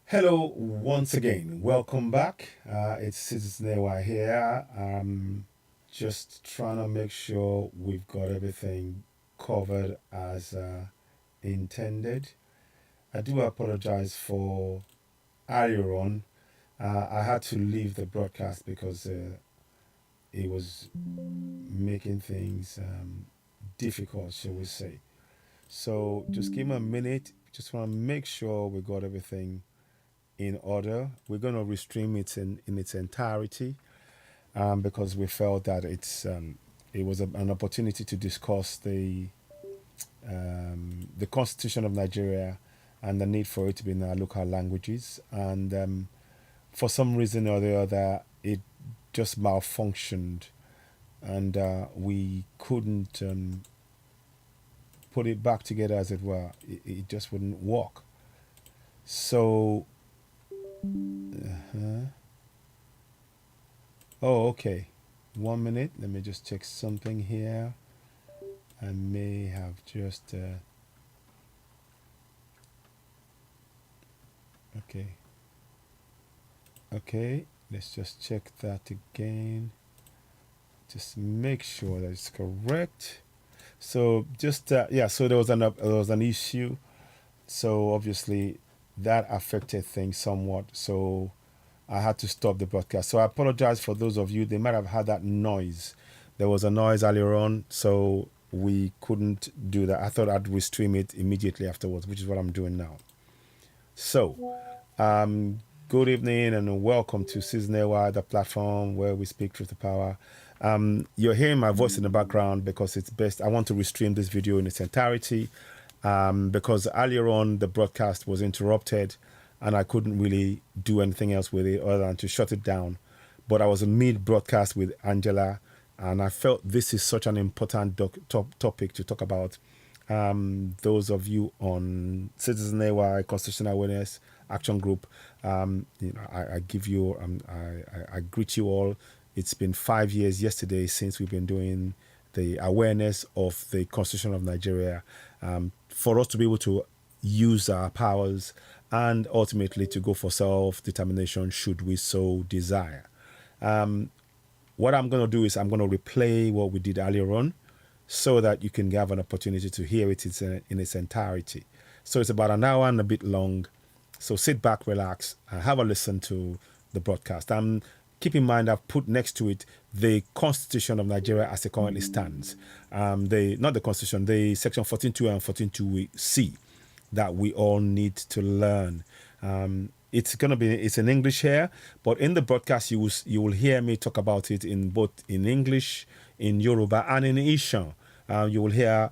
Hello, once again. Welcome back. It's Citizen AY here. Just trying to make sure we've got everything covered as intended. I do apologize for earlier on. I had to leave the broadcast because it was making things difficult, shall we say. So just give me a minute. Just want to make sure we got everything in order. We're going to restream it in its entirety because we felt that it was an opportunity to discuss the Constitution of Nigeria and the need for it to be in our local languages. And for some reason or the other, it just malfunctioned, and we couldn't put it back together, as it were. It just wouldn't work. So, oh, okay. 1 minute. Let me just check something here. I may have just. Okay. Okay. Let's just check that again. Just make sure that it's correct. So just yeah. So there was an issue. So obviously that affected things somewhat. So I had to stop the broadcast. So I apologize for those of you. They might have had that noise. There was a noise earlier on, so we couldn't do that. I thought I'd restream it immediately afterwards, which is what I'm doing now. So, good evening and welcome to Season AY, the platform where we speak truth to power. You're hearing my voice in the background because it's best. I want to restream this video in its entirety because earlier on the broadcast was interrupted and I couldn't really do anything else with it other than to shut it down. But I was in mid-broadcast with Angela, and I felt this is such an important topic to talk about. Those of you on Citizen AY Constitutional Awareness Action Group, I give you, I greet you all. It's been 5 years yesterday since we've been doing the awareness of the Constitution of Nigeria, for us to be able to use our powers and ultimately to go for self-determination should we so desire. What I'm going to do is I'm going to replay what we did earlier on so that you can have an opportunity to hear it in its entirety. So it's about an hour and a bit long. So sit back, relax, and have a listen to the broadcast. Keep in mind I've put next to it the Constitution of Nigeria as it currently stands. Not the Constitution, the Section 14.2 and 14.2c that we all need to learn. It's in English here, but in the broadcast you will hear me talk about it in both in English, in Yoruba, and in Ishan. You will hear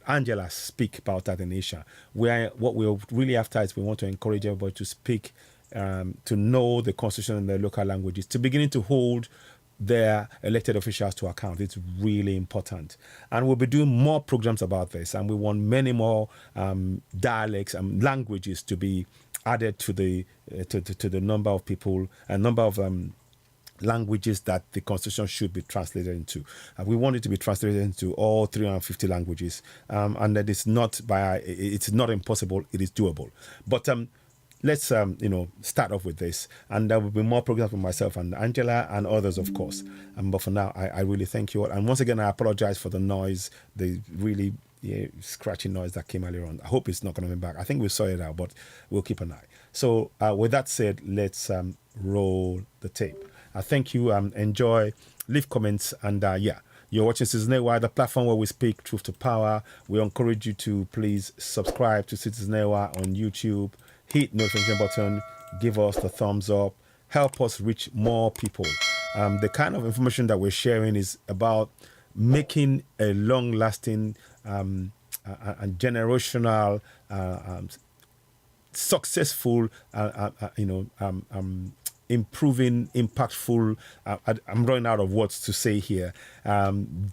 Angela speak about that in Ishan. What we're really after is we want to encourage everybody to speak, to know the Constitution in their local languages, to beginning to hold their elected officials to account. It's really important, and we'll be doing more programs about this, and we want many more dialects and languages to be added to the number of people and number of languages that the Constitution should be translated into. We want it to be translated into all 350 languages, and that it's not impossible. It is doable, but let's start off with this, and there will be more programs from myself and Angela and others, of course. But for now, I really thank you all, and once again I apologize for the noise, the really scratchy noise that came earlier on. I hope it's not going to be back. I think we saw it out, but we'll keep an eye. So with that said, let's roll the tape. Thank you. Enjoy, leave comments, and you're watching Citizen AY, the platform where we speak truth to power. We encourage you to please subscribe to Citizen AY on YouTube. Hit notification button, give us the thumbs up, help us reach more people. The kind of information that we're sharing is about making a long-lasting and generational, successful, improving, impactful, I'm running out of words to say here,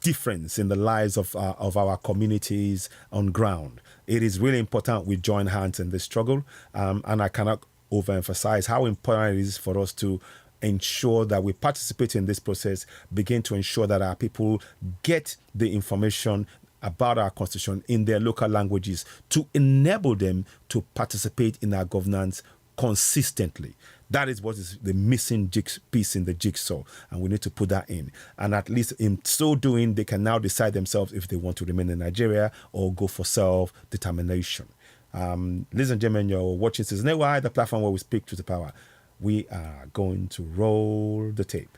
difference in the lives of our communities on ground. It is really important we join hands in this struggle, and I cannot overemphasize how important it is for us to ensure that we participate in this process, begin to ensure that our people get the information about our constitution in their local languages to enable them to participate in our governance consistently. That is what is the missing piece in the jigsaw, and we need to put that in. And at least in so doing, they can now decide themselves if they want to remain in Nigeria or go for self-determination. Ladies and gentlemen, you're watching Citizen AY, the platform where we speak to the power. We are going to roll the tape.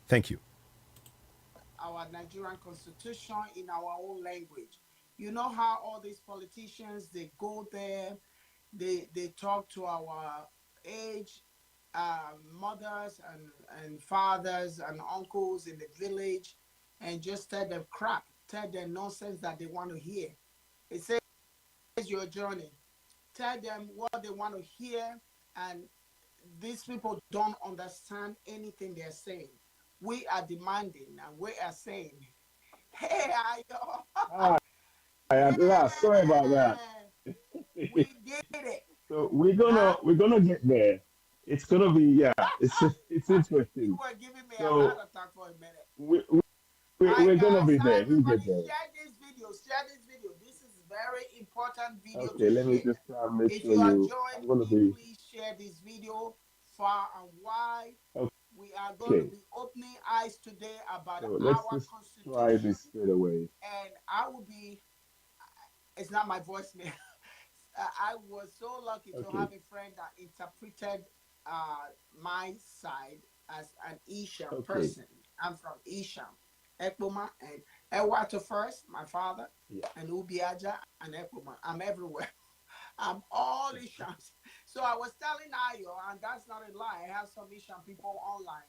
Thank you. Our Nigerian constitution in our own language. You know how all these politicians, they go there, they talk to our age mothers and fathers and uncles in the village and just tell them crap, tell them nonsense that they want to hear. It says your journey. Tell them what they want to hear, and these people don't understand anything they're saying. We are demanding and we are saying, hey, Ayo, Hi, at last. Sorry about that. yeah, we did it. So Huh? we're gonna get there. It's gonna be, yeah. It's You interesting. were giving me a heart So attack for a minute. we, All right, we're gonna guys. be Hi, there. We'll everybody. get there. Share this video. Share this video. This is very important video to Okay, let me share. just try and make If sure you are you. joined I'm gonna me, be please share this video far and wide. We are going to okay. be opening eyes today about So let's our just try constitution, this straight away. and I will be. It's not my voice, man. I was so lucky to Okay, have a friend that interpreted my side as an Isham okay. person. I'm from Isham, Ekboma, and Ewato first, my father, Yeah. and Ubiaja and Ekboma. I'm everywhere. I'm all Ishams. So I was telling Ayo, and that's not a lie. I have some Isham people online.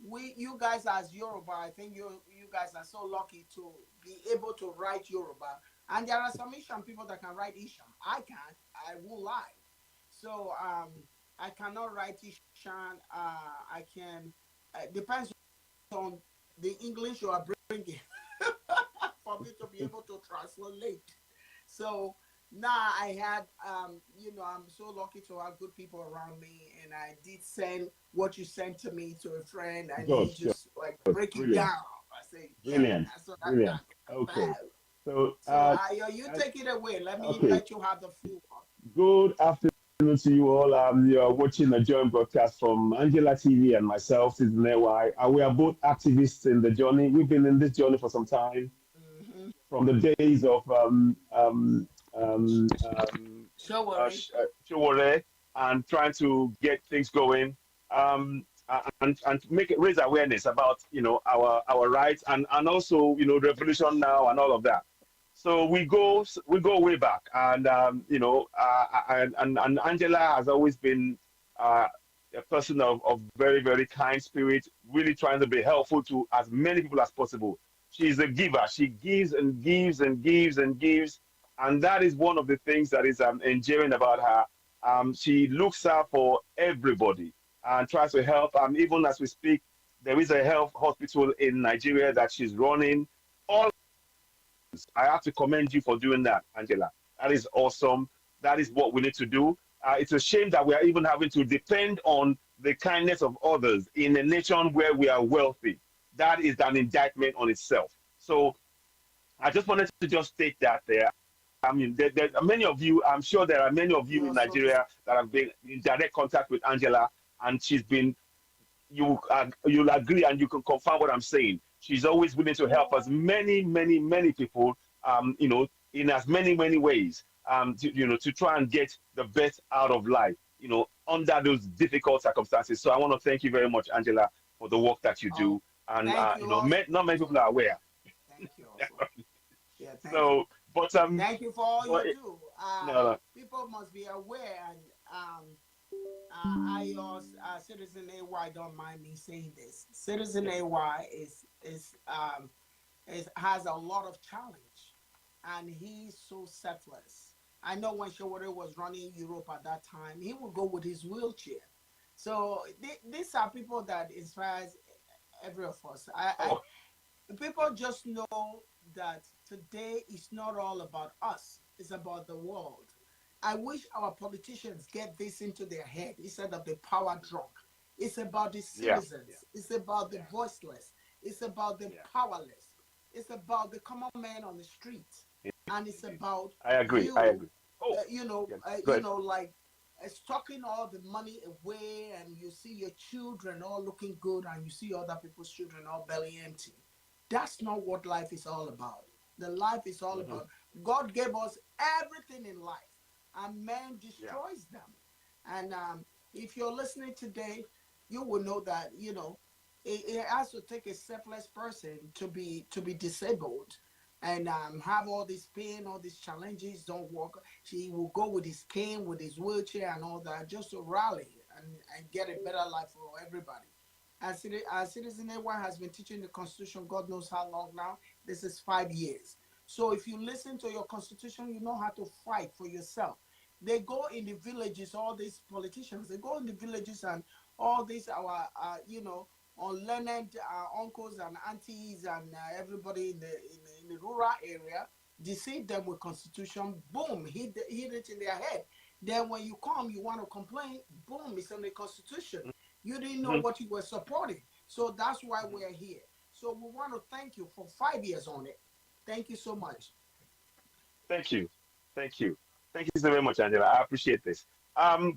You guys as Yoruba, I think you guys are so lucky to be able to write Yoruba. And there are some Isham people that can write Isham. I can't. I won't lie. So I cannot write Isham. I can. Depends on the English you are bringing for me to be able to translate. So now I had, I'm so lucky to have good people around me, and I did send what you sent to me to a friend, and Good, he good, just like break it brilliant, down. I say, yeah, brilliant, that's what I'm brilliant. talking Okay. about. So So you uh take it away. Let me okay. let you have the floor. Good afternoon to you all. You're watching a joint broadcast from Angela TV and myself, Susan AY. We are both activists in the journey. We've been in this journey for some time, Mm-hmm. from the days of Sure worry. Chiwore and trying to get things going, and make it, raise awareness about our rights, and also revolution now and all of that. So we go way back, and and Angela has always been uh, a person of very, very kind spirit, really trying to be helpful to as many people as possible. She's a giver. She gives and gives and gives and gives, and that is one of the things that is endearing about her. She looks out for everybody and tries to help. Even as we speak, there is a health hospital in Nigeria that she's running. All I have to commend you for doing that, Angela. That is awesome. That is what we need to do. It's a shame that we are even having to depend on the kindness of others in a nation where we are wealthy. That is an indictment on itself. So I just wanted to just state that there. I mean, there are many of you, I'm sure there are many of you You in are so Nigeria that have been in direct contact with Angela, and she's been, you'll agree and you can confirm what I'm saying. She's always willing to help us, many, many, many people, in as many, many ways, to try and get the best out of life, under those difficult circumstances. So I want to thank you very much, Angela, for the work that you oh, do. And, thank you also. not many people are aware. Thank you also. Yeah, thank you. So, Thank you for all but you do. no, no, People must be aware, and I also, Citizen AY, don't mind me saying this. Citizen yeah, AY has a lot of challenge, and he's so selfless. I know when Shawari was running Europe at that time, he would go with his wheelchair. So these are people that inspires every of us. oh, People just know that today is not all about us, it's about the world. I wish our politicians get this into their head instead of the power drunk. It's about the yeah, citizens, it's about the voiceless, it's about the yeah, powerless, it's about the common man on the street, and it's indeed. about I agree. I you, agree. Oh, yeah, go ahead. like stocking all the money away, and you see your children all looking good, and you see other people's children all belly empty. That's not what life is all about. The life is all Hmm. about God gave us everything in life, and man Yeah. destroys them. And if you're listening today, you will know that it has to take a selfless person to be disabled and have all this pain, all these challenges don't work. He will go with his cane, with his wheelchair, and all that just to rally and get a better life for everybody. As Citizen A1 has been teaching the Constitution, God knows how long now. This is 5 years. So if you listen to your Constitution, you know how to fight for yourself. They go in the villages, all these politicians, they go in the villages and all these our unlearned uncles and aunties and everybody in the rural area, deceive them with constitution, boom, hit it in their head. Then when you come, you want to complain, boom, it's on the constitution. You didn't know Hmm. what you were supporting. So that's why Hmm. we're here. So we want to thank you for 5 years on it. Thank you so much. Thank you. Thank you. Thank you so very much, Angela. I appreciate this.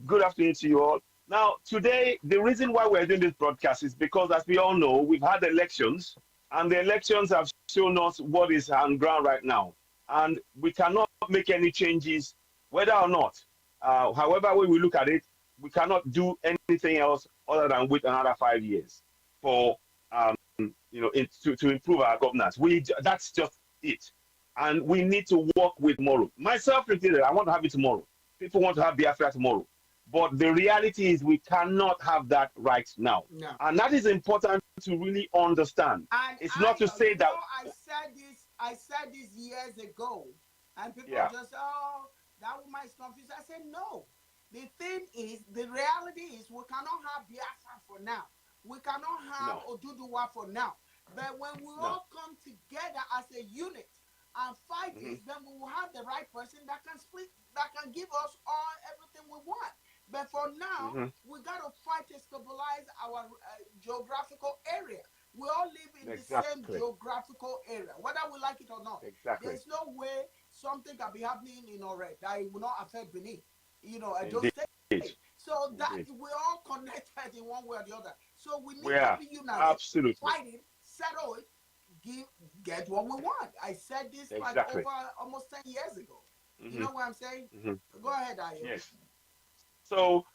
Good afternoon to you all. Now, today, the reason why we're doing this broadcast is because, as we all know, we've had elections, and the elections have shown us what is on ground right now. And we cannot make any changes, whether or not, however way we look at it, we cannot do anything else other than wait another 5 years for, to improve our governance. That's just it, and we need to work with tomorrow. Myself included, I want to have it tomorrow. People want to have Biafra tomorrow. But the reality is we cannot have that right now. No. And that is important to really understand. And It's not to I, say that, I said this years ago, and people yeah, just, oh, that woman is confused. I said, no. The thing is, the reality is, we cannot have Biafra for now. We cannot have no, Oduduwa for now. But when we no. all come together as a unit and fight Hmm. this, then we will have the right person that can split, that can give us all everything we want. But for now, Hmm. we got to fight to stabilize our geographical area. We all live in the same Exactly, geographical area, whether we like it or not. exactly. There's no way something can be happening in Ore that it will not affect Benin, those Indeed, states. So that indeed. we're all connected in one way or the other. So we We need to are. be united, Absolutely. fight it, settle it, give, get what we want. I said this like Exactly. over almost 10 years ago. You Hmm. know what I'm saying? Hmm. Go ahead, Ayo. Yes. So,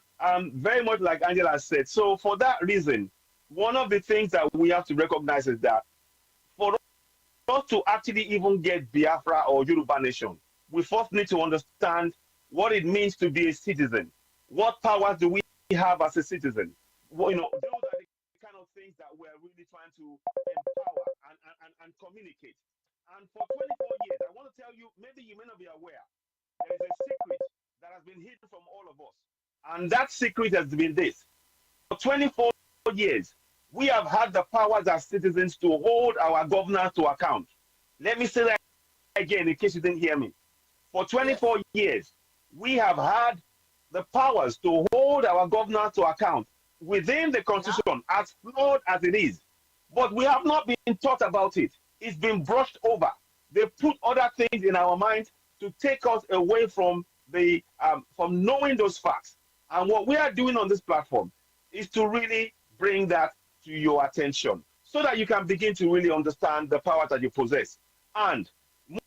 very much like Angela said, so for that reason, one of the things that we have to recognize is that for us to actually even get Biafra or Yoruba nation, we first need to understand what it means to be a citizen. What powers do we have as a citizen? Well, those are the kind of things that we're really trying to empower and communicate. And for 24 years, I want to tell you, maybe you may not be aware, there is a secret that has been hidden from all of us. And that secret has been this: for 24 years, we have had the powers as citizens to hold our governors to account. Let me say that again in case you didn't hear me. For Yes. 24 years, we have had the powers to hold our governors to account within the Yeah. constitution, as flawed as it is. But we have not been taught about it. It's been brushed over. They put other things in our minds to take us away from knowing those facts. And what we are doing on this platform is to really bring that to your attention so that you can begin to really understand the power that you possess. And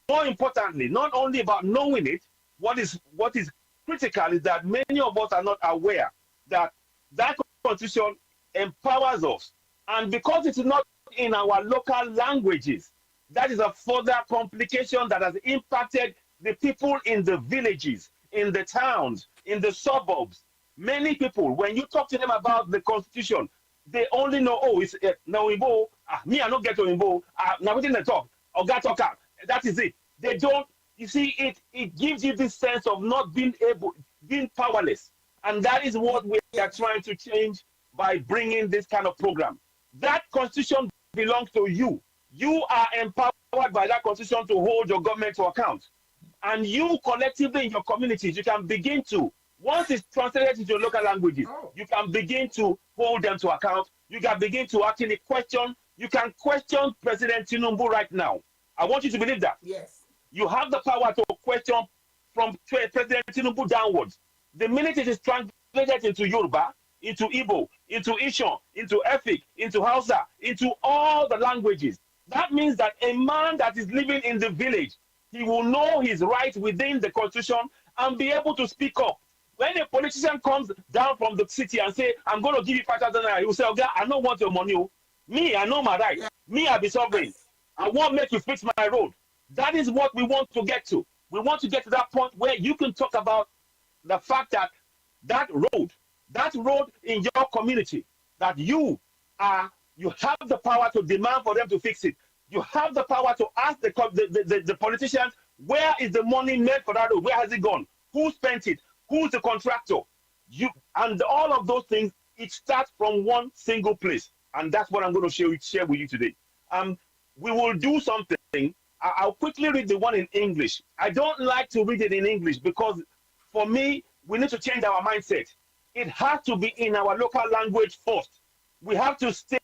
more importantly, not only about knowing it, what is critical is that many of us are not aware that that constitution empowers us, and because it is not in our local languages, that is a further complication that has impacted the people in the villages, in the towns, in the suburbs. Many people, when you talk to them about the constitution, they only know, oh, it's now Igbo. Me, I don't get to Igbo. Now within the talk, or got talk out. That is it. They don't. You see, it gives you this sense of not being able, being powerless, and that is what we are Yes. trying to change by bringing this kind of program. That constitution belongs to you. You are empowered by that constitution to hold your government to account, and you collectively in your communities, you can begin to, once it's translated into your local languages, Oh. you can begin to hold them to account. You can begin to actually question. You can question President Tinubu right now. I want you to believe that Yes. you have the power to question from President Tinubu downwards. The minute it is translated into Yoruba, into Igbo, into Ishon, into Efik, into Hausa, into all the languages, that means that a man that is living in the village, he will know his rights within the constitution and be able to speak up. When a politician comes down from the city and say, I'm going to give you 5,000 naira, he will say, okay, I don't want your money. Me, I know my rights. Me, I be sovereign. I won't make you fix my road. That is what we want to get to. We want to get to that point where you can talk about the fact that that road in your community, that you have the power to demand for them to fix it. You have the power to ask the politicians, where is the money made for that road? Where has it gone? Who spent it? Who's the contractor? And all of those things, it starts from one single place. And that's what I'm going to share with you today. We will do something. I'll quickly read the one in English. I don't like to read it in English because for me, we need to change our mindset. It has to be in our local language first. We have to say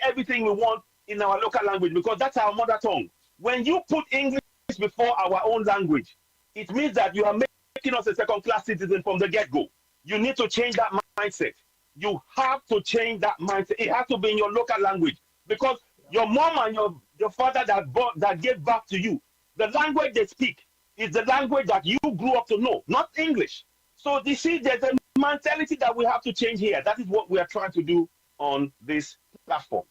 everything we want in our local language because that's our mother tongue. When you put English before our own language, it means that you are making us a second-class citizen from the get-go. You need to change that mindset. You have to change that mindset. It has to be in your local language because your mom and your father that gave birth to you, the language they speak is the language that you grew up to know, not English. So you see, there's a mentality that we have to change here. That is what we are trying to do on this platform.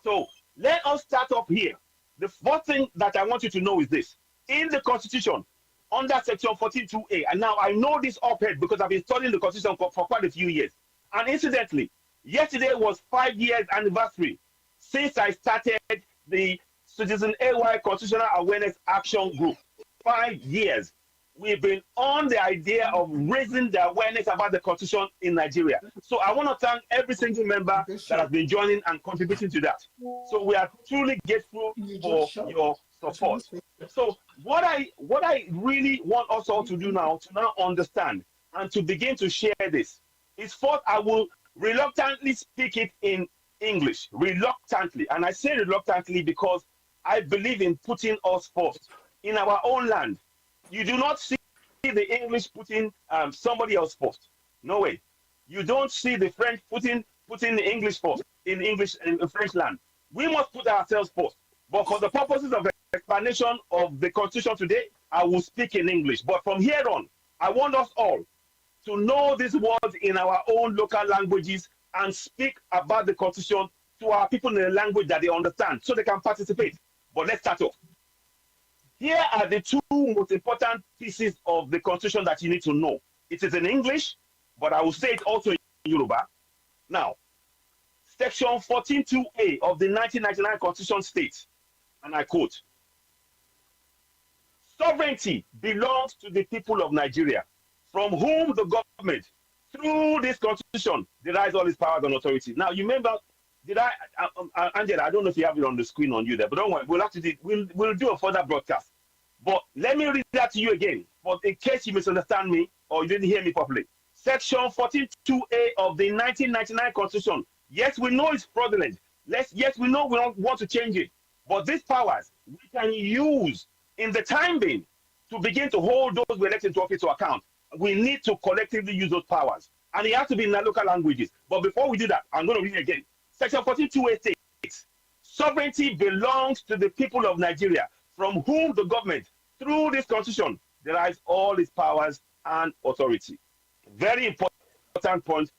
So let us start up here. The first thing that I want you to know is this. In the Constitution, under Section 14.2a, and now I know this offhand because I've been studying the Constitution for quite a few years. And incidentally, yesterday was 5 years anniversary since I started the Citizen AY Constitutional Awareness Action Group. 5 years. We've been on the idea of raising the awareness about the Constitution in Nigeria. So I want to thank every single member that has been joining and contributing to that. So we are truly grateful for your support. So what I really want us all to do now, to now understand and to begin to share this, is first I will reluctantly speak it in English, reluctantly. And I say reluctantly because I believe in putting us first. In our own land, you do not see the English putting somebody else first. No way. You don't see the French putting the English first in French land. We must put ourselves first. But for the purposes of explanation of the Constitution today, I will speak in English. But from here on, I want us all to know these words in our own local languages and speak about the Constitution to our people in a language that they understand so they can participate. But let's start off. Here are the two most important pieces of the Constitution that you need to know. It is in English, but I will say it also in Yoruba. Now, Section 14.2a of the 1999 Constitution states, and I quote, "Sovereignty belongs to the people of Nigeria, from whom the government, through this Constitution, derives all its powers and authority." Now, you remember, Angela, I don't know if you have it on the screen on you there, but don't worry, we'll do a further broadcast. But let me read that to you again, but in case you misunderstand me or you didn't hear me properly. Section 14.2a of the 1999 Constitution. Yes, we know it's fraudulent. Yes, we know we don't want to change it. But these powers we can use in the time being to begin to hold those we elected to office to account. We need to collectively use those powers. And it has to be in the local languages. But before we do that, I'm going to read it again. Section 14.2a states, "Sovereignty belongs to the people of Nigeria, from whom the government, through this Constitution, derives all its powers and authority." Very important point.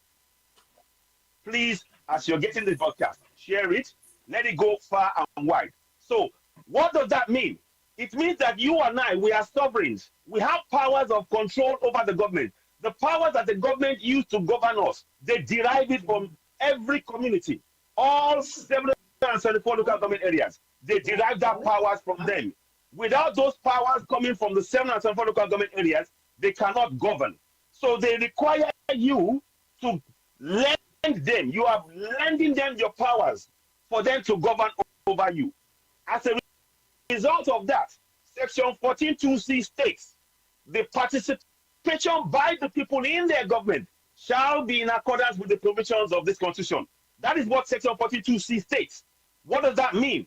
Please, as you're getting this broadcast, share it, let it go far and wide. So, what does that mean? It means that you and I, we are sovereigns. We have powers of control over the government. The powers that the government used to govern us, they derive it from every community. All 774 local government areas, they derive that powers from them. Without those powers coming from the 774 local government areas, they cannot govern. So they require you to lend them. You are lending them your powers for them to govern over you. As a result of that, Section 14.2c states, "The participation by the people in their government shall be in accordance with the provisions of this Constitution." That is what Section 14.2c states. What does that mean?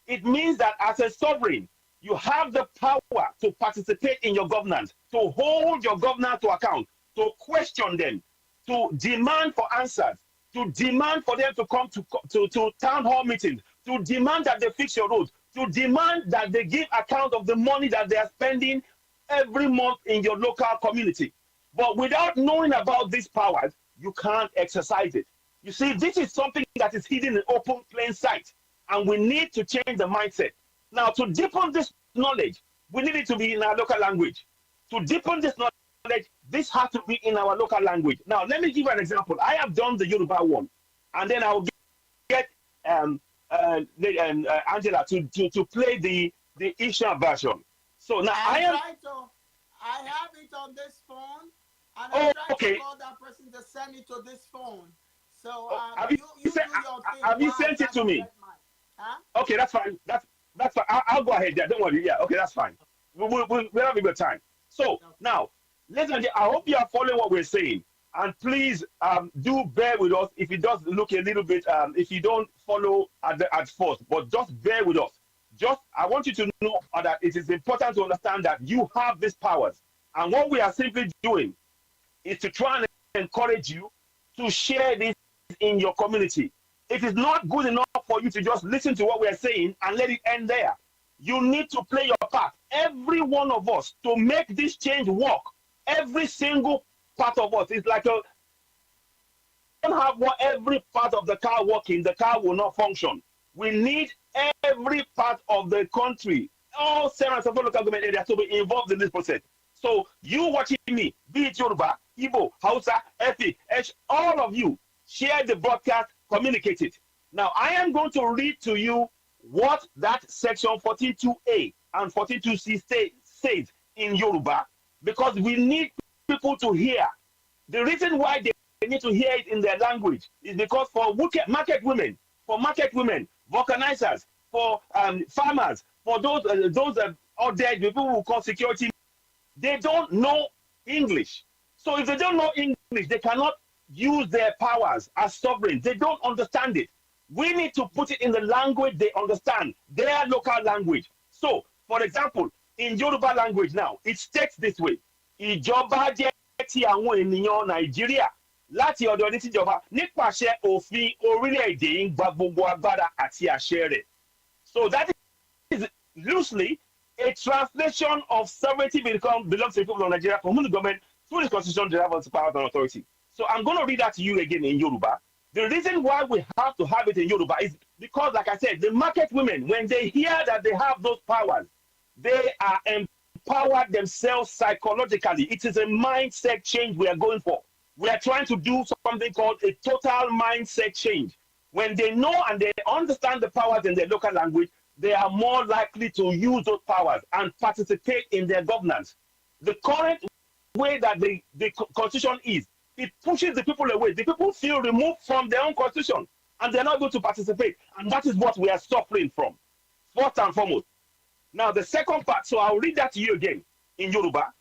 It means that as a sovereign, You have the power to participate in your governance, to hold your governors to account, to question them, to demand for answers, to demand for them to come to town hall meetings, to demand that they fix your roads, to demand that they give account of the money that they are spending every month in your local community. But without knowing about these powers, you can't exercise it. You see, this is something that is hidden in open plain sight, and we need to change the mindset. Now, to deepen this knowledge, we need it to be in our local language. To deepen this knowledge, this has to be in our local language. Now, let me give you an example. I have done the Yoruba one, and then I'll get Angela to play the Isha version. So now I have it on this phone, and oh, I'm trying okay. to call that person to send it to this phone. So have you you do your thing. Have you sent it to me? Huh? Okay, that's fine. That's fine. I'll go ahead. Yeah, don't worry. Yeah, okay, that's fine. We'll have a good time. So Okay. now, ladies and gentlemen, I hope you are following what we're saying. And please do bear with us if it does look a little bit, if you don't follow at first, but just bear with us. I want you to know that it is important to understand that you have these powers. And what we are simply doing is to try and encourage you to share this in your community. It is not good enough for you to just listen to what we are saying and let it end there. You need to play your part, every one of us, to make this change work. Every single part of us is like a don't have every part of the car working, the car will not function. We need every part of the country, all 7 local government areas to be involved in this process. So you watching me, be it Yoruba, Igbo, Hausa, Efik, all of you, share the broadcast, communicate it. Now, I am going to read to you what that section 14.2a and 14.2c says in Yoruba, because we need people to hear. The reason why they need to hear it in their language is because for market women, vulcanizers, for farmers, for those out there, people who call security, they don't know English. So if they don't know English, they cannot use their powers as sovereigns. They don't understand it. We need to put it in the language they understand, their local language. So, for example, in Yoruba language now, it states this way: Ìjọba jẹ́ ti àwọn ènìyàn Nàìjíríà láti ọ̀dọ̀ ní tìjọba nípasẹ̀ òfin orílẹ̀-èdè ń gba gbogbo agbára àti àṣẹ rẹ̀. So that is loosely a translation of sovereignty belongs to the people of Nigeria, from whom the government, through the constitution, derives its powers and authority. So I'm going to read that to you again in Yoruba. The reason why we have to have it in Yoruba is because, like I said, the market women, when they hear that they have those powers, they are empowered themselves psychologically. It is a mindset change we are going for. We are trying to do something called a total mindset change. When they know and they understand the powers in their local language, they are more likely to use those powers and participate in their governance. The current way that the constitution is, it pushes the people away. The people feel removed from their own constitution, and they're not going to participate. And that is what we are suffering from, first and foremost. Now, the second part, so I'll read that to you again in Yoruba.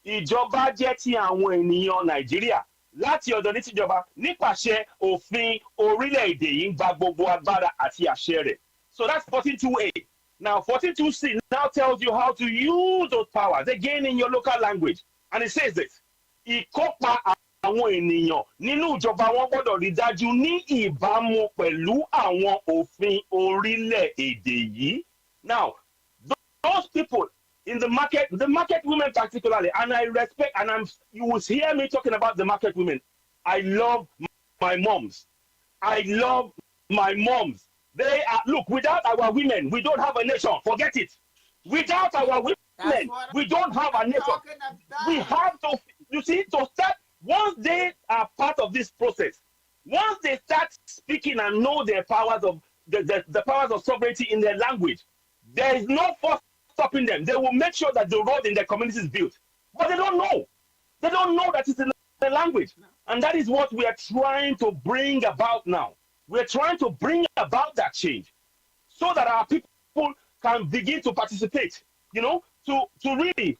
Ìjọba jẹ́ ti àwọn ènìyàn Nàìjíríà láti ọ̀dọ̀ ní tìjọba nípasẹ̀ òfin orílẹ̀-èdè yìí ń gba gbogbo agbára àti àṣẹ rẹ̀. So that's 14.2a. Now, 14.2c now tells you how to use those powers, again in your local language. And it says this: Ìkópa àwọn ènìyàn nínú ìjọba wọn gbọ́dọ̀ rí dájú ní ìbámu pẹ̀lú àwọn òfin orílẹ̀-èdè yìí. Now, those people in the market women particularly, and I respect, and you will hear me talking about the market women. I love my moms. They are, look, without our women, we don't have a nation. Forget it. Without our women, we don't have a nation. We have to, you see, to start, once they are part of this process, once they start speaking and know their powers of the powers of sovereignty in their language, there is no force stopping them. They will make sure that the road in their community is built. But they don't know. They don't know that it's in the language. And that is what we are trying to bring about now. We're trying to bring about that change so that our people can begin to participate, to really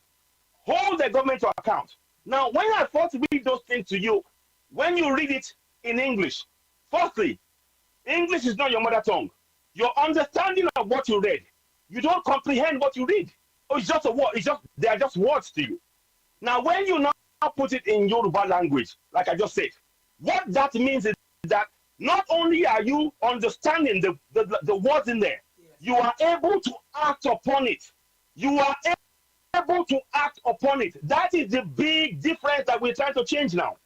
hold the government to account. Now, when I first read those things to you, when you read it in English, firstly, English is not your mother tongue. Your understanding of what you read You don't comprehend what you read. Oh, it's just a word. They are just words to you. Now, when you now put it in Yoruba language, like I just said, what that means is that not only are you understanding the words in there, Yes. you are able to act upon it. You are able to act upon it. That is the big difference that we're trying to change now.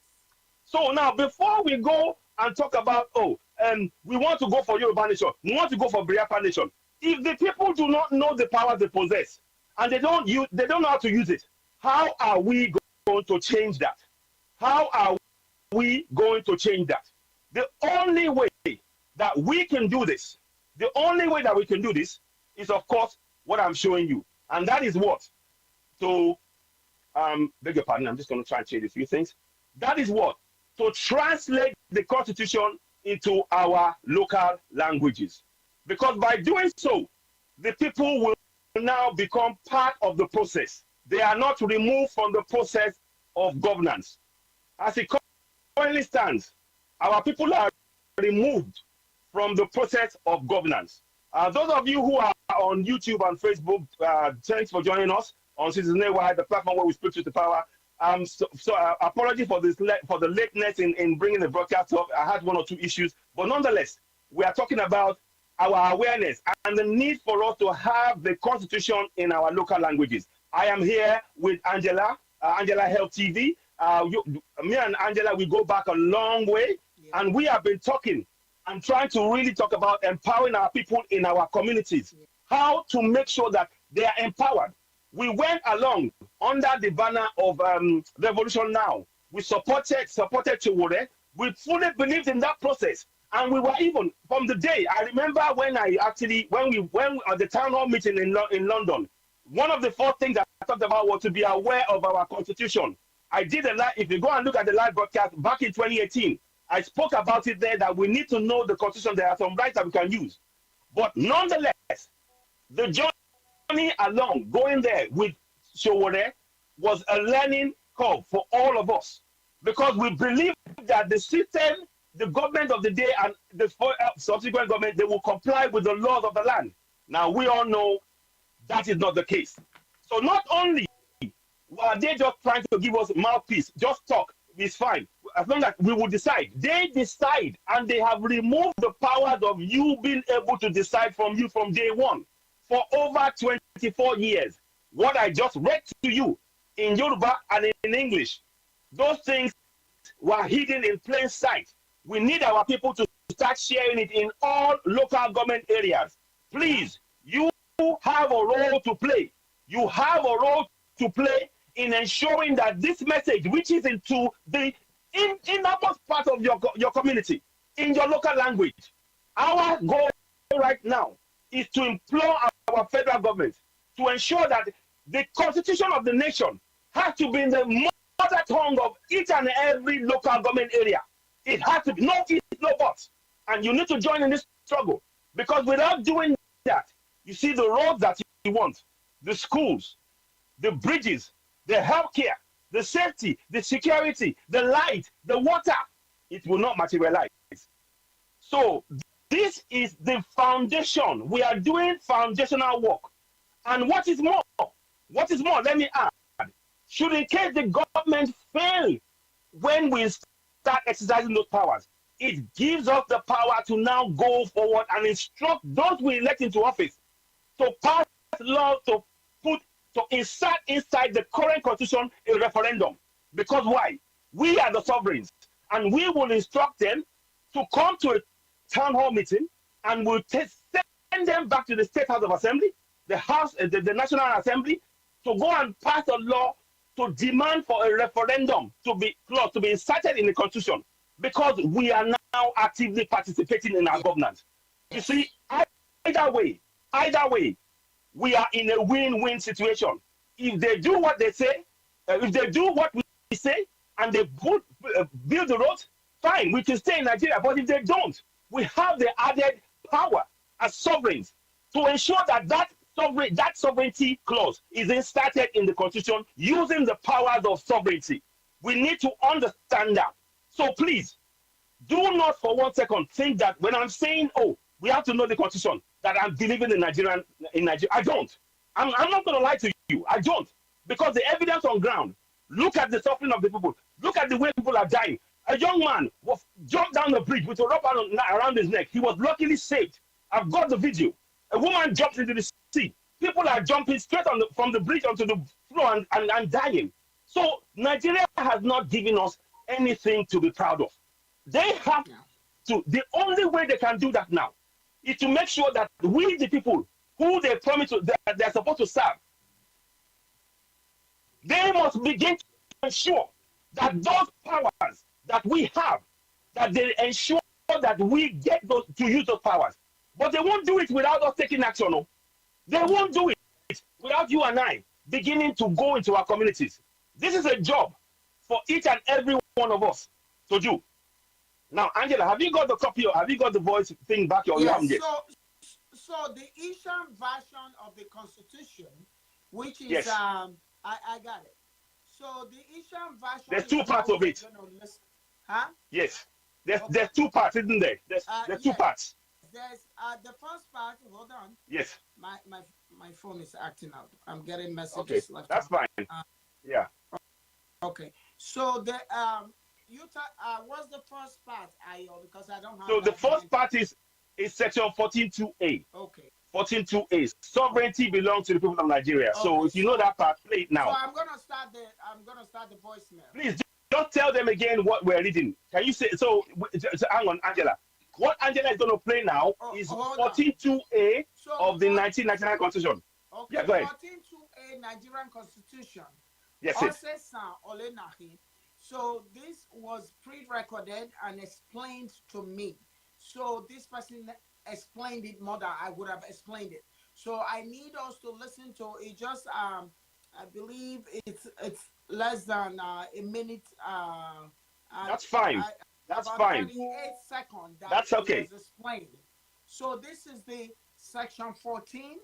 So now, before we go and talk about, we want to go for Yoruba Nation, we want to go for Biafra Nation. If the people do not know the power they possess and they don't know how to use it, how are we going to change that? How are we going to change that? The only way that we can do this, is, of course, what I'm showing you. And that is what? So, beg your pardon, I'm just going to try and change a few things. That is what? To translate the Constitution into our local languages. Because by doing so, the people will now become part of the process. They are not removed from the process of governance. As it currently stands, our people are removed from the process of governance. Those of you who are on YouTube and Facebook, thanks for joining us on Citizen AY, the platform where we speak to the power. Apology for the lateness in bringing the broadcast up. I had one or two issues, but nonetheless, we are talking about our awareness and the need for us to have the Constitution in our local languages. I am here with Angela HealthTV. Me and Angela, we go back a long way, Yeah. and we have been talking and trying to really talk about empowering our people in our communities, how to make sure that they are empowered. We went along under the banner of Revolution Now. We supported Chiwore. We fully believed in that process. And we were even, from the day, I remember when the town hall meeting in London, one of the first things that I talked about was to be aware of our Constitution. I did if you go and look at the live broadcast back in 2018, I spoke about it there that we need to know the Constitution. There are some rights that we can use. But nonetheless, the journey along, going there with Showore, was a learning curve for all of us. Because we believe that the system, the government of the day, and the subsequent government, they will comply with the laws of the land. Now, we all know that is not the case. So not only are they just trying to give us mouthpiece, just talk, it's fine. As long as we will decide. They decide, and they have removed the powers of you being able to decide from you from day one. For over 24 years, what I just read to you in Yoruba and in English, those things were hidden in plain sight. We need our people to start sharing it in all local government areas. Please, you have a role to play. You have a role to play in ensuring that this message reaches into the innermost part of your community, in your local language. Our goal right now is to implore our federal government to ensure that the Constitution of the nation has to be in the mother tongue of each and every local government area. It has to be, no ifs, no buts. And you need to join in this struggle. Because without doing that, you see the roads that you want, the schools, the bridges, the healthcare, the safety, the security, the light, the water, it will not materialize. So this is the foundation. We are doing foundational work. And what is more, let me add, should in case the government fail when we start exercising those powers, it gives us the power to now go forward and instruct those we elect into office to pass laws to insert inside the current constitution a referendum. Because why? We are the sovereigns, and we will instruct them to come to a town hall meeting, and we'll send them back to the State House of Assembly, the National Assembly, to go and pass a law to demand for a referendum to be inserted in the constitution, because we are now actively participating in our governance. You see, either way, we are in a win-win situation. If they do what they say, if they do what we say, and they build the roads, fine, we can stay in Nigeria. But if they don't, we have the added power as sovereigns to ensure that sovereignty clause is inserted in the constitution using the powers of sovereignty. We need to understand that. So please, do not for 1 second think that when I'm saying, oh, we have to know the constitution, that I'm believing in Nigeria. I don't. I'm not going to lie to you. I don't. Because the evidence on ground, look at the suffering of the people. Look at the way people are dying. A young man was jumped down the bridge with a rope around his neck. He was luckily saved. I've got the video. A woman jumped into the sea. People are jumping straight from the bridge onto the floor and dying. So Nigeria has not given us anything to be proud of. They have to, the only way they can do that now is to make sure that we, the people who they promise that they're supposed to serve, they must begin to ensure that those powers that we have, that they ensure that we get those, to use those powers. But they won't do it without us taking action. No? They won't do it without you and I beginning to go into our communities. This is a job for each and every one of us to do. Now, Angela, have you got the copy or have you got the voice thing back or you haven't yet? So the Asian version of the Constitution, which is yes. I got it. So the Asian version. There's two parts of it. Huh? Yes. There's two parts, isn't there? There's two parts. There's the first part. Hold on. Yes. My phone is acting out. I'm getting messages. Okay, that's fine. Yeah. Okay. So the what's the first part, Ayo? Because I don't have. So the first part is section 14.2a. Okay. 14.2a. Sovereignty belongs to the people of Nigeria. Okay. So if you know that part, play it now. So I'm gonna start the voicemail. Please just tell them again what we're reading. Can you say so? Hang on, Angela. What Angela is going to play now is 14.2a of the 1999 Constitution. Okay. Yeah, go ahead. 14.2a Nigerian Constitution. Yes, so this was pre-recorded and explained to me. So this person explained it more than I would have explained it. So I need us to listen to it. Just I believe it's less than a minute. That's fine. That's fine. 38 seconds. That's okay. Explained. So this is the section 14.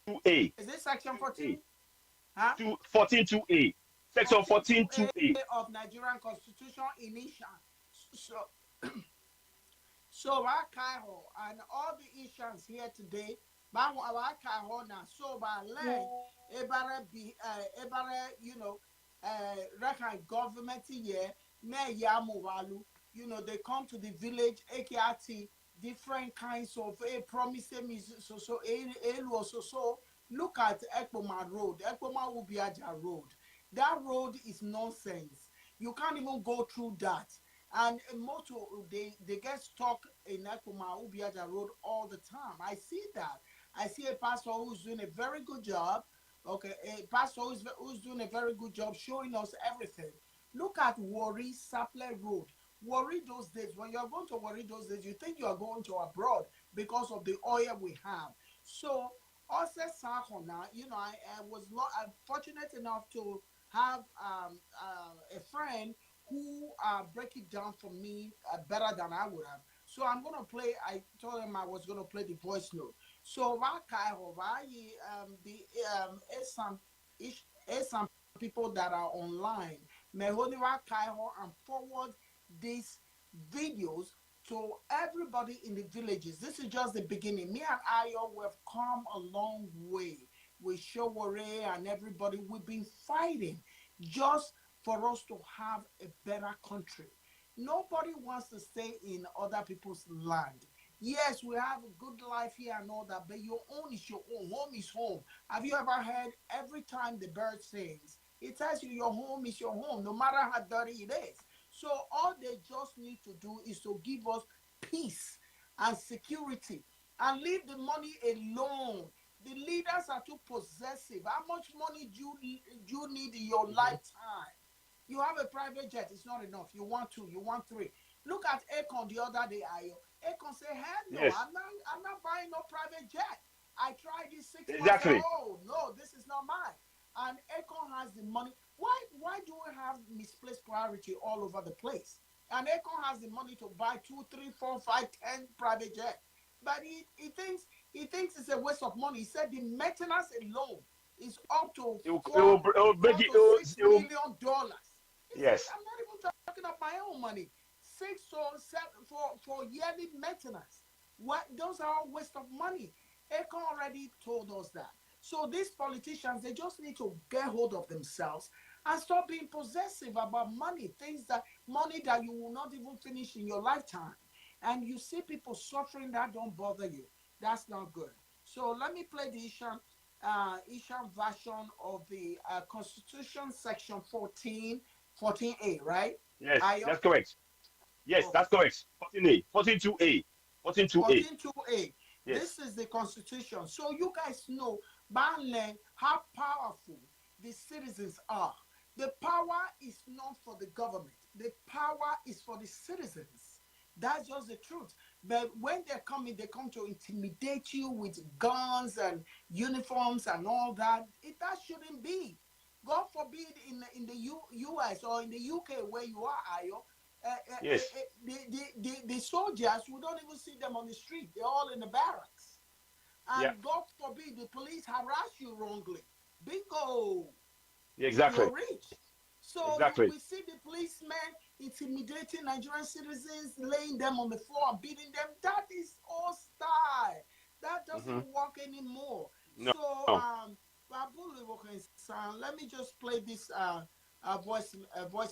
2A. Is this section 14? Huh? 14.2a. Section 14.2a of Nigerian Constitution initial. So Kaiho and all the issues here today, so by land, reckon government here, they come to the village, AKRT, different kinds of promises, so. Look at Ekpoma Road, Ekpoma Ubiaja Road. That road is nonsense. You can't even go through that. And motor, they get stuck in Ekpoma Ubiaja Road all the time. I see that. I see a pastor who's doing a very good job. Okay, a pastor who's doing a very good job showing us everything. Look at Warri Saple Road. Worry those days. When you're going to worry those days, you think you are going to abroad because of the oil we have. So, also, I was fortunate enough to have a friend who break it down for me better than I would have. So I'm gonna play. I told him I was gonna play the voice note. So some people that are online may only and forward these videos to everybody in the villages. This is just the beginning. Me and Ayo, we've come a long way with Showore and everybody. We've been fighting just for us to have a better country. Nobody wants to stay in other people's land. Yes, we have a good life here and all that, but your own is your own. Home is home. Have you ever heard every time the bird sings, it tells you your home is your home, no matter how dirty it is. So all they just need to do is to give us peace and security and leave the money alone. The leaders are too possessive. How much money do you need in your lifetime? You have a private jet, it's not enough. You want two, you want three. Look at Akon the other day, Ayo. Akon said, hell no, yes. I'm not buying no private jet. I tried this 6 months ago. Oh, no, this is not mine. And Akon has the money. Why do we have misplaced priority all over the place? And Akon has the money to buy 2, 3, 4, 5, 10 private jets. But he thinks it's a waste of money. He said the maintenance alone is up to $6 million. Yes. I'm not even talking of my own money. 6 or 7 for yearly maintenance. What, those are all waste of money. Econ already told us that. So these politicians, they just need to get hold of themselves and stop being possessive about money, things that money that you will not even finish in your lifetime. And you see people suffering that don't bother you. That's not good. So let me play the Ishan version of the Constitution section 14A, right? Yes, Ayo? that's correct. Yes, Okay. that's correct. 14A, 14.2A, 14.2A. 14.2A. Yes, This is the constitution. So you guys know, Banle, how powerful the citizens are. The power is not for the government. The power is for the citizens. That's just the truth. But when they're coming, they come to intimidate you with guns and uniforms and all that. That shouldn't be. God forbid in the US or in the UK where you are, Ayo, yes, the soldiers, we don't even see them on the street. They're all in the barracks. yeah, And God forbid the police harass you wrongly. Bingo, yeah, you're exactly, rich. So exactly. we see the policemen intimidating Nigerian citizens, laying them on the floor and beating them. That is all style. That Hmm. doesn't work anymore. No, So no. let me just play this voice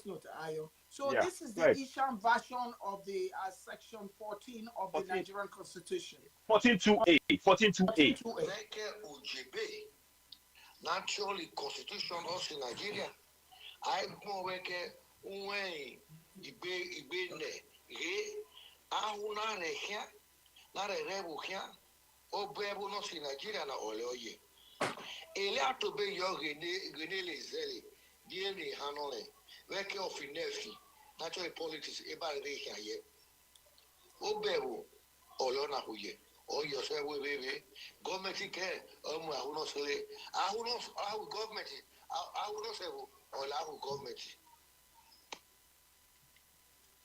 note, Ayo. So Yeah, this is the right. Ishan version of the section 14 of the 14, Nigerian Constitution. 14.2A, 14.2A. 14.2A. Naturally, Constitution of Nigeria. I go weke unwe igbe ne re ahuna rehia na rebu hia obebu no si Nigeria na ole oye. Ele atobe yo gene le zeli die ne hanole weke ofinefi natural politics eba rehia ye obebu ole na huye. Oyo se we government ke omu ahuno sele ahu government ahuno se ole ahu government.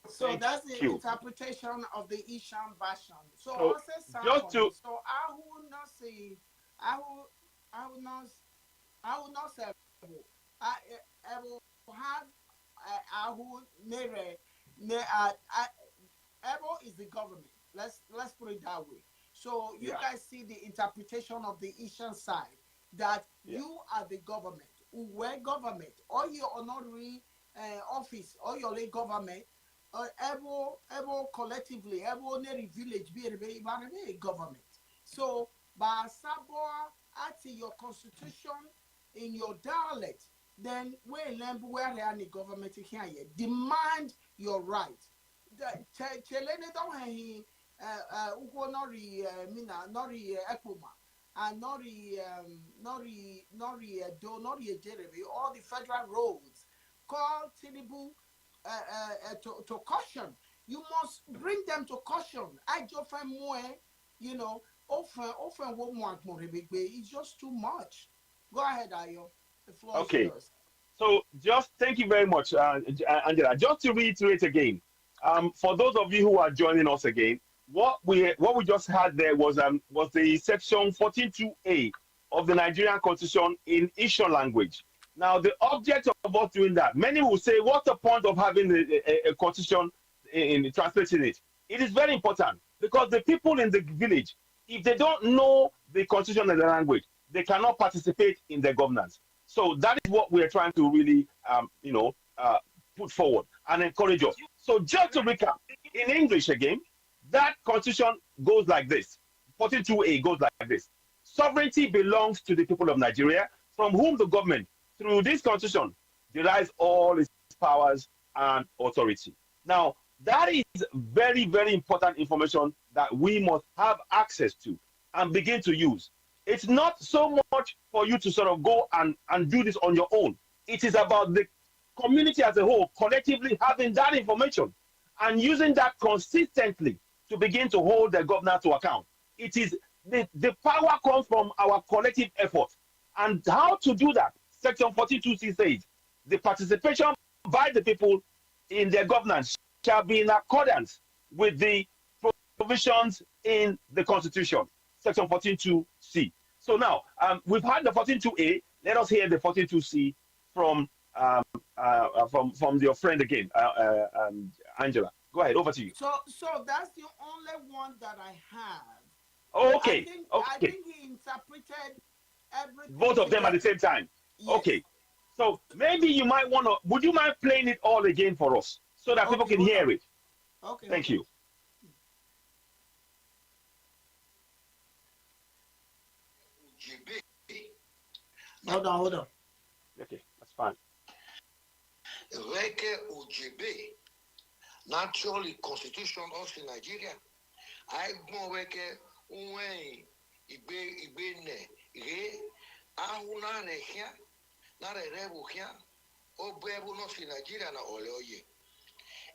So Thank that's the you. interpretation of the Ishan version. So So also just to, Sankome. So I will not I will not say I will have I will nere ne Ebo is the government. Let's put it that way. So you yeah, guys see the interpretation of the Asian side that yeah, you are the government. Where government or your honorary office or your late government ebo collectively ebo near village be a government. So by Saboa at your constitution in your dialect, then we learn where the government here demand your right. Chelene don't ugo nori mina nori ekuma and nori do nori jeremy all the federal roads call Tinubu to caution. You must bring them to caution. I just find more, you know, often it's just too much. Go ahead, Ayo. The floor is okay. yours. So just thank you very much, Angela. Just to reiterate again, for those of you who are joining us again, what we just had there was the section 14.2A of the Nigerian Constitution in Ishan language. Now, the object of us doing that, many will say, what's the point of having a constitution in translating it? It is very important because the people in the village, if they don't know the constitution and the language, they cannot participate in the governance. So that is what we are trying to really, put forward and encourage us. So just to recap, in English again, that constitution goes like this. 14.2A goes like this. Sovereignty belongs to the people of Nigeria, from whom the government, through this constitution, derives all its powers and authority. Now, that is very, very important information that we must have access to and begin to use. It's not so much for you to sort of go and do this on your own. It is about the community as a whole collectively having that information and using that consistently to begin to hold the governor to account. It is the power comes from our collective effort. And how to do that? Section 42C says the participation by the people in their governance shall be in accordance with the provisions in the Constitution, Section 14.2C. So now we've had the 14.2A. Let us hear the 14.2C from from your friend again, Angela. Go ahead. Over to you. So that's the only one that I have. Oh, I okay. think I Okay. think he interpreted Both everything of them at the together. same time. Yes. Okay. So maybe you might want to, would you mind playing it all again for us so that people Okay, can hold hear on. it? Okay, Thank hold on. you. Hold on. Okay, that's fine. Reke UGB, naturally constitution of Nigeria. I go reke unwe igbe ne re ahuna rehia na rebu hia obebu no si Nigeria na ole oye.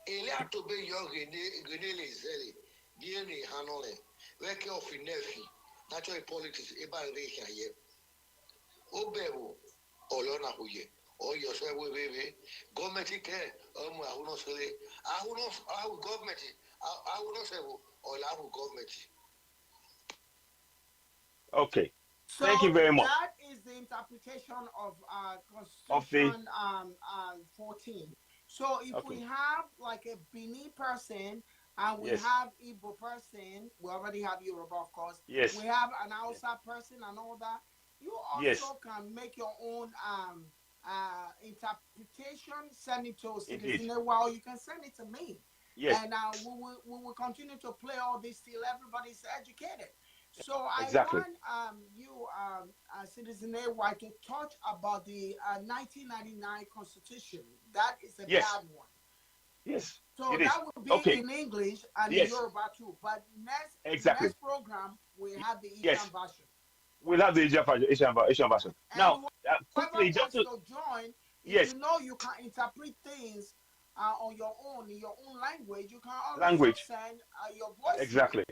Ele atobe yo rene lezele bien ni hanole reke ofinefi natural politics eba rehia ye obebu ole na huye. Oh, yes, we government care. I will not say, I will not, I will government, I will not say, or I will government. Okay. Thank you So very much. that is the interpretation of Of the, Constitution 14. So if we okay. have like a Bini person and we Yes. have Igbo person, we already have Yoruba, of course. Yes. We have an Yes. Hausa person and all that. You Yes. also can make your own interpretation, send it to Indeed. Citizen Well, you can send it to me. Yes. And we will continue to play all this till everybody's educated. So I Exactly. want you, Citizen AY, to touch about the 1999 Constitution. That is a Yes. bad one. Yes. So It is. that will be Okay. in English and in Yes. Yoruba too. But Exactly. next program we have the Yes. Asian version. We'll have the Asian version. And Now, whoever quickly, just wants to, to join, if yes, you know you can interpret things on your own in your own language, you can also language. send your voice note, Exactly.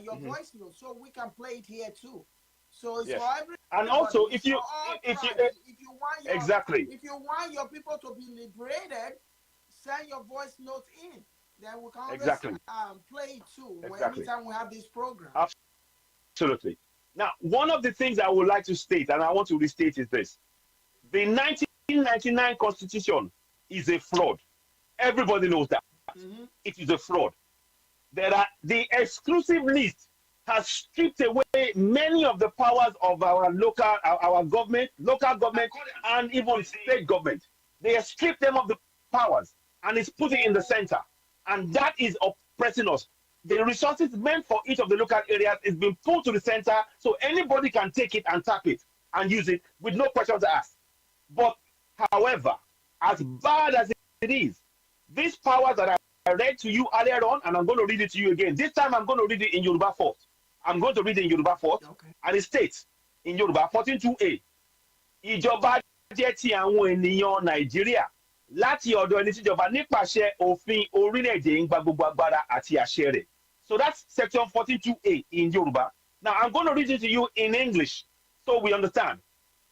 your Mhm. voice note, so we can play it here too. So it's for Yes. And everybody. also, It's for all if you, tribes. exactly, If you want your people to be liberated, send your voice note in. Then we can always exactly, play it too. exactly. Anytime we have this program. Absolutely. Now, one of the things I would like to state, and I want to restate, is this: the 1999 Constitution is a fraud. Everybody knows that. Mm-hmm. It is a fraud. There are the exclusive list has stripped away many of the powers of our government, local government, and even state government. They have stripped them of the powers and it's put it in the center, and that is oppressing us. The resources meant for each of the local areas is being pulled to the center, so anybody can take it and tap it and use it with no questions asked. But however, as bad as it is, these powers that I read to you earlier on, and I'm going to read it to you again. This time I'm going to read it in Yoruba first. I'm going to read it in Yoruba first. Okay. And it states in Yoruba 14.2a, ìjọba jẹ́ ti àwọn ènìyàn Nàìjíríà láti ọ̀dọ̀ ẹni tíjọba nípasẹ̀ òfin orílẹ̀-èdè ń gba gbogbo agbára àti àṣẹ rẹ̀. So that's section 14.2a in Yoruba. Now I'm going to read it to you in English so we understand.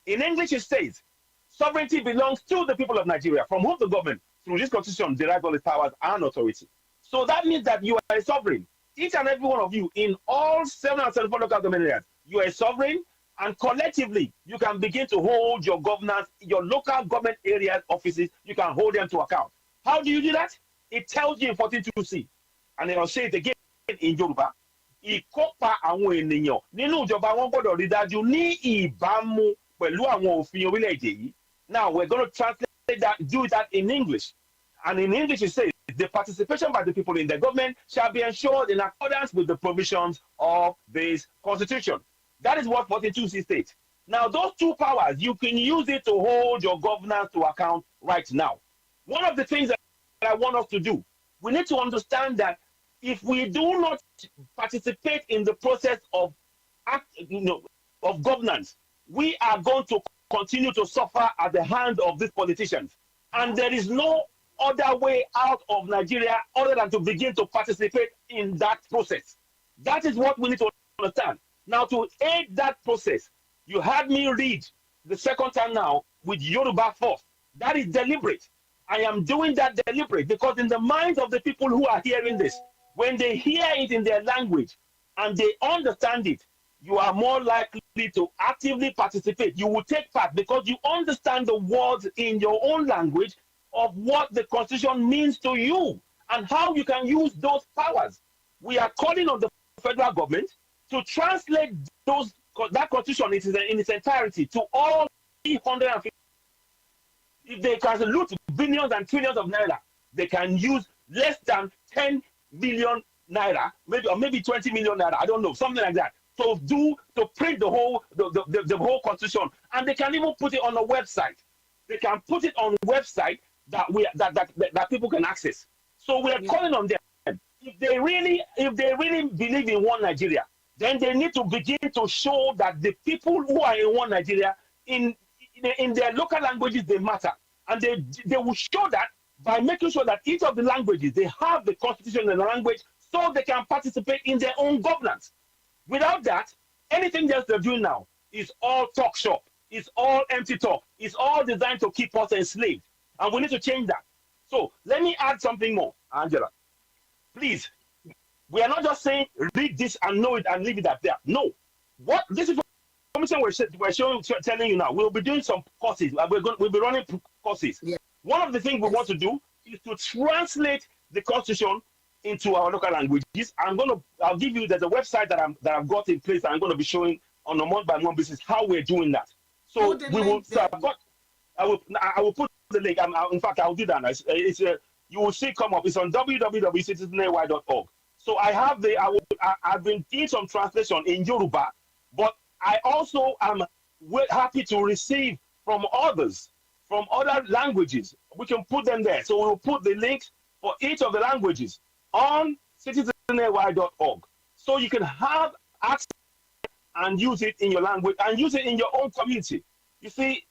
In English it says, sovereignty belongs to the people of Nigeria, from whom the government, through this constitution, derives all its powers and authority. So that means that you are a sovereign. Each and every one of you in all 774 local government areas, you are a sovereign, and collectively, you can begin to hold your governance, your local government area offices, you can hold them to account. How do you do that? It tells you in 14.2c, and I'll say it again in Yoruba. Ìkópa àwọn ènìyàn nínú ìjọba wọn gbọ́dọ̀ rí dájú ní ìbámu pẹ̀lú àwọn òfin orílẹ̀-èdè yìí. Now we're going to translate that, do that in English. And in English it says, the participation by the people in the government shall be ensured in accordance with the provisions of this constitution. That is what 42C states. Now, those two powers, you can use it to hold your governance to account right now. One of the things that I want us to do, we need to understand that if we do not participate in the process of of governance, we are going to continue to suffer at the hands of these politicians. And there is no other way out of Nigeria other than to begin to participate in that process. That is what we need to understand. Now, to aid that process, you had me read the second time now with Yoruba first. That is deliberate. I am doing that deliberate because in the minds of the people who are hearing this, when they hear it in their language and they understand it, you are more likely to actively participate. You will take part because you understand the words in your own language of what the Constitution means to you. and how you can use those powers. We are calling on the federal government to translate that constitution in its entirety to all 350. If they can loot billions and trillions of naira, they can use less than 10 billion naira, maybe 20 million naira, I don't know, something like that, to print the whole constitution, and they can even put it on a website. They can put it on a website that people can access. So we are calling on them. If they really believe in one Nigeria, then they need to begin to show that the people who are in one Nigeria, in their local languages, they matter. And they will show that by making sure that each of the languages, they have the constitution in the language so they can participate in their own governance. Without that, anything else they're doing now is all talk shop. It's all empty talk. It's all designed to keep us enslaved. And we need to change that. So let me add something more, Angela. Please, we are not just saying read this and know it and leave it at there. No. What this information we're telling you now, we'll be doing some courses. We'll be running courses. Yeah. One of the things we want to do is to translate the constitution into our local languages. I'll give you, there's a website that I've got in place that I'm going to be showing on a month-by-month basis how we're doing that. So we will. So I will put the link. In fact, I'll do that. You will see come up. It's on www.citizenay.org. So I have I've been doing some translation in Yoruba, but I also am happy to receive from others, from other languages. We can put them there. So we'll put the links for each of the languages on citizenay.org. So you can have access and use it in your language and use it in your own community. You see,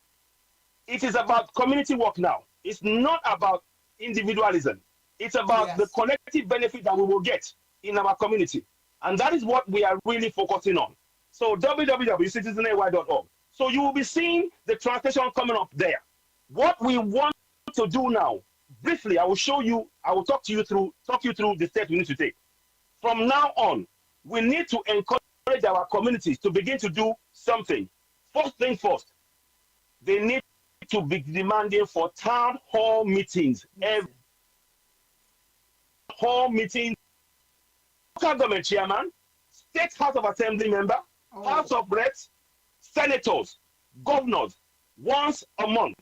it is about community work now. It's not about individualism. It's about the collective benefit that we will get in our community. And that is what we are really focusing on. So www.citizenay.org. So you will be seeing the translation coming up there. What we want to do now, briefly, I will talk you through the steps we need to take. From now on, we need to encourage our communities to begin to do something. First thing first, they need to be demanding for town hall meetings. Every hall meeting, local government chairman, state House of Assembly member, House of Reps, senators, governors, once a month.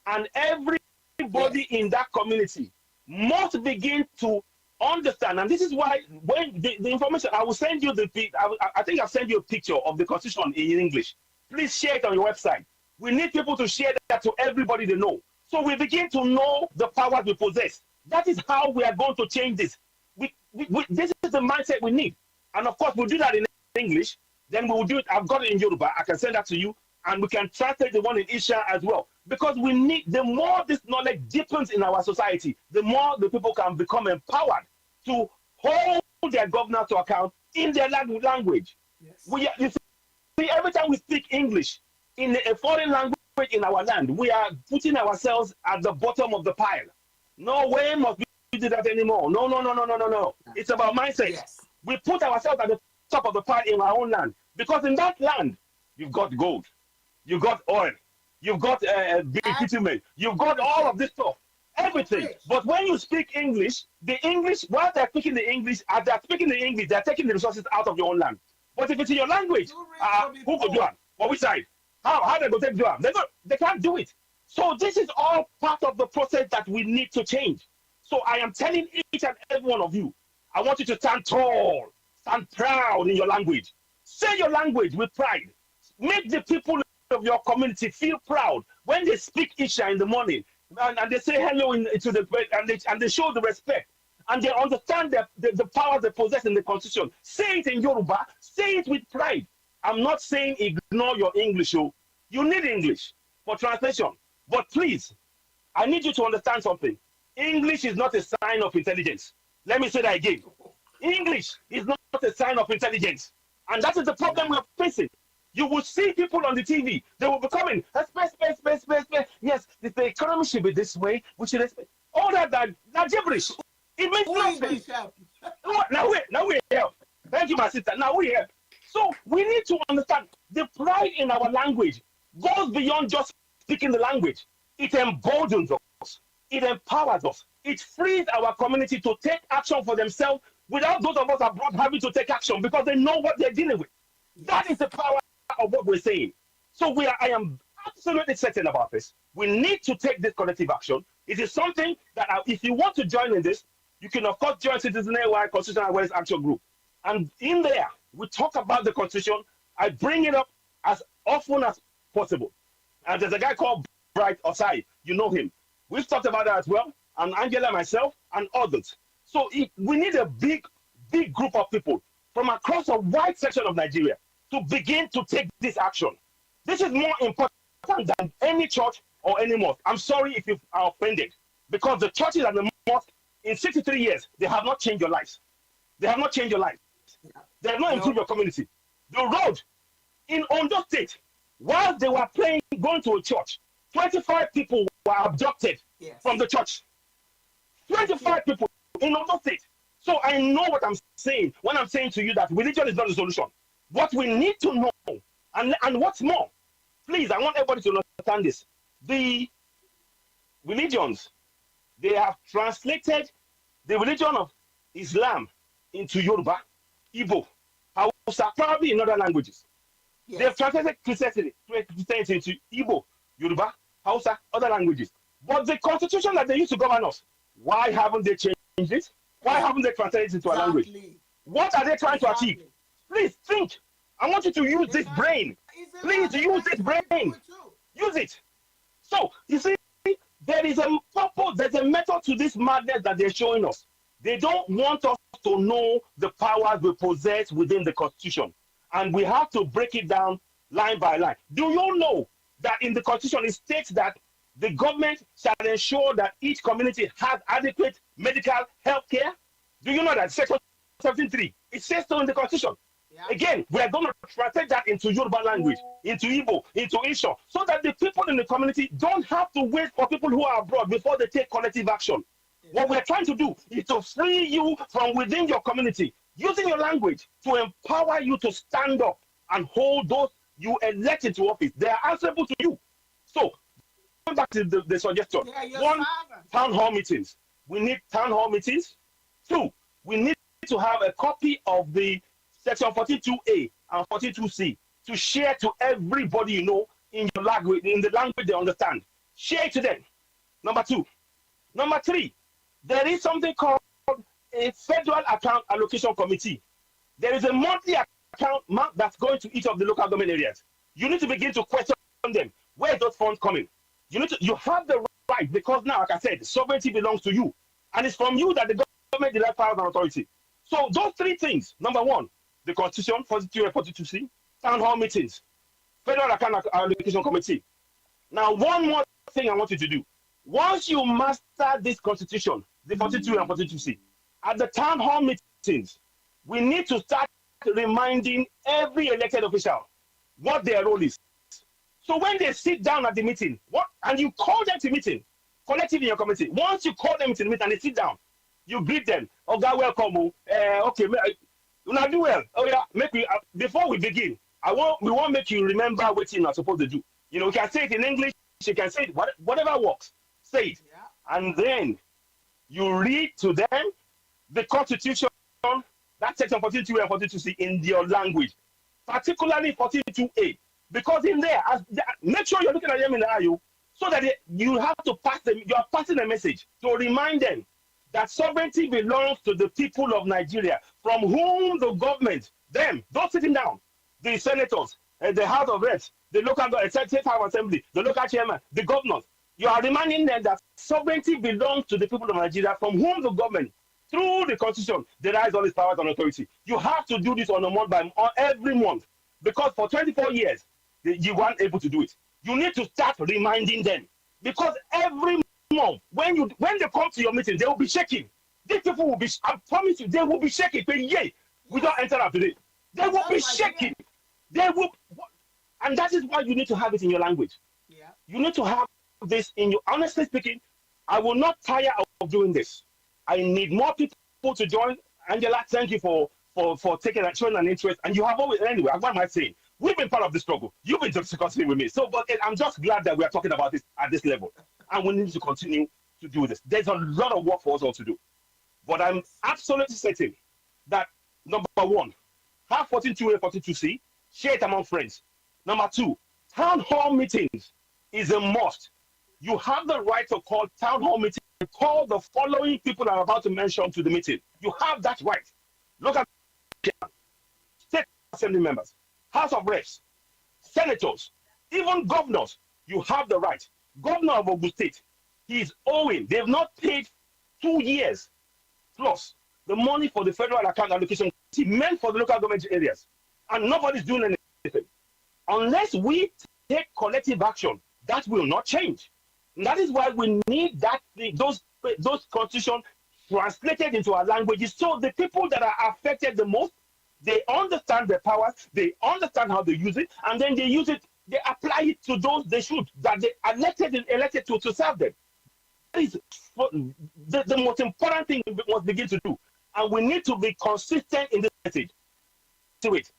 And everybody in that community must begin to understand. And this is why when the information, I will send you I think I'll send you a picture of the constitution in English. Please share it on your website. We need people to share that to everybody they know. So we begin to know the powers we possess. That is how we are going to change this. This is the mindset we need. And of course, we'll do that in English. Then we will do it. I've got it in Yoruba. I can send that to you. And we can translate the one in Isha as well. Because we need, the more this knowledge deepens in our society, the more the people can become empowered to hold their governors to account in their language. Yes. You see, every time we speak English in a foreign language in our land, we are putting ourselves at the bottom of the pile. No way must we do that anymore. No. It's about mindset. Yes. We put ourselves at the top of the pile in our own land. Because in that land, you've got gold, you've got oil, you've got bitumen, you've got all of this stuff, everything. But when you speak English, while they're speaking the English, as they're speaking the English, they're taking the resources out of your own land. But if it's in your language, who could do it? For which side? How they go take do it? They can't do it. So this is all part of the process that we need to change. So I am telling each and every one of you, I want you to stand tall, stand proud in your language. Say your language with pride. Make the people of your community feel proud when they speak Isha in the morning and they say hello to the and they show the respect and they understand the power they possess in the constitution. Say it in Yoruba. Say it with pride. I'm not saying ignore your English. You need English for translation. But please, I need you to understand something. English is not a sign of intelligence. Let me say that again. English is not a sign of intelligence. And that is the problem we're facing. You will see people on the TV. They will be coming. Space. Yes, the economy should be this way. We should expect. All that gibberish. It makes no sense. Now we help. Thank you, my sister. Now we help. So we need to understand the pride in our language goes beyond just speaking the language. It emboldens us. it empowers us. It frees our community to take action for themselves without those of us abroad having to take action because they know what they're dealing with. Yes. That is the power of what we're saying. So I am absolutely certain about this. We need to take this collective action. It is something that if you want to join in this, you can of course join Citizen AY Constitutional Awareness Action Group. And in there, we talk about the Constitution. I bring it up as often as possible. And there's a guy called Bright Osai. You know him. We've talked about that as well. And Angela, myself, and others. So we need a big group of people from across a wide section of Nigeria to begin to take this action. This is more important than any church or any mosque. I'm sorry if you are offended, because the churches and the mosques in 63 years, they have not changed your lives. They have not changed your life. They have not improved your community. The road in Ondo State, while they were going to a church, 25 people were abducted from the church. 25 people in Ondo State. So I know what I'm saying when I'm saying to you that religion is not the solution. What we need to know, and what's more, please, I want everybody to understand this. The religions, they have translated the religion of Islam into Yoruba, Igbo, Hausa, probably in other languages. Yes. They've translated Christianity into Igbo, Yoruba, Hausa, other languages. But the constitution that they used to govern us, why haven't they changed it? Why haven't they translated it into a language? What are they trying to achieve? Please think. I want you to use this brain. Please use this brain. Use it. So, you see, there is a purpose, there's a method to this madness that they're showing us. They don't want us to know the powers we possess within the Constitution. And we have to break it down line by line. Do you know that in the Constitution it states that the government shall ensure that each community has adequate medical health care? Do you know that Section 17.3, it says so in the Constitution? Yeah. Again, we are going to translate that into Yoruba language, into Igbo, into Isho, so that the people in the community don't have to wait for people who are abroad before they take collective action. Yeah. What we're trying to do is to free you from within your community, using your language to empower you to stand up and hold those you elected to office. They are answerable to you. So, going back to the suggestion, one, town hall meetings. We need town hall meetings. Two, we need to have a copy of the Section 42A and 42C to share to everybody you know in your language, in the language they understand. Share it to them. Number two. Number three, there is something called a Federal Account Allocation Committee. There is a monthly account that's going to each of the local government areas. You need to begin to question them. Where is those funds coming? You have the right, because now, like I said, sovereignty belongs to you. And it's from you that the government derives power and authority. So those three things, number one, the Constitution, 42 and 42C, town hall meetings, Federal Account Allocation Committee. Now, one more thing I want you to do. Once you master this Constitution, the 42 and 42C, at the town hall meetings, we need to start reminding every elected official what their role is. So when they sit down at the meeting, and you call them to meeting, collective in your committee, once you call them to meet and they sit down, you greet them. Oh, God, welcome. Okay, you not do well. Oh yeah, before we begin, we want to make you remember what you're supposed to do. You know, we can say it in English, you can say it, whatever works, say it. Yeah. And then you read to them the Constitution, that Section 42 and 42C in your language, particularly 42A. Because in there, make sure you're looking at them in the eye, so that you have to you are passing a message to remind them that sovereignty belongs to the people of Nigeria, from whom the government, those sitting down, the senators, the House of Reps, the local State House Assembly, the local chairman, the governors, you are reminding them that sovereignty belongs to the people of Nigeria, from whom the government, through the Constitution, derives all its powers and authority. You have to do this on a month every month, because for 24 years, you weren't able to do it. You need to start reminding them, because every month, when they come to your meeting, they will be shaking. These people will be, I promise you, they will be shaking. But yay, we don't enter up today. They will be shaking. They will, and that is why you need to have it in your language. Yeah. You need to have this in your, honestly speaking, I will not tire of doing this. I need more people to join. Angela, thank you for showing an interest. And you have always, anyway, what am I saying? We've been part of the struggle. You've been discussing with me. So, but I'm just glad that we are talking about this at this level. And we need to continue to do this. There's a lot of work for us all to do. But I'm absolutely certain that, number one, have 14.2A, 14.2C, share it among friends. Number two, town hall meetings is a must. You have the right to call town hall meetings. Call the following people I'm about to mention to the meeting. You have that right. Look at state assembly members, House of Reps, senators, even governors. You have the right. Governor of Ogun State, he's owing. They've not paid 2 years plus the money for the federal account allocation meant for the local government areas, and nobody's doing anything. Unless we take collective action, that will not change. And that is why we need those constitutions translated into our languages, so the people that are affected the most, they understand their powers, they understand how they use it, and then they use it, they apply it to those they should, that they elected to serve them. That is the most important thing we must begin to do. And we need to be consistent in this message. To it.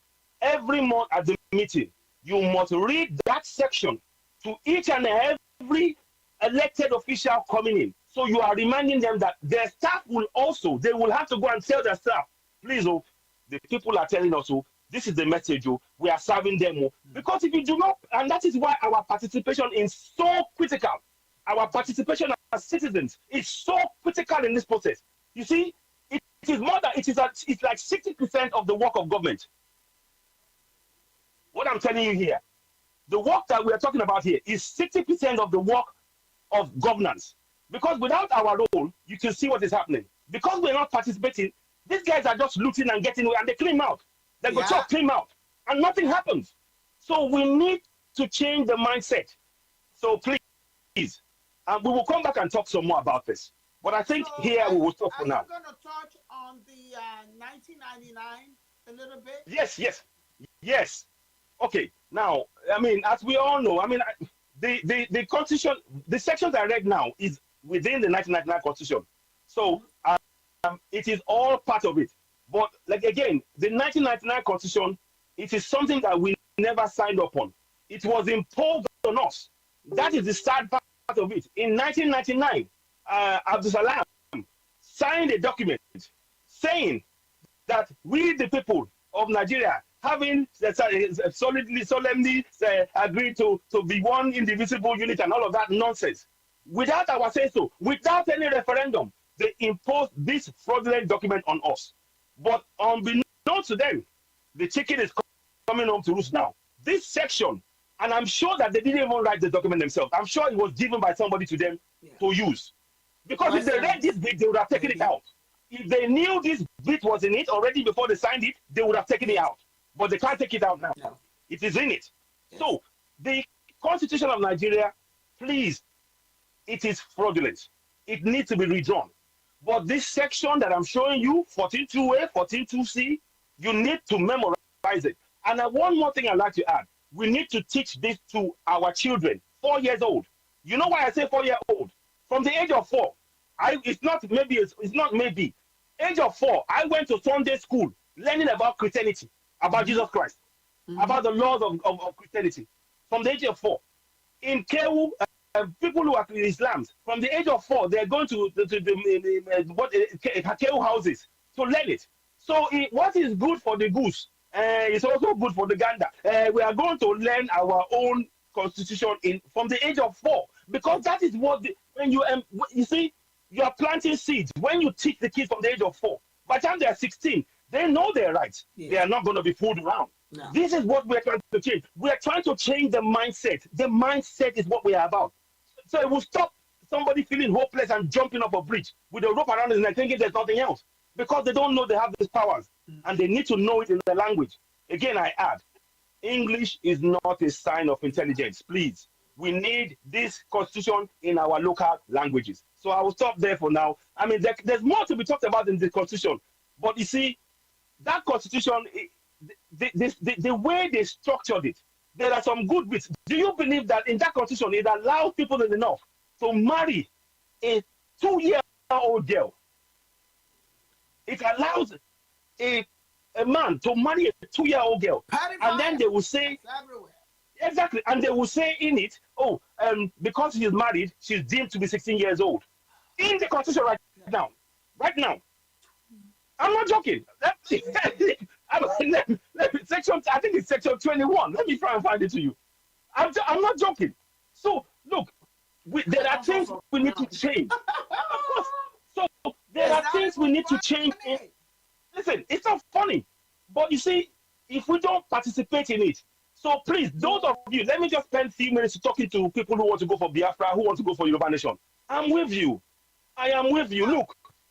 Every month at the meeting, you must read that section to each and every elected official coming in. So you are reminding them that their staff will also, they will have to go and tell their staff, please, oh, the people are telling us, oh, this is the message, oh, we are serving them. Oh. Because if you do not, and that is why our participation is so critical. Our participation as citizens is so critical in this process. You see, it is more than, it's like 60% of the work of government. What I'm telling you here, the work that we are talking about here is 60% of the work of governance. Because without our role, you can see what is happening. Because we're not participating, these guys are just looting and getting away, and they clean out. They go chop, clean out, and nothing happens. So we need to change the mindset. So please, and we will come back and talk some more about this. But I think here we will stop for now. Are you going to touch on the 1999 a little bit? Yes. Okay. Now, I mean, as we all know, I mean, the Constitution, the sections I read now is within the 1999 Constitution. So it is all part of it. But like again, the 1999 Constitution, it is something that we never signed up on. It was imposed on us. That is the sad part of it. In 1999, Abdul Salam signed a document saying that we, the people of Nigeria, having solemnly agreed to be one indivisible unit and all of that nonsense, without our say so, without any referendum, they imposed this fraudulent document on us. But unbeknownst to them, the chicken is coming home to roost now. This section, and I'm sure that they didn't even write the document themselves. I'm sure it was given by somebody to them to use. Because if they read this bit, they would have taken it out. If they knew this bit was in it already before they signed it, they would have taken it out. But they can't take it out now. No. It is in it. Yes. So the Constitution of Nigeria, please, it is fraudulent. It needs to be redrawn. But this section that I'm showing you, 14.2A, 14.2C, you need to memorize it. And one more thing I'd like to add. We need to teach this to our children, 4 years old. You know why I say 4 years old? From the age of 4, it's not maybe. Age of 4, I went to Sunday school learning about Christianity, about Jesus Christ, about the laws of Christianity. From the age of 4. In Kewu, people who are Islam, from the age of 4, they're going to Kewu houses to learn it. So what is good for the goose is also good for the gander. We are going to learn our own constitution from the age of 4, because that is what when you see, you are planting seeds. When you teach the kids from the age of 4, by the time they are 16, they know their rights. Yeah. They are not going to be fooled around. No. This is what we're trying to change. We are trying to change the mindset. The mindset is what we are about. So it will stop somebody feeling hopeless and jumping off a bridge with a rope around his neck thinking there's nothing else, because they don't know they have these powers and they need to know it in the language. Again, I add, English is not a sign of intelligence. Please, we need this constitution in our local languages. So I will stop there for now. I mean, there's more to be talked about in the constitution, but you see, that constitution, the way they structured it, there are some good bits. Do you believe that in that constitution, it allows people in the north to marry a 2-year-old girl? It allows a man to marry a 2-year-old girl. And then they will say, exactly, and they will say in it, because she's married, she's deemed to be 16 years old. in the constitution right now. Right now. I'm not joking. Section, I think it's section 21. Let me try and find it to you. I'm not joking. So look, there I are don't vote things for we need to now. change. Of course. So there It's are not things we even need to change in. funny. Listen, it's not funny, but you see, if we don't participate in it, so please, those of You you, let me just spend a few minutes talking to people who want to go for Biafra, who want to go for Yoruba Nation. I'm with you. I am with you. ah,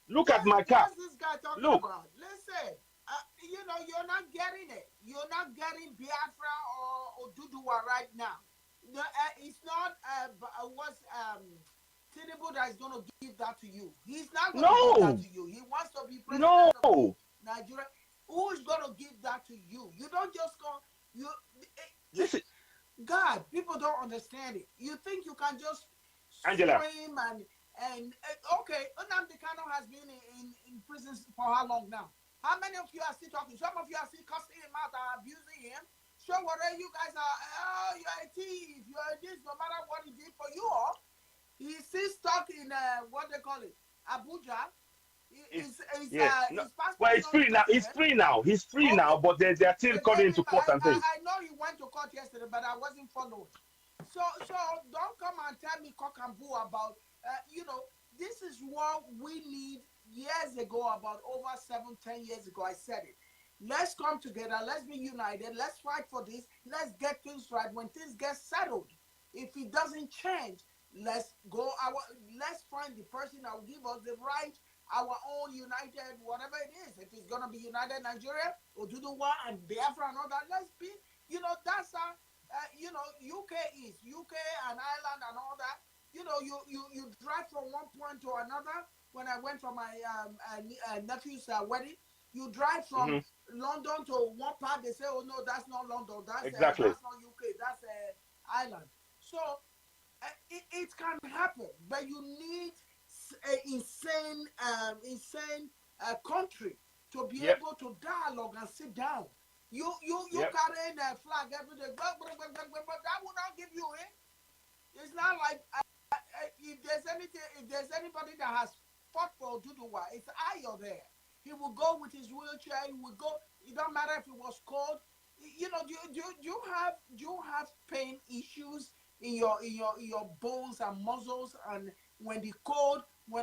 Look at my car. what's this guy talking Look, about? Listen, you're not getting it. You're not getting Biafra or Oduduwa right now. It's not what's Tinubu that is going to give that to you. He's not going to give that no, to you. He wants to be president of the no. Nigeria. Who is going to give that to you? You don't just go. You, Listen, God, people don't understand it. You think you can just Angela. scream and okay, Nnamdi Kanu has been in prison for how long now? How many of you are still talking? Some of you are still cussing him out and abusing him. So whatever you guys are, oh, you're a thief, you're this, no matter what he did for you all, he's still stuck in what they call it, Abuja. It's, yes. No, His passport well, is it's not free now. even He's there. free now. He's free now, Okay, but they are still calling maybe into court and things. I know he went to court yesterday, but I wasn't following. So don't come and tell me cock and bull about this is what we need years ago, about over 7-10 years ago. I said it. Let's come together, let's be united, let's fight for this, let's get things right. When things get settled, if it doesn't change, let's find the person that will give us the right, our own united, whatever it is. If it's gonna be United Nigeria, Oduduwa and Biafra and all that, let's be, that's how UK is. UK and Ireland and all that. You drive from one point to another. When I went for my nephew's wedding, you drive from Hmm. London to one part. They say, "Oh no, that's not London. Exactly. That's not UK. That's Ireland." So it can happen, but you need an insane country to be Yep. able to dialogue and sit down. You Yep. carrying a flag every day, but that will not give you it. It's not like if there's anybody that has fought for Duduwa, it's Ayo there. He will go with his wheelchair. He will go. It don't matter if it was cold. Do you have pain issues in your bones and muscles, and when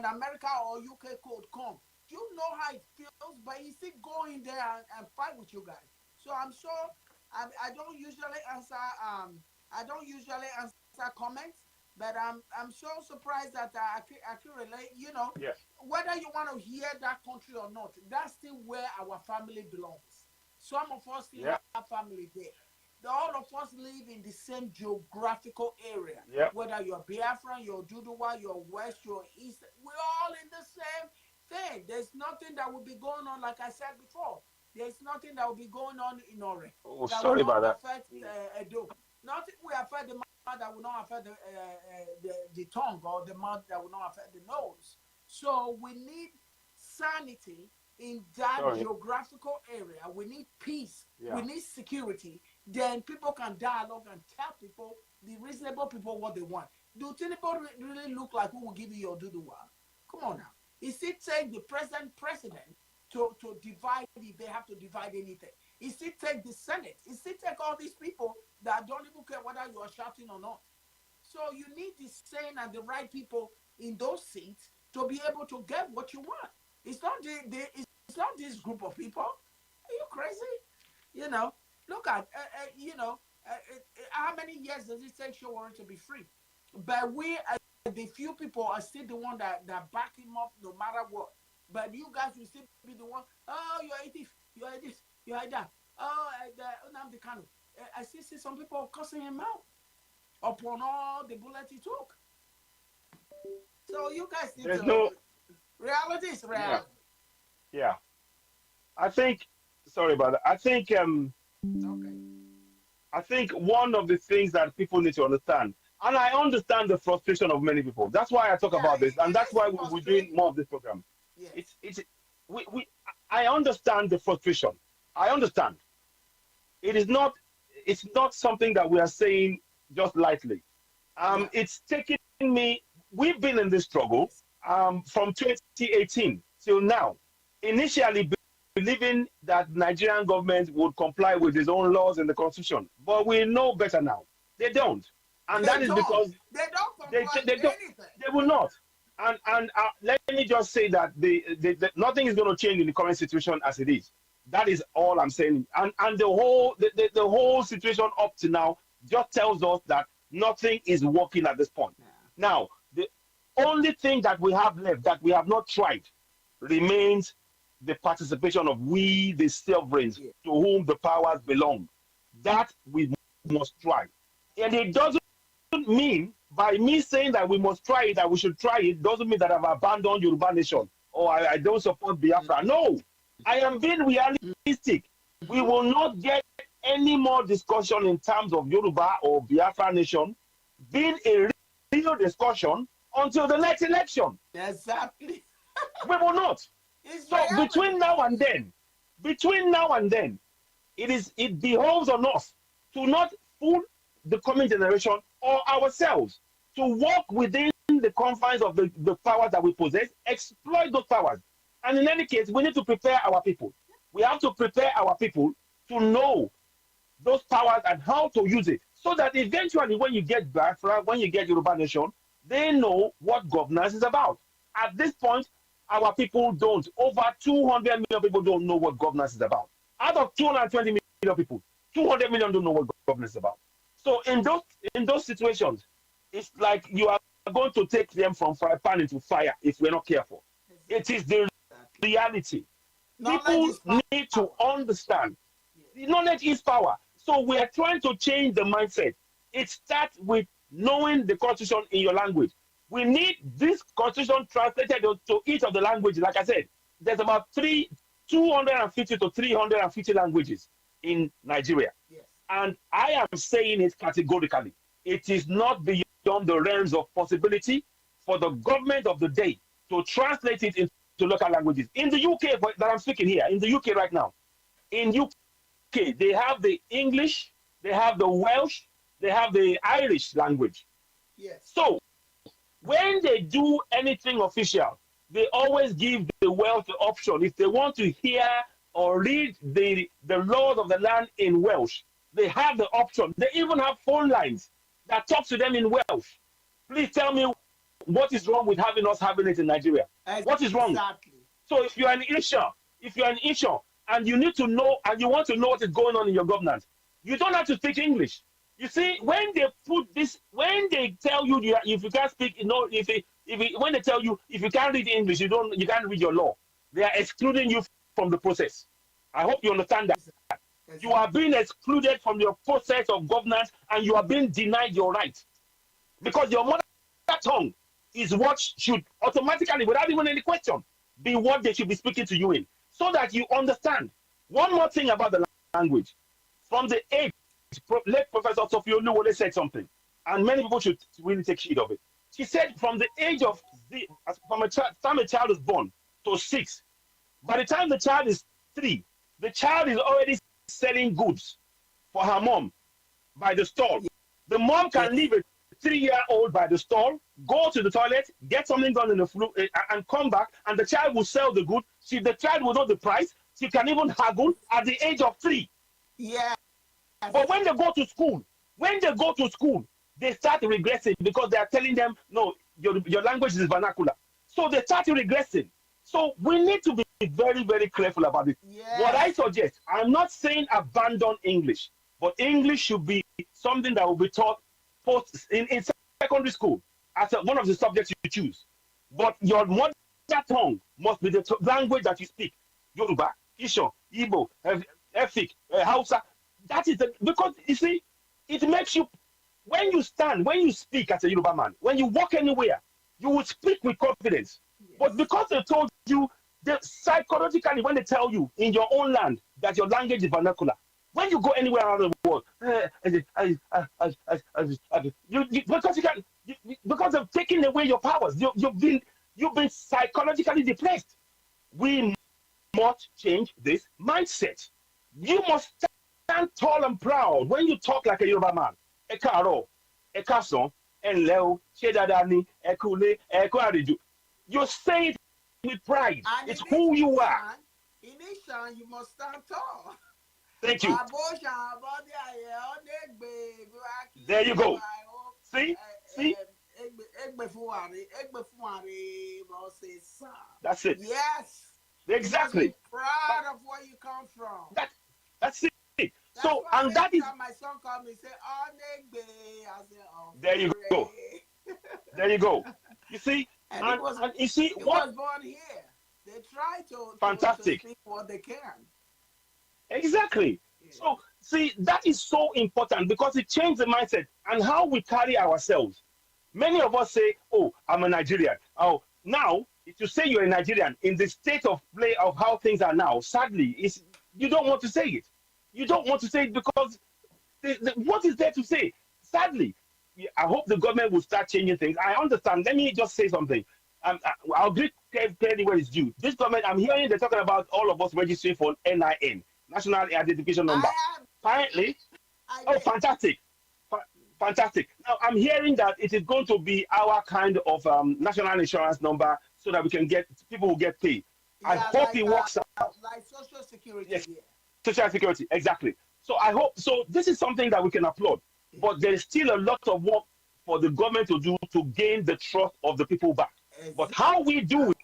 America or UK cold come, do you know how it feels? But he's still going there and fight with you guys. So I'm sure I don't usually answer comments, but I'm so surprised that I can relate. Yeah. Whether you want to hear that country or not, that's still where our family belongs. Some of us still Yeah. have family there. All of us live in the same geographical area. Yeah. Whether you're Biafran, you're Duduwa, you're West, you're East, we're all in the same thing. There's nothing that will be going on, like I said before. There's nothing that will be going on in Ore Oh, that will sorry not about that. affect Edo. Nothing will affect the mouth that will not affect the tongue, or the mouth that will not affect the nose. So we need sanity in that Sorry. geographical area. We need peace. We Yeah. need security. Then people can dialogue and tell people, the reasonable people, what they want. Do Tinubu really look like who will give you your Duduwa? Come on now. Is it take the president to divide if they have to divide anything? Is it take the Senate? Is it take all these people that don't even care whether you are shouting or not? So you need the sane and the right people in those seats to be able to get what you want. It's not it's not this group of people. Are you crazy? You know, look at how many years does it take Showore to be free? But the few people are still the one that back him up no matter what. But you guys will still be the one. Oh, you're a thief. You're a this. You're a that. Oh, the Kanu. I still see some people cussing him out upon all the bullets he took. So you guys need There's to. no. Reality is Yeah. reality. Yeah. I think. Sorry about that. Okay. I think one of the things that people need to understand, and I understand the frustration of many people. That's why I talk Yeah, about this, and it that's is why we're doing frustrating. more of this program. Yes. It's we I understand the frustration. I understand. It is not it's not something that we are saying just lightly. Yeah. It's taking me. We've been in this struggle. Yes. from 2018 till now, initially believing that Nigerian government would comply with its own laws and the constitution, but we know better now. They don't, and that is because they don't they comply they with don't anything. they will not. And let me just say that nothing is going to change in the current situation as it is. That is all I'm saying. And the whole situation up to now just tells us that nothing is working at this point. Yeah. Now, the only thing that we have left that we have not tried remains the participation of we, the sovereigns, Yeah. to whom the powers belong. That we must try. And it doesn't mean, by me saying that we must try it, that we should try it, doesn't mean that I've abandoned Yoruba Nation or I don't support Biafra. No, I am being realistic. We will not get any more discussion in terms of Yoruba or Biafra Nation being a real discussion until the next election. Exactly. We will not. It's So between now and then, it behoves on us to not fool the coming generation or ourselves, to walk within the confines of the powers that we possess, exploit those powers. And in any case, we need to prepare our people. We have to prepare our people to know those powers and how to use it, so that eventually when you get Biafra, when you get Yoruba Nation, they know what governance is about. At this point, our people don't. Over 200 million people don't know what governance is about. Out of 220 million people, 200 million don't know what governance is about. So in those situations, it's like you are going to take them from fire pan into fire if we're not careful. It is the reality. People need to understand. Knowledge is power. So we are trying to change the mindset. It starts with knowing the constitution in your language. We need this constitution translated to each of the languages. Like I said, there's about 250 to 350 languages in Nigeria. Yes. And I am saying it categorically. It is not beyond the realms of possibility for the government of the day to translate it into local languages. In the UK, that I'm speaking here, in the UK right now, in UK, they have the English, they have the Welsh, they have the Irish language. Yes. So when they do anything official, they always give the Welsh the option. If they want to hear or read the laws of the land in Welsh, they have the option. They even have phone lines that talk to them in Welsh. Please tell me what is wrong with having it in Nigeria. What is wrong? Exactly. So if you're an issue, and you need to know, and you want to know what is going on in your governance, you don't have to speak English. You see, when they put this, when they tell you if you can't speak, when they tell you if you can't read English, you can't read your law, they are excluding you from the process. I hope you understand that. Exactly. You are being excluded from your process of governance, and you are being denied your right, because your mother tongue is what should automatically, without even any question, be what they should be speaking to you in, so that you understand. One more thing about the language. From the age, late Professor Sophia Oluwole said something, and many people should really take heed of it. She said from the age of from a time a child is born to 6, by the time the child is 3, the child is already selling goods for her mom by the stall. The mom can leave a 3-year-old by the stall, go to the toilet, get something done in the flu, and come back, and the child will sell the good. The child will know the price. She can even haggle at the age of 3. Yeah. But when they go to school, they start regressing, because they are telling them, no, your language is vernacular. So they start regressing. So we need to be very, very careful about it. Yes. What I suggest, I'm not saying abandon English, but English should be something that will be taught in secondary school as one of the subjects you choose. But your mother tongue must be the language that you speak. Yoruba, Isho, Igbo, Efik, Hausa. That is because you see, it makes you, when you speak as a Yoruba man, when you walk anywhere, you will speak with confidence. Yes. But because they told you, psychologically, when they tell you in your own land that your language is vernacular, when you go anywhere around the world, because of taking away your powers, you've been psychologically depressed. We must change this mindset. You must stand tall and proud when you talk like a Yoruba man. Ekaro, Ekason, Enleo, Shedadani, Ekule, Ekwariju. You say it with pride. And It's who you are. in Ishan, you must stand tall. Thank you. There you go. See? See? That's it. Yes. Exactly. You must be proud of where you come from. That's it. That's so, why and that is. My son called me and said, "Oh, I said, "Oh, there you go. There you go. You see? And you see what was born here. They try to speak what they can. Exactly. Yeah. So, see, that is so important because it changed the mindset and how we carry ourselves. Many of us say, oh, I'm a Nigerian. Oh, now, if you say you're a Nigerian in the state of play of how things are now, sadly, you don't want to say it. You don't want to say it because what is there to say? Sadly, I hope the government will start changing things. I understand. Let me just say something. I'll give clearly where it's due. This government, I'm hearing they're talking about all of us registering for NIN, National Identification Number. Apparently, fantastic. Fantastic. Now, I'm hearing that it is going to be our kind of national insurance number so that people will get paid. Yeah, I hope it works out. Like Social Security. Yes, Social Security, exactly. So I hope, so this is something that we can applaud. Yeah. But there is still a lot of work for the government to do to gain the trust of the people back. Exactly. But how we do it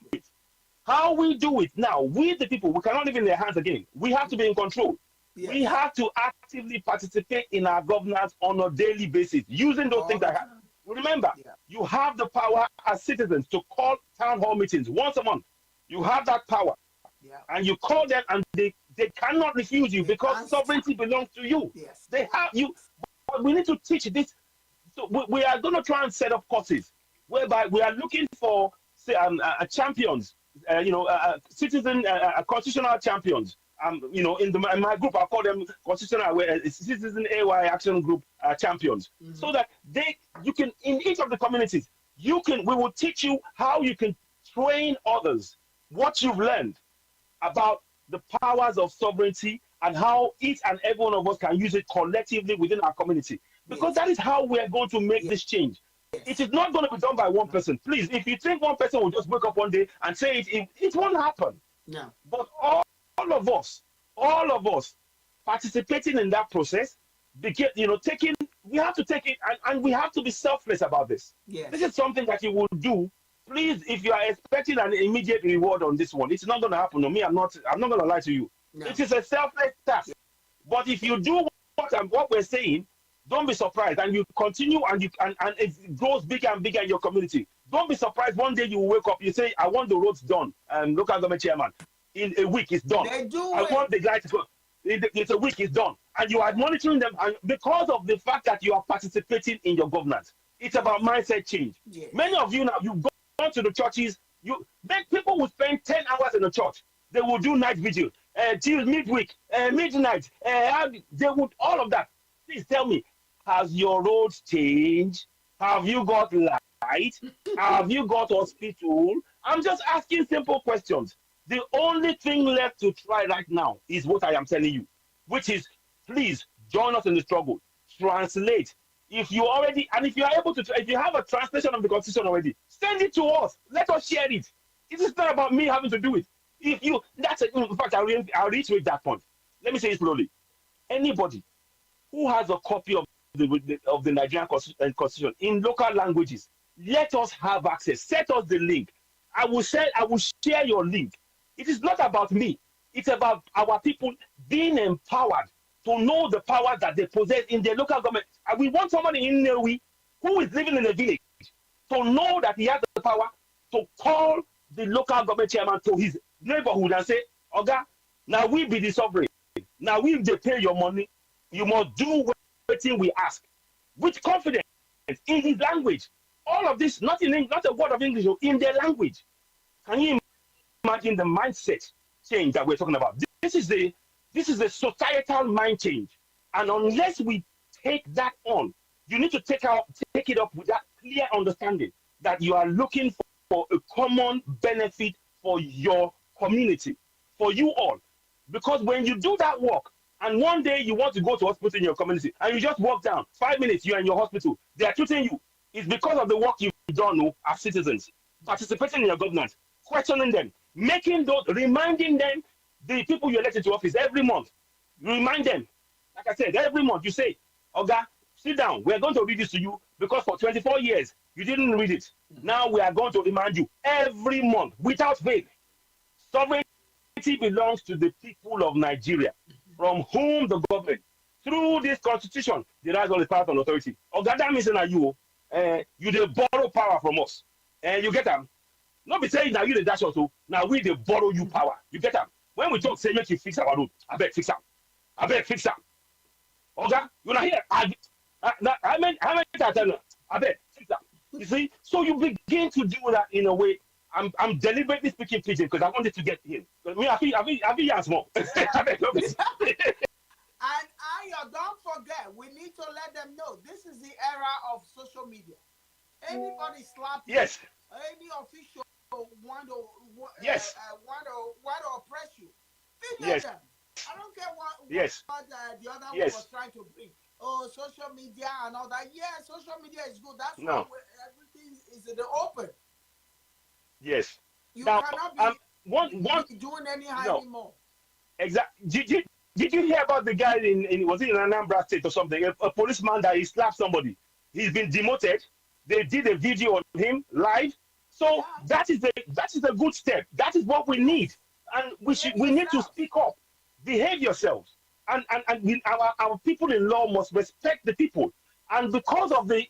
now, we the people, we cannot live in their hands again. We have to be in control. Yes. We have to actively participate in our governance on a daily basis, using those things that remember, you have the power as citizens to call town hall meetings once a month. You have that power. Yeah. And you call them and they cannot refuse you because sovereignty belongs to you. Yes. They have you. But we need to teach this. So we are going to try and set up courses whereby we are looking for champions, citizen constitutional champions. In my group, I call them constitutional citizen AY action group champions. Mm-hmm. So that you can in each of the communities, we will teach you how you can train others what you've learned about the powers of sovereignty and how each and every one of us can use it collectively within our community. Because that is how we are going to make this change. It is not going to be done by one person. Please, if you think one person will just wake up one day and say it won't happen. No. But all of us participating in that process, we have to take it and we have to be selfless about this. Yes. This is something that you will do. Please, if you are expecting an immediate reward on this one, it's not going to happen. No, I'm not going to lie to you. No. It is a selfless task. Yeah. But if you do what we're saying, don't be surprised, and you continue, and it grows bigger and bigger in your community. Don't be surprised. One day you will wake up, you say, "I want the roads done." Local government chairman, in a week it's done. They do. I want the lights go. It's a week, it's done, and you are monitoring them, and because of the fact that you are participating in your governance, it's about mindset change. Yes. Many of you now, you've gone to the churches. People will spend 10 hours in the church. They will do night vigil, till midweek, midnight. They would all of that. Please tell me. Has your roads changed? Have you got light? Have you got hospital? I'm just asking simple questions. The only thing left to try right now is what I am telling you, which is, please join us in the struggle. Translate. If you are able to, if you have a translation of the Constitution already, send it to us. Let us share it. It is not about me having to do it. In fact, I'll reiterate that point. Let me say it slowly. Anybody who has a copy of the Nigerian Constitution in local languages, let us have access. Set us the link. I will share your link. It is not about me. It's about our people being empowered to know the power that they possess in their local government. And we want somebody in Newi who is living in a village to know that he has the power to call the local government chairman to his neighborhood and say, "Oga, now we be the sovereign. Now we they pay your money. You must do everything we ask," with confidence in his language. All of this, not a word of English, in their language. Can you imagine the mindset change that we're talking about? This is a societal mind change, and unless we take that on, you need to take it up with that clear understanding that you are looking for a common benefit for your community, for you all. Because when you do that work, and one day you want to go to hospital in your community, and you just walk down, 5 minutes, you're in your hospital, they are treating you, it's because of the work you've done as citizens. participating in your governance, questioning them, making those, reminding them the people you elected to office every month. Remind them, like I said, every month you say, Oga, sit down. We're going to read this to you because for 24 years you didn't read it. Now we are going to remind you every month without fail. Sovereignty belongs to the people of Nigeria, from whom the government, through this constitution, derives all the power and authority. Oga, that means that you they borrow power from us. And you get them. Not be saying that you the dash also. Now we they borrow you power. You get them. When we talk, say make you fix our road. I beg fix them. I beg fix them. Oga, you not here. I meant that I beg fix them. You see, so you begin to do that in a way. I'm deliberately speaking pidgin because I wanted to get in. I feel yes more. I beg, no, please. And Ayo, don't forget, we need to let them know this is the era of social media. Anybody slap you, Yes, any official want to yes, want to oppress you, video yes, them. I don't care yes, the other one was yes. trying to bring. Oh, social media and all that. Yeah, social media is good. That's why No, everything is in the open. yes. You Now, cannot one, be doing anyhow no, anymore. exactly. Did you hear about the guy in was it in Anambra State or something? A policeman that he slapped somebody. He's been demoted. They did a video on him live. So Yeah. that is a good step. That is what we need, Yes. and Behave we need to yourself. speak up, behave yourselves, and our people in law must respect the people. And because Yes. of the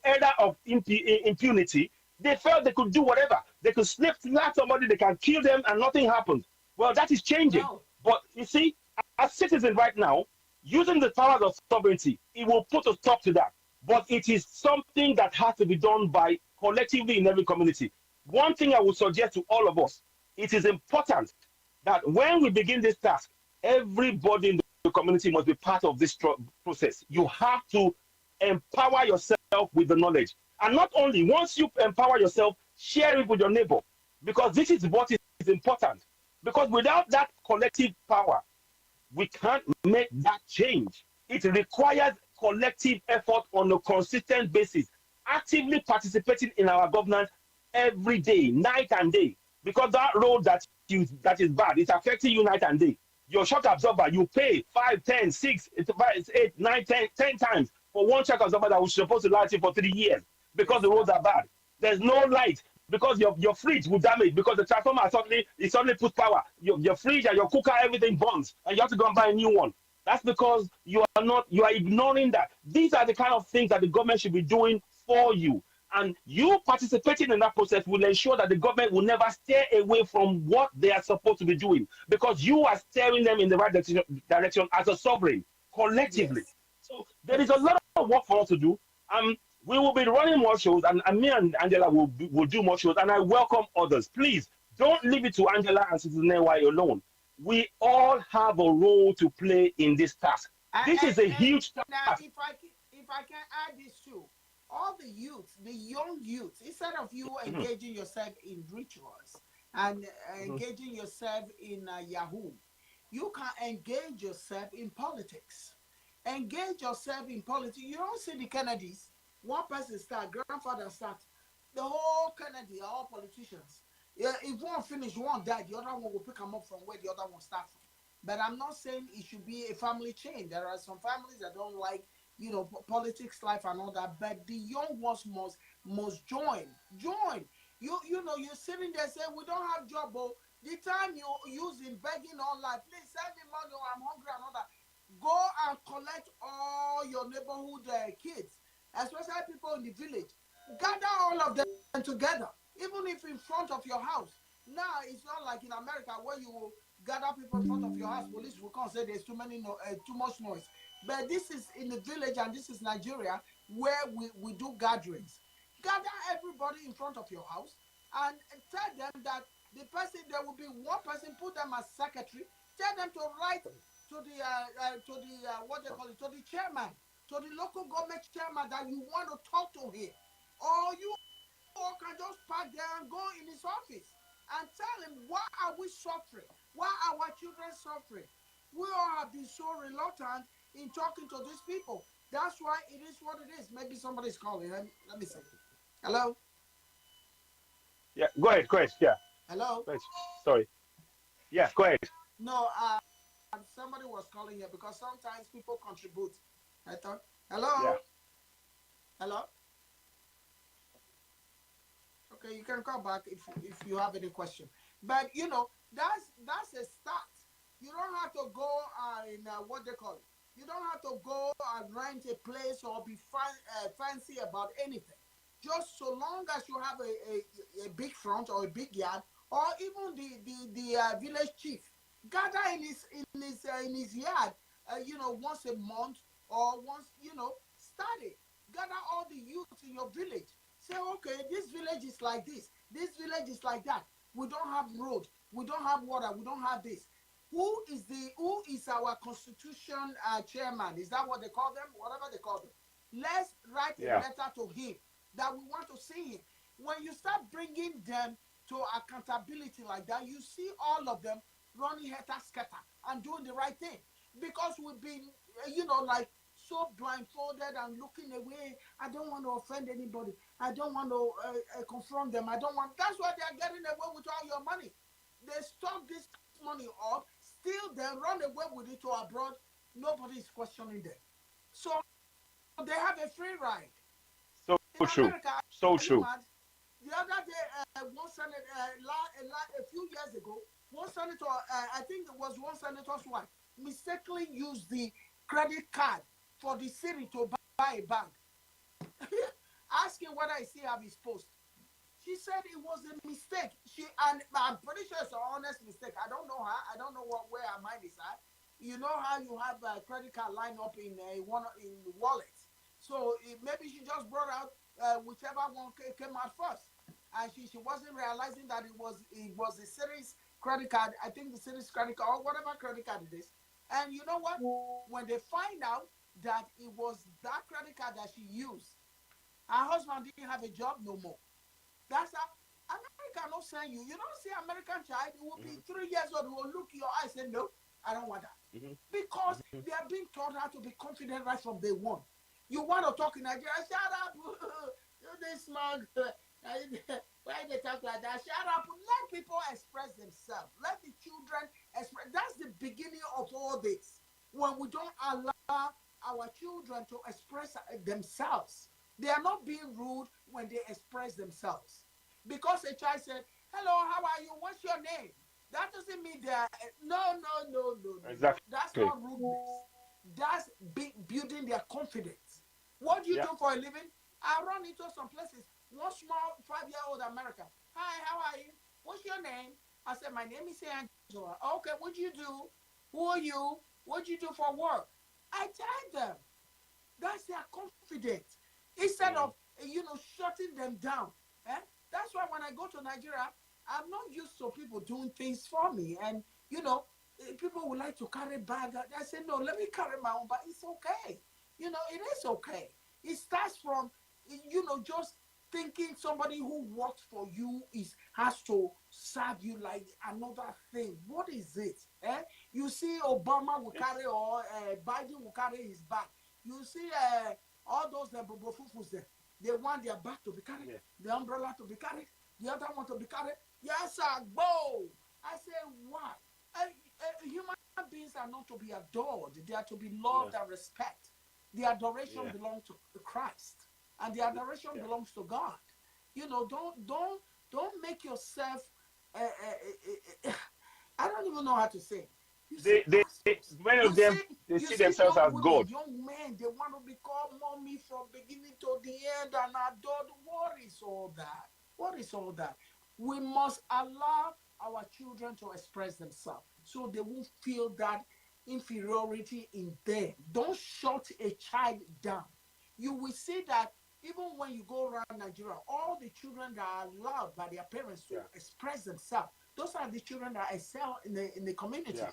era of impunity, they felt they could do whatever. They could slap somebody, they can kill them, and nothing happens. Well, that is changing. No. But you see, as citizens right now, using the powers of sovereignty, it will put a stop to that. But it is something that has to be done by collectively in every community. One thing I would suggest to all of us, it is important that when we begin this task, everybody in the community must be part of this process. You Yes. have to empower yourself with the knowledge. And not only, once you empower yourself, share it with your neighbor. Because this is what is important. Because without that collective power, we can't make that change. It requires collective effort on a consistent basis, actively participating in our governance every day, night and day. Because that road that is bad, it's affecting you night and day. Your shock absorber, you pay 5, 10, 6, 8, 9, 10 times for one shock absorber that was supposed to last you for 3 years because the roads are Exactly. bad. There's no light because your fridge will damage because the transformer suddenly puts power. Your fridge and your cooker, everything burns, and you have to go and buy a new one. That's because you are ignoring that. These are the kind of things that the government should be doing for you. And you participating in that process will ensure that the government will never steer away from what they are supposed to be doing because you are steering them in the right direction as a sovereign collectively. Yes. So there is a Yes. lot of work for us to do. We will be running more shows, and me and Angela will do more shows. And I welcome others. Please don't leave it to Angela and Citizen NY alone. We all have a role to play in this task. This is a And huge now, task. if I can add this too, all the youth, the young youth, instead of you Mhm, engaging yourself in rituals and mhm, engaging yourself in Yahoo, you can engage yourself in politics. Engage yourself in politics. You don't see the Kennedys. One person start, grandfather start. The whole Kennedy are all politicians. Yeah, if one finish, one die, the other one will pick them up from where the other one start from. But I'm not saying it should be a family chain. There are some families that don't like, politics, life, and all that. But the young ones must join. Join. You're sitting there saying we don't have job, but the time you use in begging online, please send me money or I'm hungry and all that. Go and collect all your neighborhood kids, especially people in the village. Gather all of them together, even if in front of your house. Now it's not like in America where you will gather people in front of your house. Police will come and say there's too much noise. But this is in the village and this is Nigeria where we do gatherings. Gather everybody in front of your house and tell them that the person there will be one person, put them as secretary. Tell them to write to the what they call it, to the chairman, to the local government chairman that you want to talk to here, or you all can just park there and go in his office and tell him why are we suffering, why are our children suffering. We all have been so reluctant in talking to these people. That's why it is what it is. Maybe somebody's calling. Let me see. Hello. Yeah, go ahead, go ahead. Yeah, Hello? go ahead. Sorry. Yeah, go ahead. No, somebody was calling here because sometimes people contribute. I thought, Yeah, hello? Hello? Okay, you can call back if you have any question. But that's a start. You don't have to go in what they call it. You don't have to go and rent a place or be fancy about anything. Just so long as you have a big front or a big yard, or even the village chief gather in his yard, once a month or once start it. Gather all the youth in your village. Say, okay, this village is like this village is like that. We don't have road, we don't have water, we don't have this. Who is our constitution chairman? Is that what they call them? Whatever they call them. Let's write a yeah, letter to him that we want to see him. When you start bringing them to accountability like that, you see all of them running heter scatter and doing the right thing, because we've been like so blindfolded and looking away. I don't want to offend anybody. I don't want to confront them. I don't want. That's why they are getting away with all your money. They stock this money up, steal them, run away with it to abroad. Nobody is questioning them. So they have a free ride. so In true, America, so are you true. mad? The other day, one senator, a few years ago, one senator, I think it was one senator's wife, mistakenly used the credit card for the city to buy a bag. Asking whether I still have his post. She said it was a mistake. And I'm pretty sure it's an honest mistake. I don't know her. I don't know where her mind is at. You know how you have a credit card line up in one in wallets. So maybe she just brought out whichever one came out first, and she wasn't realizing that it was the city's credit card. I think the city's credit card or whatever credit card it is. And you know what? When they find out that it was that credit card that she used, her husband didn't have a job no more. That's how America not send you. You don't see American child, it will be Hmm. 3 years old, will look you your eyes and say, no, I don't want that. Hmm. Because Hmm. they are being taught how to be confident right from day one. You want to talk in Nigeria, shut up. You this smug. Why they talk like that? Shut up. Let people express themselves. Let the children express. That's the beginning of all this. When we don't allow our children to express themselves, they are not being rude when they express themselves. Because a child said, hello, how are you? What's your name? That doesn't mean they are, no, no, no, no, no, no. Exactly. That's not rudeness. That's building their confidence. What do you Yeah. do for a living? I run into some places. One small 5-year-old American. Hi, how are you? What's your name? I said, my name is Angela. Okay, what do you do? Who are you? What do you do for work? I tell them. That's their confidence. Instead Mm. of shutting them down. Eh? That's why when I go to Nigeria, I'm not used to people doing things for me. And people would like to carry bag. I say, no, let me carry my own bag. It's okay. It is okay. It starts from just thinking somebody who works for you is has to serve you like another thing. What is it? Eh? You see Obama will It's carry or Biden will carry his bag. You see all those bobofufus there. They want their bag to be carried, yeah. the umbrella to be carried, the other one to be carried. Yes, sir, go. I say, why? Human beings are not to be adored. They are to be Yeah. loved and respect. The adoration Yeah. belongs to Christ, and the adoration Yeah. belongs to God. Don't make yourself. Uh, uh, uh, I don't even know how to say. You see They pastors. many of You them see, they you see see themselves young as women, God. young men. They want to become mommy from beginning to the end and adored. What is all that? What is all that? We must allow our children to express themselves so they won't feel that inferiority in them. Don't shut a child down. You will see that even when you go around Nigeria, all the children that are allowed by their parents to Yeah. express themselves, those are the children that excel in the Yeah. community. Yeah.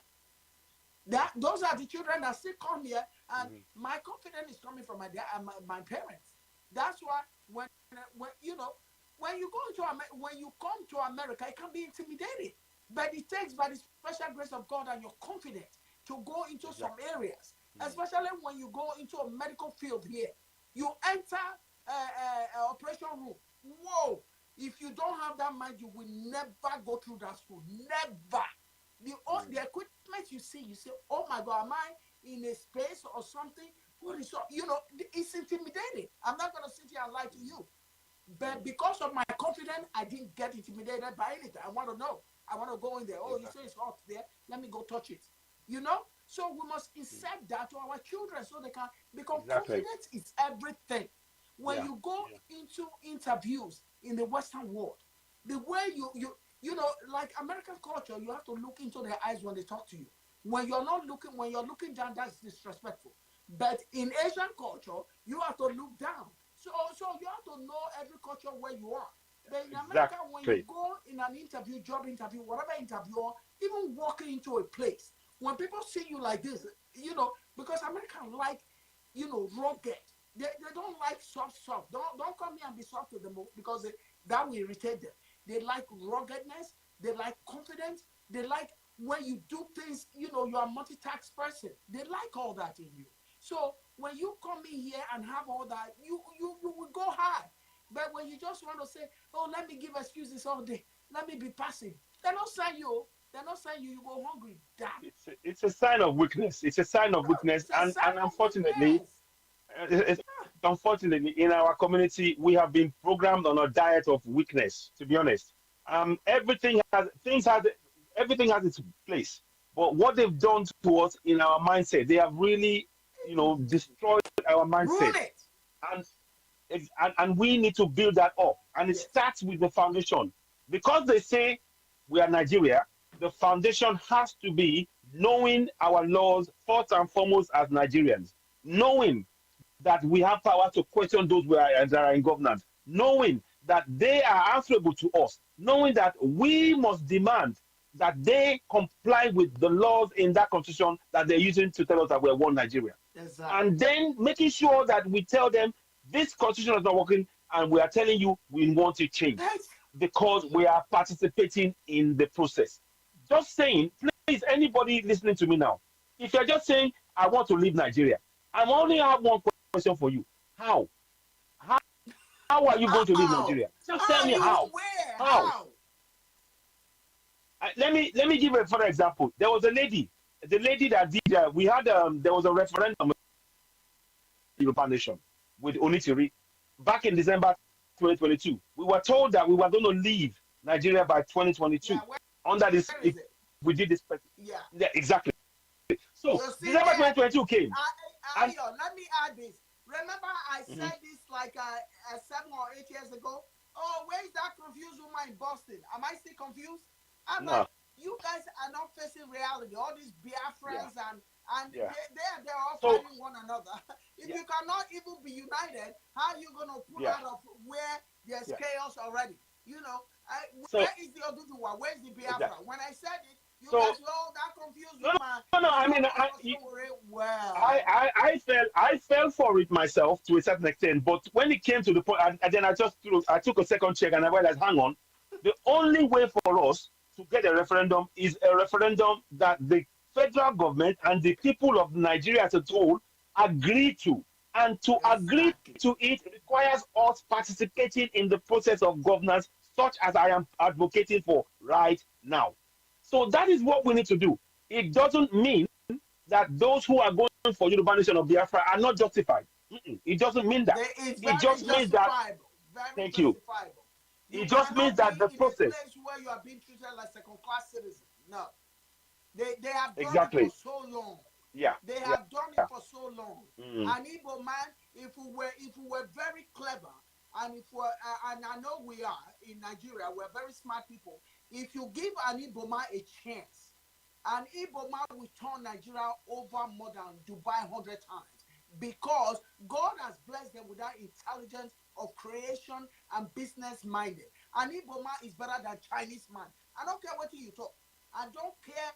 Those are the children that still come here, and Hmm. my confidence is coming from my parents. That's why when when you go when you come to America, it can be intimidating, but it takes by the special grace of God and your confidence to go into some Exactly. areas, Mm. especially when you go into a medical field here. You enter operation room. Whoa! If you don't have that mind, you will never go through that school. Never. The equipment you say, oh my God, am I in a space or something? What is up? It's intimidating. I'm not gonna sit here and lie to you. But because of my confidence, I didn't get intimidated by anything. I want to know. I want to go in there. Oh, you say it's hot there. Let me go touch it. So we must insert that to our children so they can become Exactly. confident is everything. When Yeah. you go Yeah. into interviews in the Western world, the way like American culture, you have to look into their eyes when they talk to you. When you're looking down, that's disrespectful. But in Asian culture, you have to look down. So you have to know every culture where you are. But in America, when Exactly. you go in an interview, job interview, whatever interview, or even walking into a place, when people see you like this, because Americans like, rugged. They don't like soft. Don't come here and be soft with them because that will irritate them. They like ruggedness. They like confidence. They like when you do things, you are a multitask person. They like all that in you. So when you come in here and have all that, you will go high. But when you just want to say, oh, let me give excuses all day, let me be passive, they're not saying you. They're not saying you go hungry. That It's a sign of weakness. It's a sign of weakness, it's a sign and of unfortunately, weakness. it's, unfortunately, in our community, we have been programmed on a diet of weakness. To be honest, everything has things has everything has its place. But what they've done to us in our mindset, they have really, destroyed our Ruin mindset, it. and and we need to build that up. And it Yes. starts with the foundation, because they say we are Nigeria. The foundation has to be knowing our laws first and foremost as Nigerians, knowing that we have power to question those that are in governance, knowing that they are answerable to us, knowing that we must demand that they comply with the laws in that constitution that they're using to tell us that we're one Nigeria. Exactly. And then making sure that we tell them this constitution is not working and we are telling you we want it changed That's because we are participating in the process. Just saying, please, anybody listening to me now, if you're just saying, I want to leave Nigeria, I only have one question for you. How? How, how are you going to leave how. Nigeria? Just tell How me you how. where? How? How? Let me give a further example. There was a lady, the lady that did. We had there was a referendum in the European nation with Onitiri back in December 2022. We were told that we were going to leave Nigeria by Yeah, 2022 under this where if is it? we did this. Yeah. Yeah, exactly. So You see December there, 2022 came, and let me add this. Remember, I mhm, said this like 7 or 8 years ago. Oh, where is that confused woman in Boston? Am I still confused? I'm no, like, you guys are not facing reality. All these yeah, Biafrans and yeah. they're all So fighting one another. If yeah, you cannot even be united, how are you gonna pull yeah, out of where there's yeah. chaos already? So Where is the Oduduwa? Where's the Biafra? exactly. When I said it, you So guys, oh, that confused no, woman no. is I not mean, going for somewhere. Well, I fell for it myself to a certain extent. But when it came to the point, and then I took a second check and I realized, hang on, the only way for us to get a referendum is a referendum that the federal government and the people of Nigeria as a whole agree to. And to agree exactly. to it requires us participating in the process of governance, such as I am advocating for right now. So that is what we need to do. It doesn't mean that those who are going for Yoruba Nation of Biafra are not justified. It doesn't mean that. It's It very just means that, justifiable. Very thank you. justifiable. You It just means cannot that be the in a process, place where you are being treated like second class citizen. No. They have done it for exactly. so long. Yeah, They yeah. have done it for so long. Mm, An Igbo man, if we were very clever, and if we're and I know we are in Nigeria, we're very smart people. If you give an Igbo man a chance, an Igbo man will turn Nigeria over more than Dubai 100 times because God has blessed them with that intelligence of creation and business minded. An Igbo man is better than Chinese man. I don't care what you talk. I don't care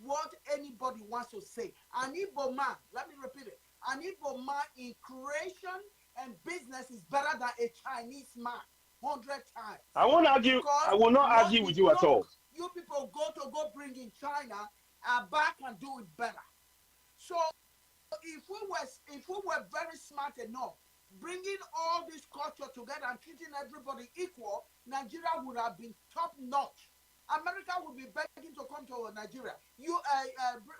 what anybody wants to say. An Igbo man, let me repeat it. An Igbo man in creation and business is better than a Chinese man 100 times. I won't argue. Because I will not what argue the with you at look all. you people go bring in China are back and do it better. So if we were very smart enough, bringing all this culture together and treating everybody equal, Nigeria would have been top notch. America would be begging to come to Nigeria.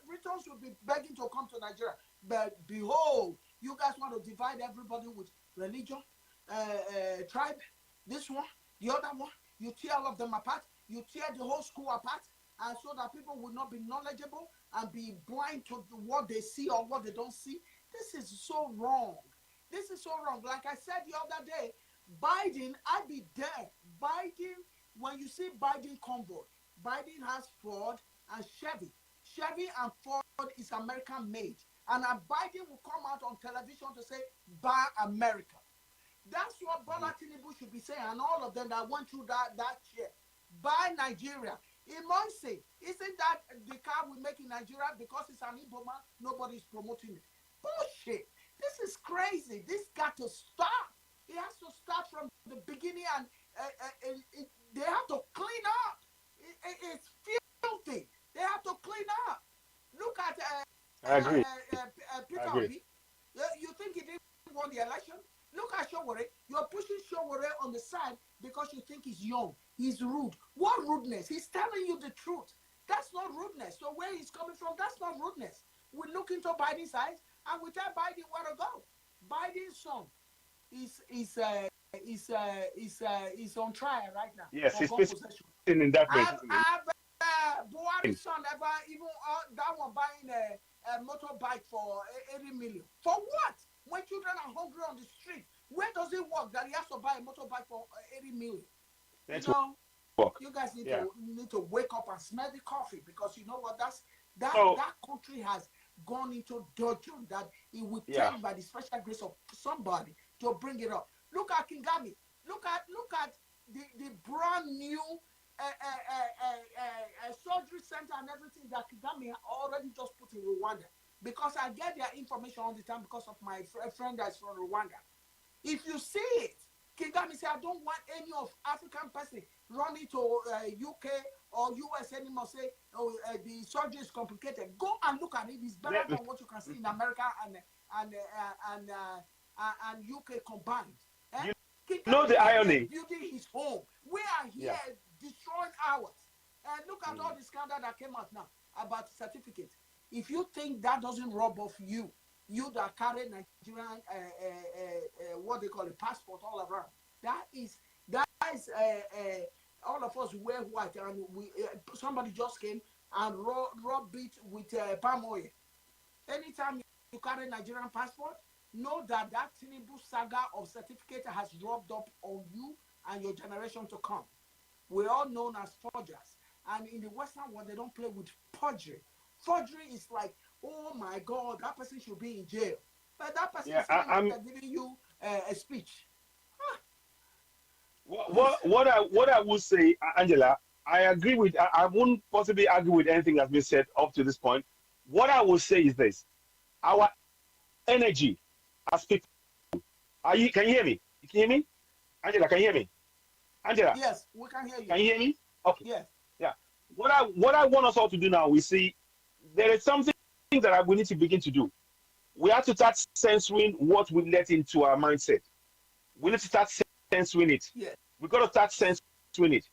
Britons would be begging to come to Nigeria. But behold, you guys want to divide everybody with religion, tribe, this one, the other one. You tear all of them apart. You tear the whole school apart, and so that people will not be knowledgeable and be blind to what they see or what they don't see. This is so wrong. This is so wrong. Like I said the other day, Biden, I be there. Biden, when you see Biden convoy, Biden has Ford and Chevy. Chevy and Ford is American made. And Biden will come out on television to say, buy America. That's what Bola Tinubu should be saying, and all of them that went through that chair. Buy Nigeria. Imonse, isn't that the car we make in Nigeria because it's an Igbo man? Nobody's promoting it. Bullshit. This is crazy. This got to stop. It has to start from the beginning, and they have to clean up. It's filthy. They have to clean up. Look at I agree. Peter Obi. You think he didn't win the election? Look at Showore. You're pushing Showore on the side because you think he's young. He's rude. What rudeness? He's telling you the truth. That's not rudeness. So where he's coming from, that's not rudeness. We look into Biden's eyes and we tell Biden where to go. Biden's son is on trial right now. Yes, he's in indictment. Buhari's son ever even that one buying a motorbike for 80 million. For what? When children are hungry on the street, where does it work that he has to buy a motorbike for 80 million? You guys need to wake up and smell the coffee, because you know what? That country has gone into dudgeon that it will take by the special grace of somebody to bring it up. Look at Kingami. Look at the brand new surgery center and everything that Kingami already just put in Rwanda. Because I get their information all the time because of my friend that's from Rwanda. If you see it, Kingami say, I don't want any of African person running to UK or US anymore. Say, the surgery is complicated. Go and look at it. It's better than what you can see in America and UK combined. You know the irony. Building his home. We are here destroying ours. And look at all the scandal that came out now about certificate. If you think that doesn't rub off you that carry Nigerian what they call a passport all around, that is all of us wear white, and we somebody just came and rub it with palm oil. Anytime you carry Nigerian passport, know that Tinubu saga of certificate has rubbed up on you and your generation to come. We're all known as forgers, and in the Western world they don't play with forgery. Forgery is like, oh my God, that person should be in jail. But that person is giving you a speech. Huh. What I would say, Angela, I agree with. I wouldn't possibly argue with anything that's been said up to this point. What I would say is this: our energy as people. Can you hear me? You can hear me, Angela? Can you hear me, Angela? Yes, we can hear you. Can you hear me? Okay. Yes. Yeah. What I want us all to do now, we see there is something that we need to begin to do. We have to start censoring what we let into our mindset. We need to start censoring it. Yes. We've got to start censoring it.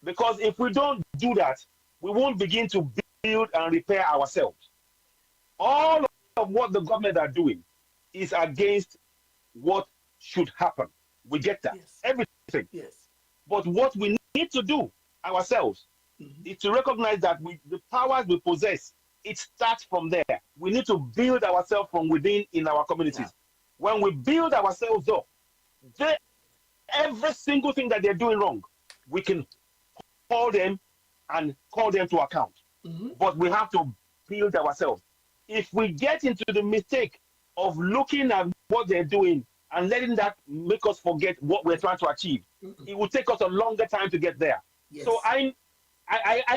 Because if we don't do that, we won't begin to build and repair ourselves. All of what the government are doing is against what should happen. We get that. Yes. Everything. Yes. But what we need to do ourselves is to recognize that the powers we possess, it starts from there. We need to build ourselves from within in our communities. Yeah. When we build ourselves up, every single thing that they're doing wrong, we can call them and call them to account. But we have to build ourselves. If we get into the mistake of looking at what they're doing and letting that make us forget what we're trying to achieve, it will take us a longer time to get there. Yes. So I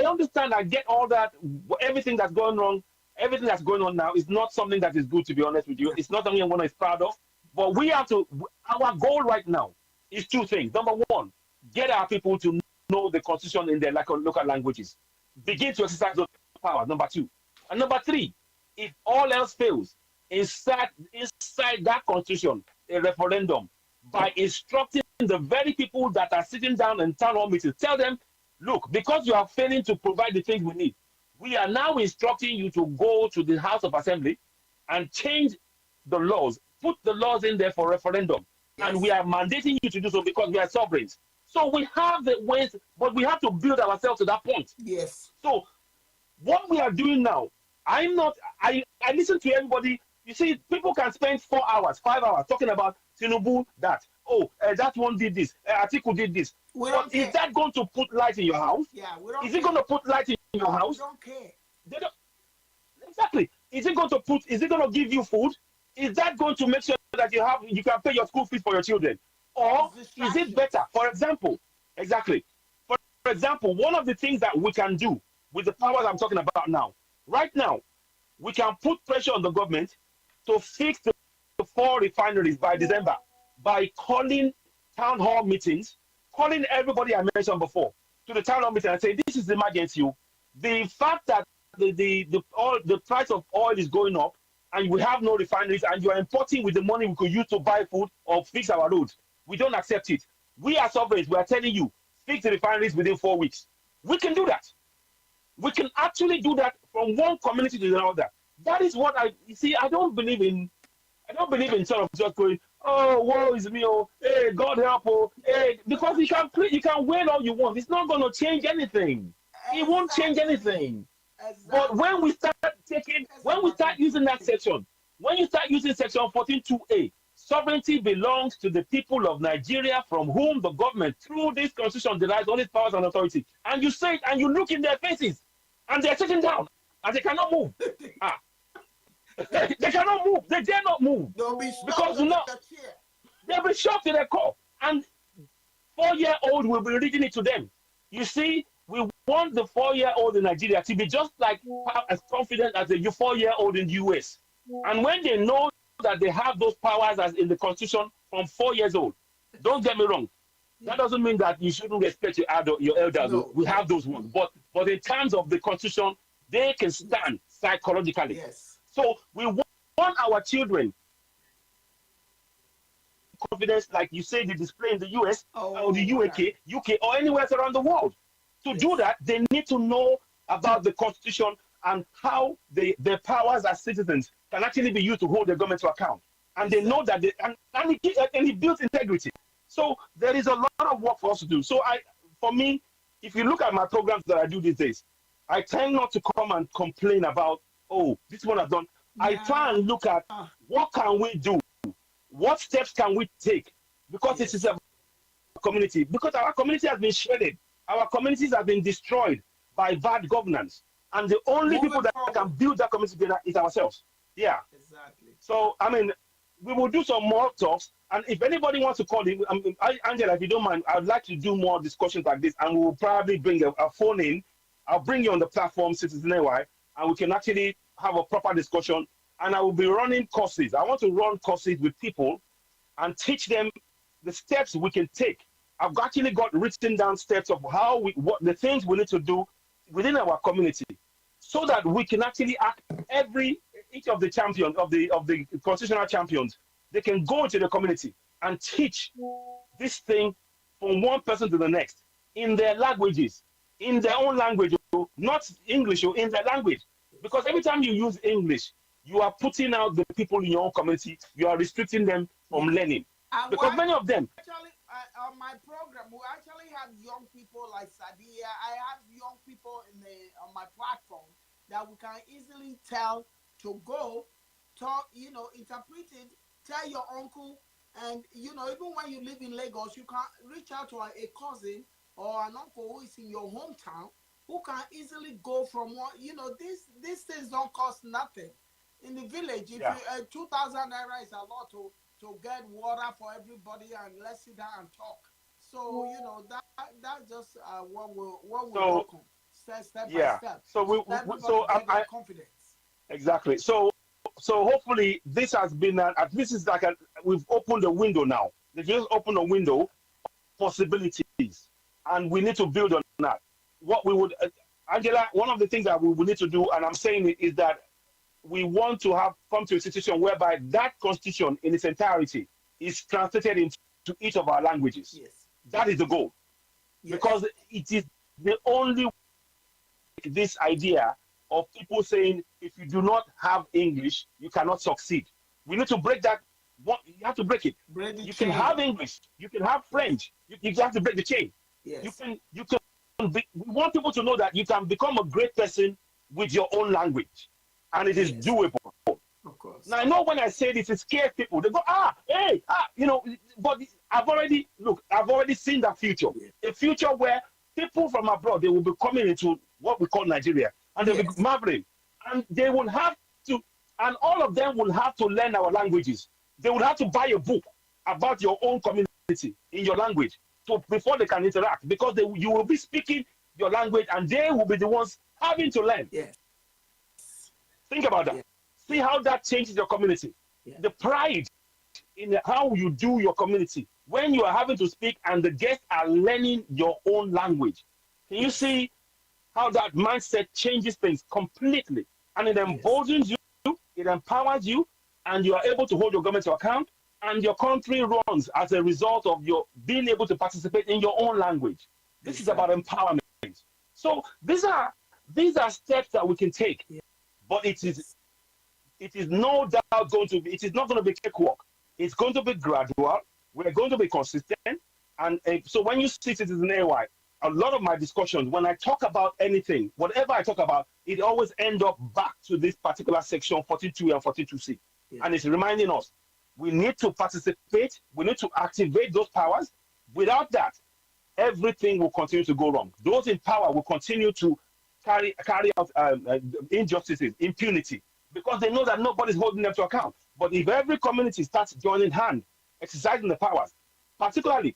understand, I get all that, everything that's going wrong, everything that's going on now is not something that is good, to be honest with you. It's not something anyone is proud of. But we have to, our goal right now is two things. Number one, get our people to know the constitution in their local languages. Begin to exercise those powers, number two. And number three, if all else fails, inside that constitution, a referendum by instructing the very people that are sitting down in town hall meetings. Tell them, look, because you are failing to provide the things we need, we are now instructing you to go to the House of Assembly and change the laws, put the laws in there for referendum. Yes. And we are mandating you to do so because we are sovereigns. So we have the ways, but we have to build ourselves to that point. Yes. So what we are doing now, I listen to everybody. You see, people can spend 4 hours, 5 hours talking about Tinubu that, that one did this, Atiku did this. But is that going to put light in your house? Yeah, we don't Is it going to put light in your house? We don't care. They don't, exactly. Is it going to give you food? Is that going to make sure that you can pay your school fees for your children? Or is it better? For example, For example, one of the things that we can do with the powers I'm talking about now, right now, we can put pressure on the government to fix the 4 refineries by December by calling town hall meetings, calling everybody I mentioned before to the town hall meeting and saying, this is the emergency. The fact that the price of oil is going up and we have no refineries and you are importing with the money we could use to buy food or fix our roads, we don't accept it. We are sovereigns. We are telling you, fix the refineries within 4 weeks. We can do that. We can actually do that from one community to another. That is what I don't believe in sort of just going, oh, woe is me, oh, hey, God help, oh, hey, because you can wail all you want. It's not going to change anything. It won't change anything. Exactly. But when we start using that section, when you start using section 14.2a, sovereignty belongs to the people of Nigeria from whom the government, through this constitution, derives all its powers and authority. And you say it and you look in their faces and they're sitting down and they cannot move. They cannot move. They dare not move. They'll be because they'll be shocked to their core. And 4-year-old will be reading it to them. You see, we want the 4-year-old in Nigeria to be just like as confident as the 4-year-old in the US. And when they know that they have those powers as in the constitution from 4 years old, don't get me wrong. That doesn't mean that you shouldn't respect your elders. No. We have those ones. But in terms of the constitution, they can stand psychologically. Yes. So we want our children confidence, like you say, they display in the US or the UK or anywhere around the world. To do that, they need to know about the constitution and how their powers as citizens can actually be used to hold the government to account. And they know that it builds integrity. So there is a lot of work for us to do. So for me, if you look at my programs that I do these days, I tend not to come and complain about, oh, this one I've done. Yeah. I try and look at what can we do? What steps can we take? Because this is a community. Because our community has been shredded. Our communities have been destroyed by bad governance. And the only people that can build that community together is ourselves. Yeah. Exactly. So, I mean, we will do some more talks. And if anybody wants to call in, Angela, if you don't mind, I'd like to do more discussions like this. And we will probably bring a phone in. I'll bring you on the platform, Citizen AY, and we can actually have a proper discussion. And I will be running courses. I want to run courses with people and teach them the steps we can take. I've actually got written down steps of what the things we need to do within our community, so that we can actually act each of the champions of the constitutional champions. They can go into the community and teach this thing from one person to the next in their languages, in their own language, not English, or in their language. Because every time you use English, you are putting out the people in your own community. You are restricting them from learning. Because many of them. Actually, on my program, we actually have young people like Sadia. I have young people on my platform that we can easily tell to go, talk, interpret it, tell your uncle. And, even when you live in Lagos, you can reach out to a cousin or an uncle who is in your hometown who can easily go from one, these things don't cost nothing. In the village, if 2,000 naira is a lot to get water for everybody, and let's sit down and talk. So that's just what we'll work on step by step. So I confidence. Exactly. So hopefully this has been at least it's like we've opened a window now. They just opened a window of possibilities, and we need to build on that. What we would, Angela, one of the things that we will need to do, and I'm saying it, is that we want to come to a situation whereby that constitution in its entirety is translated into each of our languages. Yes. That is the goal. Yes. Because it is the only this idea of people saying if you do not have English, you cannot succeed. We need to break that. You have to break it. Break the You chain. can have English, you can have French. You have to break the chain. Yes. You can we want people to know that you can become a great person with your own language, and it is doable. Of course. Now I know when I say this, it scares people. They go, hey, but I've already seen that future. A future where people from abroad, they will be coming into what we call Nigeria, and they'll be marveling, and they will have to, and all of them will have to learn our languages. They will have to buy a book about your own community in your language before they can interact, because you will be speaking your language, and they will be the ones having to learn. Yes. Think about that. See how that changes your community. The pride in how you do your community when you are having to speak and the guests are learning your own language. Can you see how that mindset changes things completely? And it emboldens you, it empowers you, and you are able to hold your government to account, and your country runs as a result of your being able to participate in your own language. This is about empowerment. So these are steps that we can take, but it is no doubt it is not going to be cakewalk. It's going to be gradual. We're going to be consistent. And so when you see Citizen AY, a lot of my discussions, when I talk about anything, whatever I talk about, it always ends up back to this particular section 42 and 42C. And it's reminding us, we need to participate. We need to activate those powers. Without that, everything will continue to go wrong. Those in power will continue to carry out injustices, impunity, because they know that nobody's holding them to account. But if every community starts joining hand, exercising the powers, particularly,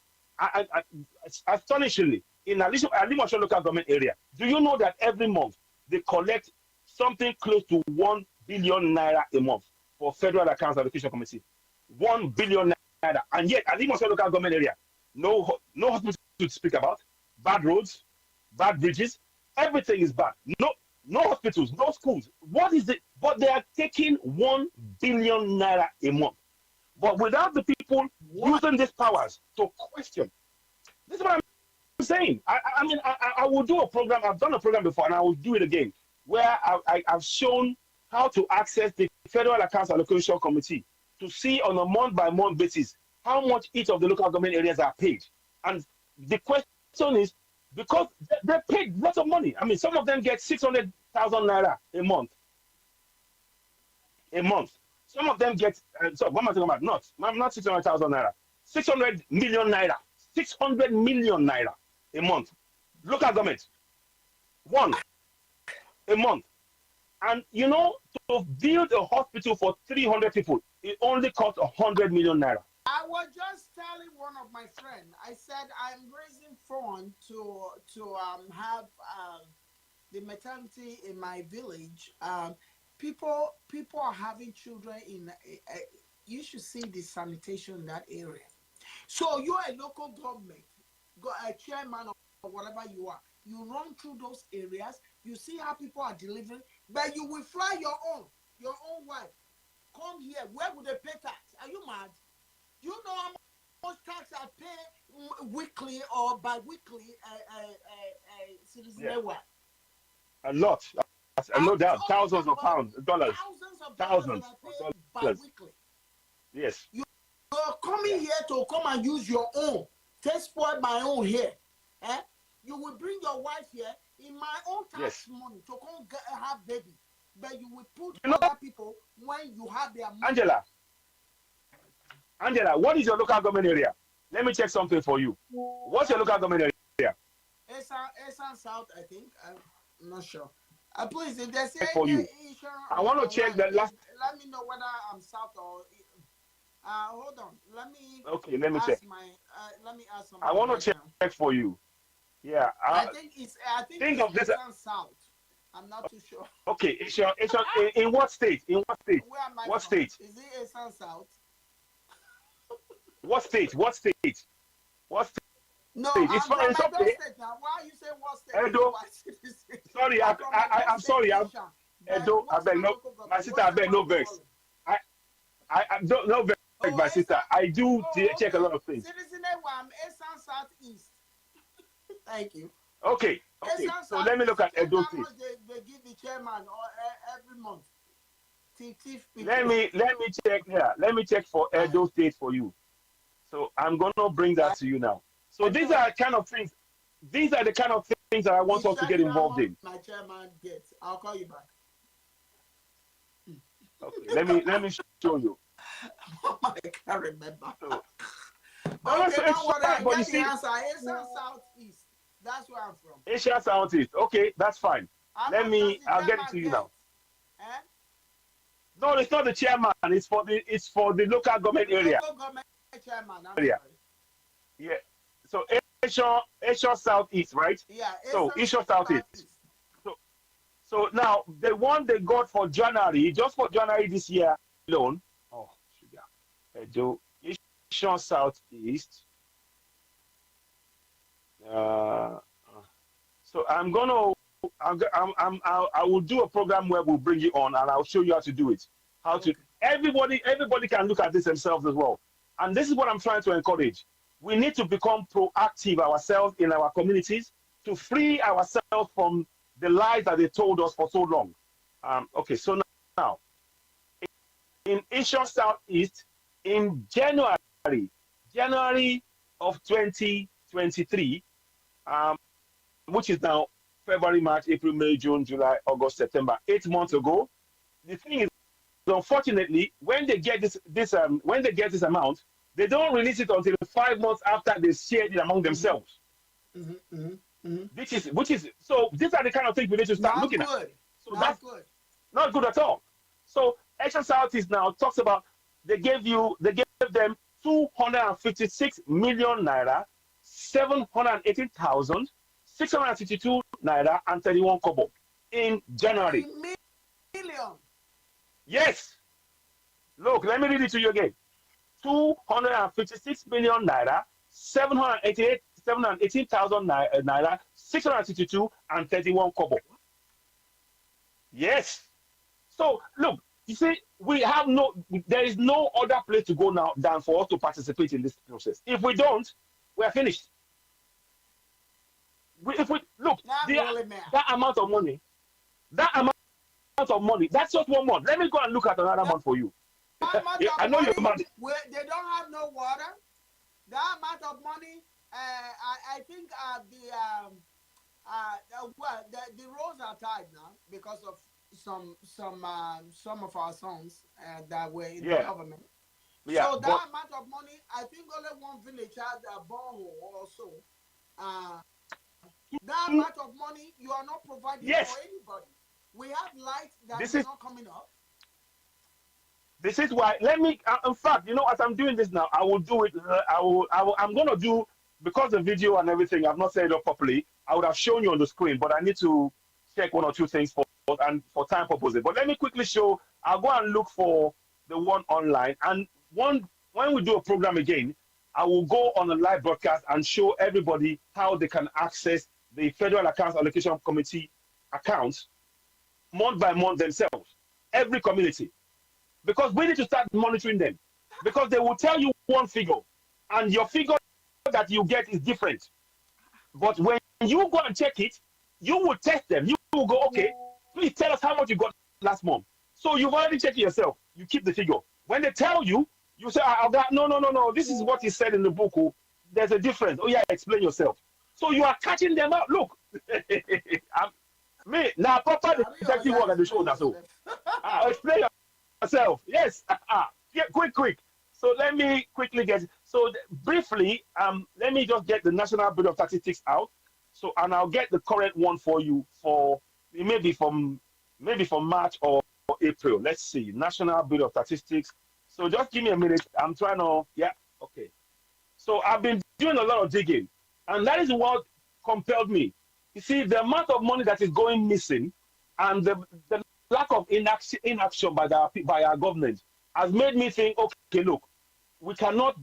astonishingly, in Alimosho local government area, do you know that every month they collect something close to 1 billion naira a month for Federal Accounts Allocation Committee? 1 billion naira. And yet, Alimosho local government area, no hospital to speak about, bad roads, bad bridges, everything is bad. No hospitals, no schools. What is it? But they are taking 1 billion naira a month. But without the people using these powers to question, this is what I'm saying. I will do a program. I've done a program before, and I will do it again, where I've shown how to access the Federal Accounts Allocation Committee to see on a month-by-month basis how much each of the local government areas are paid. And the question is, because they're paid lots of money. I mean, some of them get 600,000 naira a month. Some of them get, so what am I talking about? Not 600,000 naira. 600 million naira. 600 million naira a month. Local government. One a month. And to build a hospital for 300 people, it only costs 100 million naira. I was just telling one of my friends, I said I'm raising funds to have the maternity in my village. People are having children you should see the sanitation in that area. So you're a local government, a chairman or whatever you are. You run through those areas, you see how people are delivering, but you will fly your own wife. Come here, where would they pay tax? Are you mad? You know how much tax I pay weekly or bi-weekly Citizen AY? A lot. No doubt. Thousands of pounds, dollars. Thousands of dollars bi-weekly. Yes. You're coming here to come and use your own. Take spoil my own here. You will bring your wife here in my own tax money to come have baby. But you will put other people when you have their money. Angela, what is your local government area? Let me check something for you. What's your local government area? Esan South, I think. I'm not sure. Please, if they say for you. I want to check the last. Let me know whether I'm South or. Hold on. Let me. Okay, let me check. Let me ask I want to check for you. Yeah. I think it's of this. Esan South. I'm not too sure. Okay, it's in what state? In what state? Where am I what from? State? Is it Esan South? What state? What state? What state? No, it's from okay. State now. Why you say what state? Edo. Sorry, I'm sorry. Edo, I beg no. My sister, I beg no vex. I don't no vex. Oh, my sister. I do check a okay. lot of things. Citizen Wam, Eastern Southeast. Thank you. Okay. Eastern So let me look Southeast. at Check Edo how State. much they give the chairman or every month. Thief Let people. me check here. Let me check for Right. Edo State for you. So I'm gonna bring that to you now. So I these know are kind of things. These are the kind of things that I want he's us to get checking how involved much in. my chairman gets. I'll call you back. Okay. Let me show you. I can't remember. So, no, Okay, it's don't worry. I fine. But you got the see, answer. Eastern Southeast. That's where I'm from. Asia Southeast. Okay, that's fine. How much does the I'll get it chairman to you get? now. Eh? No, it's not the chairman. It's for the local government area. Local government chairman. I'm Area. sorry. Yeah. So Asia Southeast, right? Yeah, So Eastern Asia Southeast. Southeast. So now the one they got for January, just for January this year alone. Oh, sugar. Edo, Asia Southeast. So I will do a program where we'll bring you on and I'll show you how to do it. How to everybody can look at this themselves as well. And this is what I'm trying to encourage. We need to become proactive ourselves in our communities to free ourselves from the lies that they told us for so long. Okay, so now in Asia Southeast in January of 2023, which is now February, March, April, May, June, July, August, September, 8 months ago. The thing is, unfortunately, when they get this amount, they don't release it until 5 months after they shared it among themselves. Which is so. These are the kind of things we need to start Not looking good. at. So Not that's good. not good at all. So Action Southeast now talks about they gave them 256 million naira, 718,662 naira and 31 kobo in January. 3 million. Yes. Look, let me read it to you again. 256 million naira, 718,000 naira, 662 and 31 kobo. Yes. So look, you see, there is no other place to go now than for us to participate in this process. If we don't, we're finished. If we look, that amount of money, that's just 1 month. Let me go and look at another month for you. I know you're mad. They don't have no water. That amount of money, I think the roads are tied now because of some of our sons that were in the government. Yeah, so that amount of money, I think only one village has a borehole also. That amount of money you are not providing for anybody. We have lights that is not coming up. This is why. Let me. In fact, as I'm doing this now, I will do it. I'm gonna do, because the video and everything, I've not set it up properly. I would have shown you on the screen, but I need to check one or two things for time purposes. But let me quickly show. I'll go and look for the one online, and when we do a program again, I will go on a live broadcast and show everybody how they can access the Federal Accounts Allocation Committee accounts month by month themselves, every community. Because we need to start monitoring them. Because they will tell you one figure, and your figure that you get is different. But when you go and check it, you will test them. You will go, okay, please tell us how much you got last month. So you've already checked it yourself. You keep the figure. When they tell you, you say, no, this is what is said in the book. Oh, there's a difference. Oh, yeah, explain yourself. So you are catching them out. Look. Now, Papa, the detective work at the show. So explain yourself. Yes. Quick. So let me quickly get. So briefly, let me just get the National Bureau of Statistics out. So, and I'll get the current one for you for maybe from March or April. Let's see. National Bureau of Statistics. So just give me a minute. I'm trying to. Yeah. Okay. So I've been doing a lot of digging, and that is what compelled me. You see, the amount of money that is going missing, and the lack of inaction by our government has made me think, okay, look, we cannot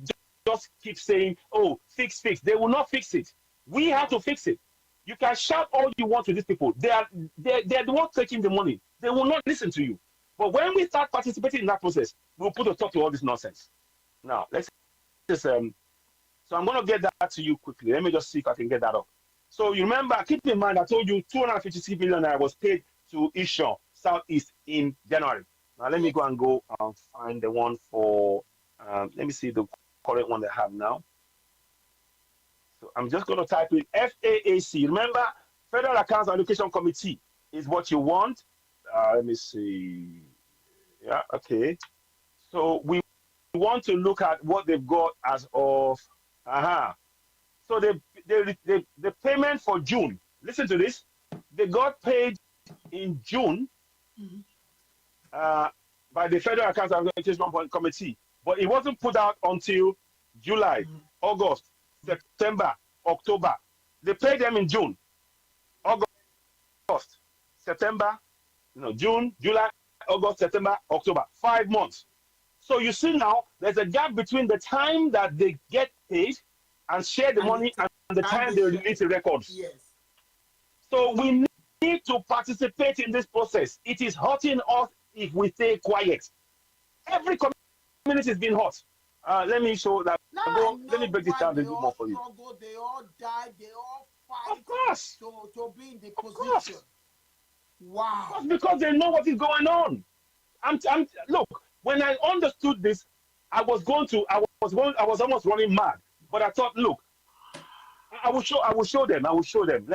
just keep saying, oh, fix. They will not fix it. We have to fix it. You can shout all you want to these people. They're the ones taking the money. They will not listen to you. But when we start participating in that process, we'll put a stop to all this nonsense. Now let's just so I'm gonna get that to you quickly. Let me just see if I can get that up. So you remember, keep in mind, I told you 256 million I was paid to Ishan Southeast in January. Now let me Yes. go and find the one for let me see the correct one they have now. So I'm just going to type in FAAC. Remember, Federal Accounts Allocation Committee is what you want. Let me see. Yeah, okay. So we want to look at what they've got as of. So the payment for June. Listen to this. They got paid in June Mhm. uh, by the Federal Accounts Allocation Committee, but it wasn't put out until July, Mhm. August, September, October. They paid them in June, August, September, June, July, August, September, October. 5 months. So you see now, there's a gap between the time that they get paid and share the And money and the and time they they share. release the records. Yes. So we need to participate in this process. It is hurting us if we stay quiet. Every community is being hurt. Let me show that. Now I Let me know break this why down a they little more all for you. struggle, they all die, they all Of fight course, to be in the of position. course, of Wow. course, because they know what is going on. Look. When I understood this, I was almost running mad. But I thought, look, I will show them. I will show them.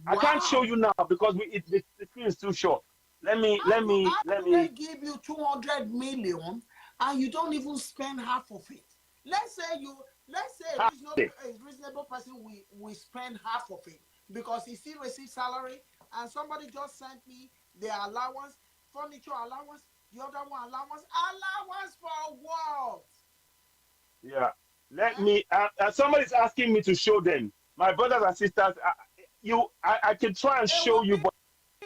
I can't show Wow. you now because the screen is too short. Let How do they me. give you 200 million and you don't even spend half of it? Let's say a reasonable person we spend half of it because he still receives salary and somebody just sent me their allowance, furniture allowance, the other one allowance for what? Yeah. Let Eh? me. Somebody's asking me to show them. My brothers and sisters, I can try and It show will you, be but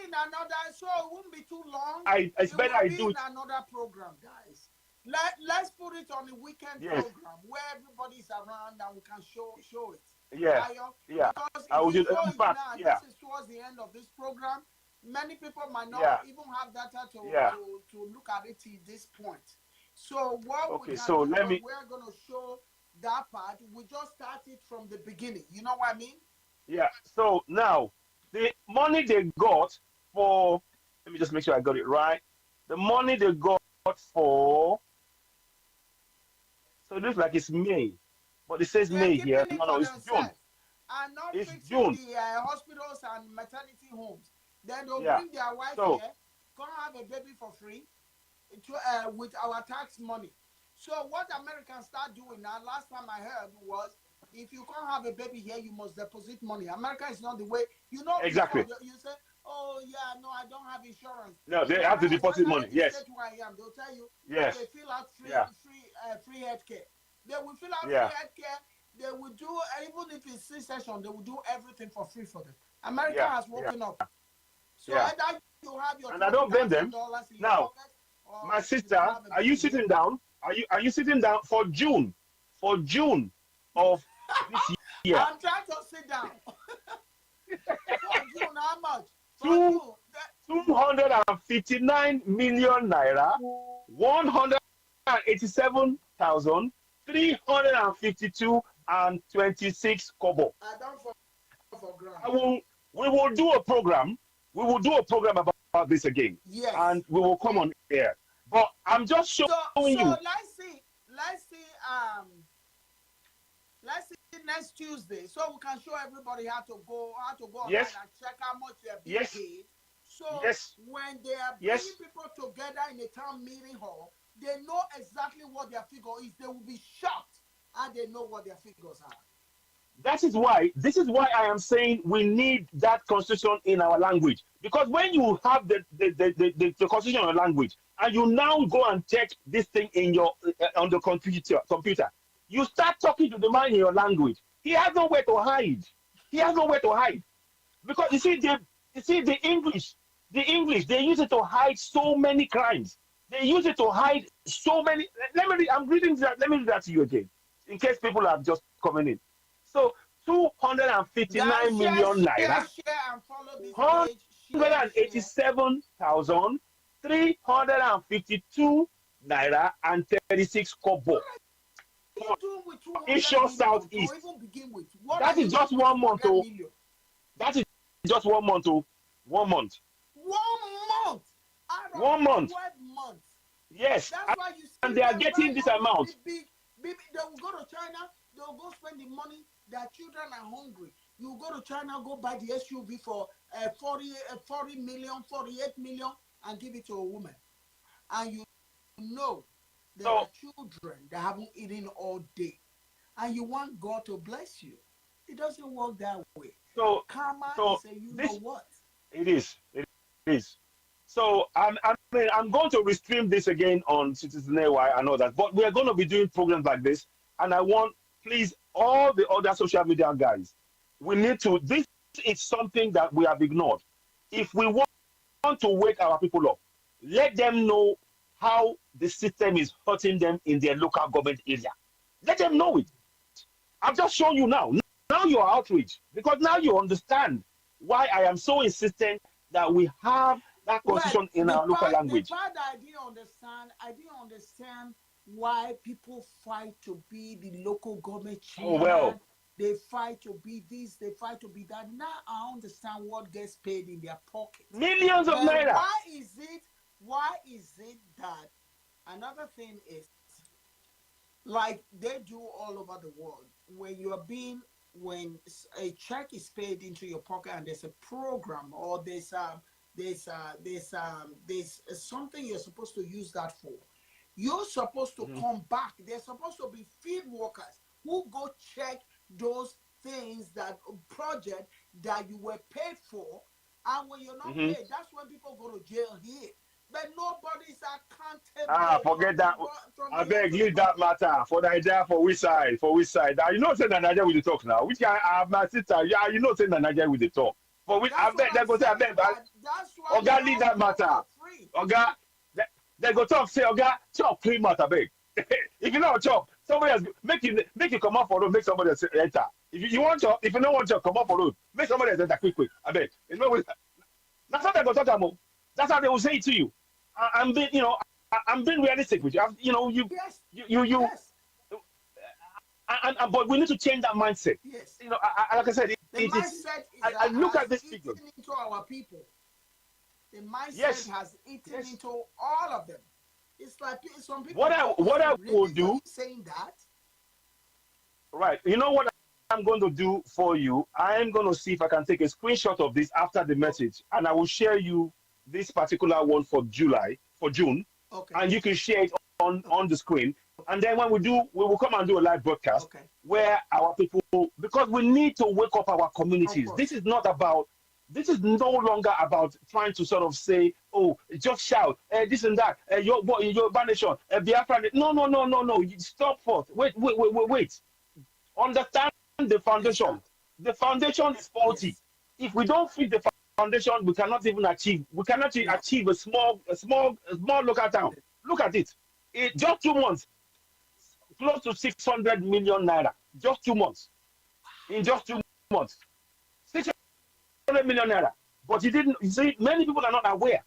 in another, so it won't be too long. it's It better will I be do in it. another program, guys. Let's put it on the weekend Yes. program where everybody's around and we can show it. Yeah. Ayo, Yeah. because I if will we just. show In it fact, now, yeah. this is towards the end of this program. Many people might not Yeah. even have data to Yeah. to to look at it till this point. So what we Okay. can So do let when me. we're gonna show that part, we just start it from the beginning. You know what I mean? Yeah. So now the money they got for. Let me just make sure I got it right. The money they got for. So it looks like it's May, but it says They're May here. keeping it No, for it's June. themselves and not It's fixing June. the hospitals and maternity homes. Then they'll Yeah. bring their wife So here, come have a baby for free with our tax money. So what Americans start doing now, last time I heard was, if you can't have a baby here, you must deposit money. America is not the way. Before exactly. you say, oh yeah, no, I don't have insurance. No, they have to deposit Especially money. the Yes. state where I am, they'll tell you, Yes. okay, fill out Yeah. free healthcare. They will fill out free Yeah. healthcare. They will do, even if it's C-section, they will do everything for free for them. America Yeah. has Yeah. woken up. So Yeah. either you have your And I twenty don't blame thousand them. dollars in your Now, pocket, or my you can't sister, have a are you baby here. sitting down? Are you sitting down for June? For June of this year. I'm trying to sit down. For June, how much? For Two June, 259 million naira, 187,352 and 26 kobo. I don't fall for ground. I will we will do a program. We will do a program about this again. Yes. And we will come on air. But I'm just showing So you. um let's see next Tuesday, so we can show everybody how to go online Yes, and check how much they're being yes, paid. So yes, when they are bringing yes. people together in a town meeting hall, they know exactly what their figure is. They will be shocked and they know what their figures are. This is why I am saying we need that constitution in our language. Because when you have the constitution in your language and you now go and check this thing in your on the computer, you start talking to the man in your language. He has nowhere to hide. He has nowhere to hide. Because you see the English, they use it to hide so many crimes. They use it to hide so many. I'm reading that. Let me read that to you again, in case people are just coming in. So Guys, 259 share, million share, naira, share, and follow this one page. hundred Share, and share. 87,352 naira and 36 kobo. you doing with 200 East million Southeast. to even begin with? What That are you is just doing with 1 month, 200 oh. million? That is just 1 month, oh. 1 month. 1 month out of 1 month. 12 months. Yes. That's why you And see they are them getting buying this all amount. these big. They will go to China. They will go spend the money. Their children are hungry. You go to China, go buy the SUV for 40 million, 48 million, and give it to a woman. And you know there So are children that haven't eaten all day, and you want God to bless you. It doesn't work that way. so Karma so is a you know this what. it is. It is. So I'm going to restream this again on Citizen AY and all that. But we are going to be doing programs like this. And I want, please, all the other social media guys, we need to, this is something that we have ignored. If we want to wake our people up, let them know how the system is hurting them in their local government area. Let them know it. I've just shown you now. Now you are outraged because now you understand why I am so insistent that we have that Well, constitution in our local the language. part that I didn't understand why people fight to be the local government Oh, chairman. well, They fight to be this, they fight to be that. Now I understand what gets paid in their pocket. millions of But naira. why is it that another thing is like they do all over the world when you are being when a check is paid into your pocket and there's a program or there's something you're supposed to use that for, you're supposed to Mhm. come back. There's supposed to be field workers who go check those things, that project that you were paid for, and when you're not Mhm. paid, that's when people go to jail here. But nobody's Ah, accountable forget that. from I here beg, to the leave that bottom. matter. For Nigeria, for which side? For which side? Now, you know, say that Nigeria with the talk now. Which guy, my sister, yeah, you know, say that Nigeria with the talk. For which, I That's what beg, they I'm go say, I saying. beg, That's why you Oga, leave don't that go matter. for free. Oga, they go talk, say, Oga, chop, clean matter, beg. If you don't chop, somebody else, make you come up for road, make somebody else enter. If you want chop, if you don't want chop, come up for road, make somebody else enter quick. I beg. You know, that's how they go talk about. That's how they will say it to you. I'm being, you know, I'm being realistic with you. You know, Yes, you yes, but we need to change that mindset. yes. You know, like I said, The it is. mindset I look has at these figures. eaten into our people. The mindset Yes, has eaten yes. into all of them. It's like some What people I call what me, I will really? Are do, you saying that? right? You know what I'm going to do for you? I am going to see if I can take a screenshot of this after the Oh, message, and I will share you this particular one for June, okay, and you can share it okay, on the screen. And then when we do, we will come and do a live broadcast okay. where our people, because we need to wake up our Of communities. course. This is no longer about trying to sort of say, oh, just shout, this and that, your nation, Biafra. No, no, no, no, no. Stop first. Wait. Understand the foundation. Exactly. The foundation is faulty. Yes. If we don't fix the foundation, we cannot even achieve. We cannot No. achieve a small local town. Look at it. In just 2 months, close to 600 million naira. Just 2 months. In just 2 months, 600 million naira. But you didn't. You see, many people are not aware.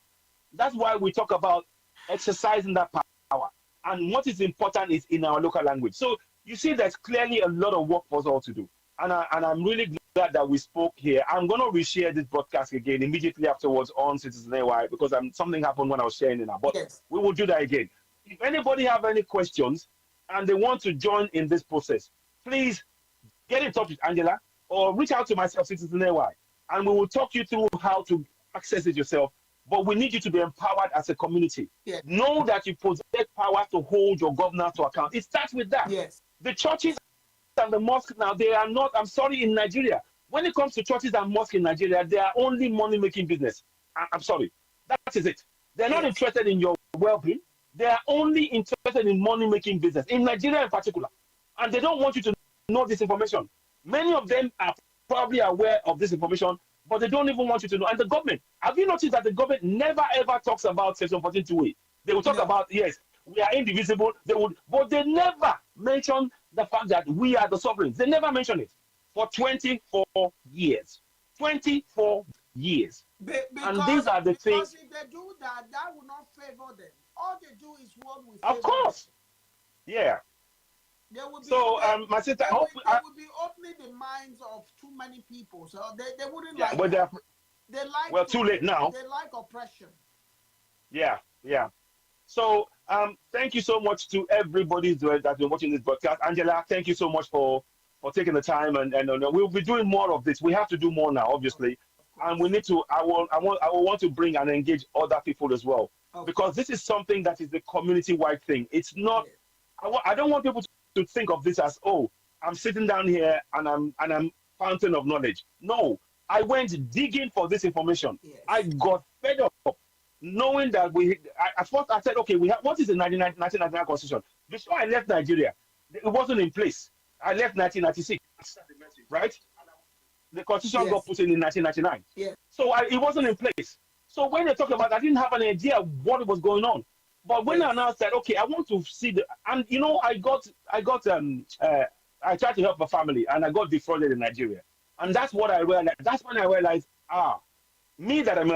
That's why we talk about exercising that power. And what is important is in our local language. So you see, there's clearly a lot of work for us all to do. And I'm really glad that we spoke here. I'm going to reshare this broadcast again immediately afterwards on Citizen AY because something happened when I was sharing it now. But Yes. we will do that again. If anybody have any questions and they want to join in this process, please get in touch with Angela or reach out to myself, Citizen AY, and we will talk you through how to access it yourself. But we need you to be empowered as a community. Yes. Know that you possess power to hold your governor to account. It starts with that. Yes. The churches and the mosques now, they are not, I'm sorry, in Nigeria. When it comes to churches and mosques in Nigeria, they are only money-making business. I'm sorry. That is it. They're not Yes. interested in your well-being. They are only interested in money-making business, in Nigeria in particular. And they don't want you to know this information. Many of them are probably aware of this information, but they don't even want you to know. And the government, have you noticed that the government never ever talks about Section 1428? They will talk No. about, yes, we are indivisible, but they never mention the fact that we are the sovereigns. They never mention it for 24 years. 24 years. And these are the Because things, if they do that, that will not favor them. All they do is what will of favor them. course, yeah. They will be So, my sister, I hope, they will be opening the minds of too many people. So they wouldn't yeah, like well, that. They like well, too late now. they like oppression. Yeah, yeah. So, thank you so much to everybody that's been watching this broadcast. Angela, thank you so much for taking the time, and we'll be doing more of this. We have to do more now, obviously, Of and we course. need to. I will want to bring and engage other people as well, Of because course. this is something that is a community-wide thing. It's not. Yes. I don't want people to think of this as, oh, I'm sitting down here and I'm fountain of knowledge. No, I went digging for this information. I Yes. got fed up knowing that at first I said, okay, we have, what is the 1999 constitution? Before I left Nigeria, it wasn't in place. I left 1996, right? The constitution got Yes. put in 1999. Yes. So it wasn't in place. So when they talked about, I didn't have an idea what was going on. But when I Yes. announced that, okay, I want to see and I tried to help my family, and I got defrauded in Nigeria, and that's what I realized. That's when I realized, me that I'm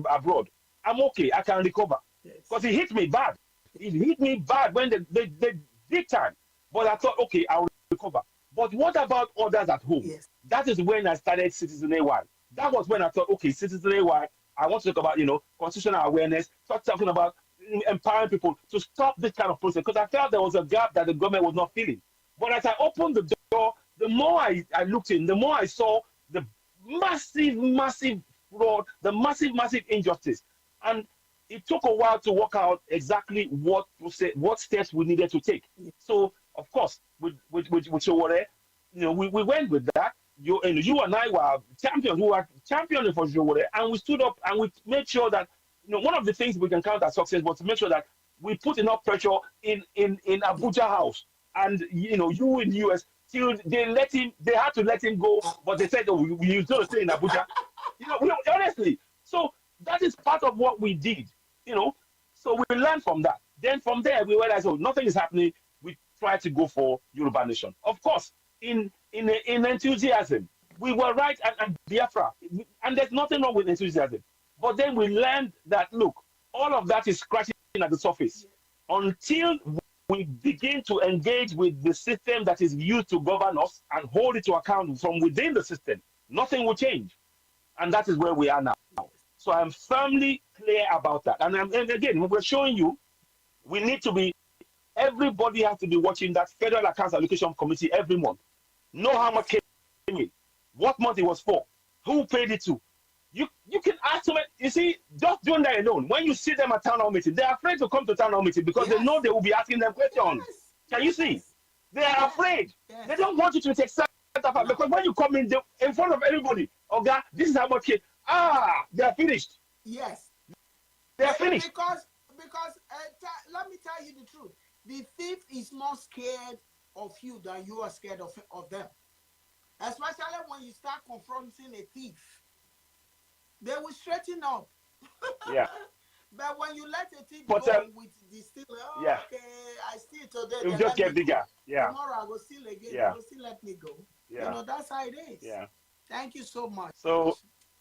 abroad, I'm okay. I can recover, Yes. because it hit me bad. It hit me bad when they big time. But I thought, okay, I'll recover. But what about others at home? Yes. That is when I started Citizen AY. That was when I thought, okay, Citizen AY, I want to talk about, constitutional awareness, start talking about empowering people to stop this kind of process, because I felt there was a gap that the government was not filling. But as I opened the door, the more I looked in, the more I saw the massive fraud, the massive injustice. And it took a while to work out exactly what steps we needed to take. Yes. So, of course, with Showore, we went with that. You and I were champions. We were championing for Showore, and we stood up and we made sure that one of the things we can count as success was to make sure that we put enough pressure in Abuja House, and you in the US till they had to let him go, but they said, oh, we still stay in Abuja. Honestly. So that is part of what we did. So we learned from that. Then from there we realized, oh, nothing is happening. We try to go for Yoruba Nation. Of course, in enthusiasm, we were right, and Biafra, and there's nothing wrong with enthusiasm. But then we learned that, look, all of that is scratching at the surface. Until we begin to engage with the system that is used to govern us and hold it to account from within the system, nothing will change. And that is where we are now. So I'm firmly clear about that. And again, we're showing you, we need to be, everybody has to be watching that Federal Accounts Allocation Committee every month. Know how much came in, what month it was for, who paid it to. You can ask them. You see, just doing that alone, when you see them at town hall meeting, they're afraid to come to town hall meeting because they know they will be asking them questions. Yes. Can you see? They are afraid. Yes. They don't want you to take side of because when you come in front of everybody, okay, this is how much came. They're finished. Yes. They're finished. Because let me tell you the truth. The thief is more scared of you than you are scared of them. Especially when you start confronting a thief. They will straighten up. Yeah. But when you let a thief But, go with the steal, yeah, okay, I steal today, it will then just let get me bigger. go. Yeah. Tomorrow I will steal again, Yeah. they will still let me go. Yeah. That's how it is. Yeah. Thank you so much. So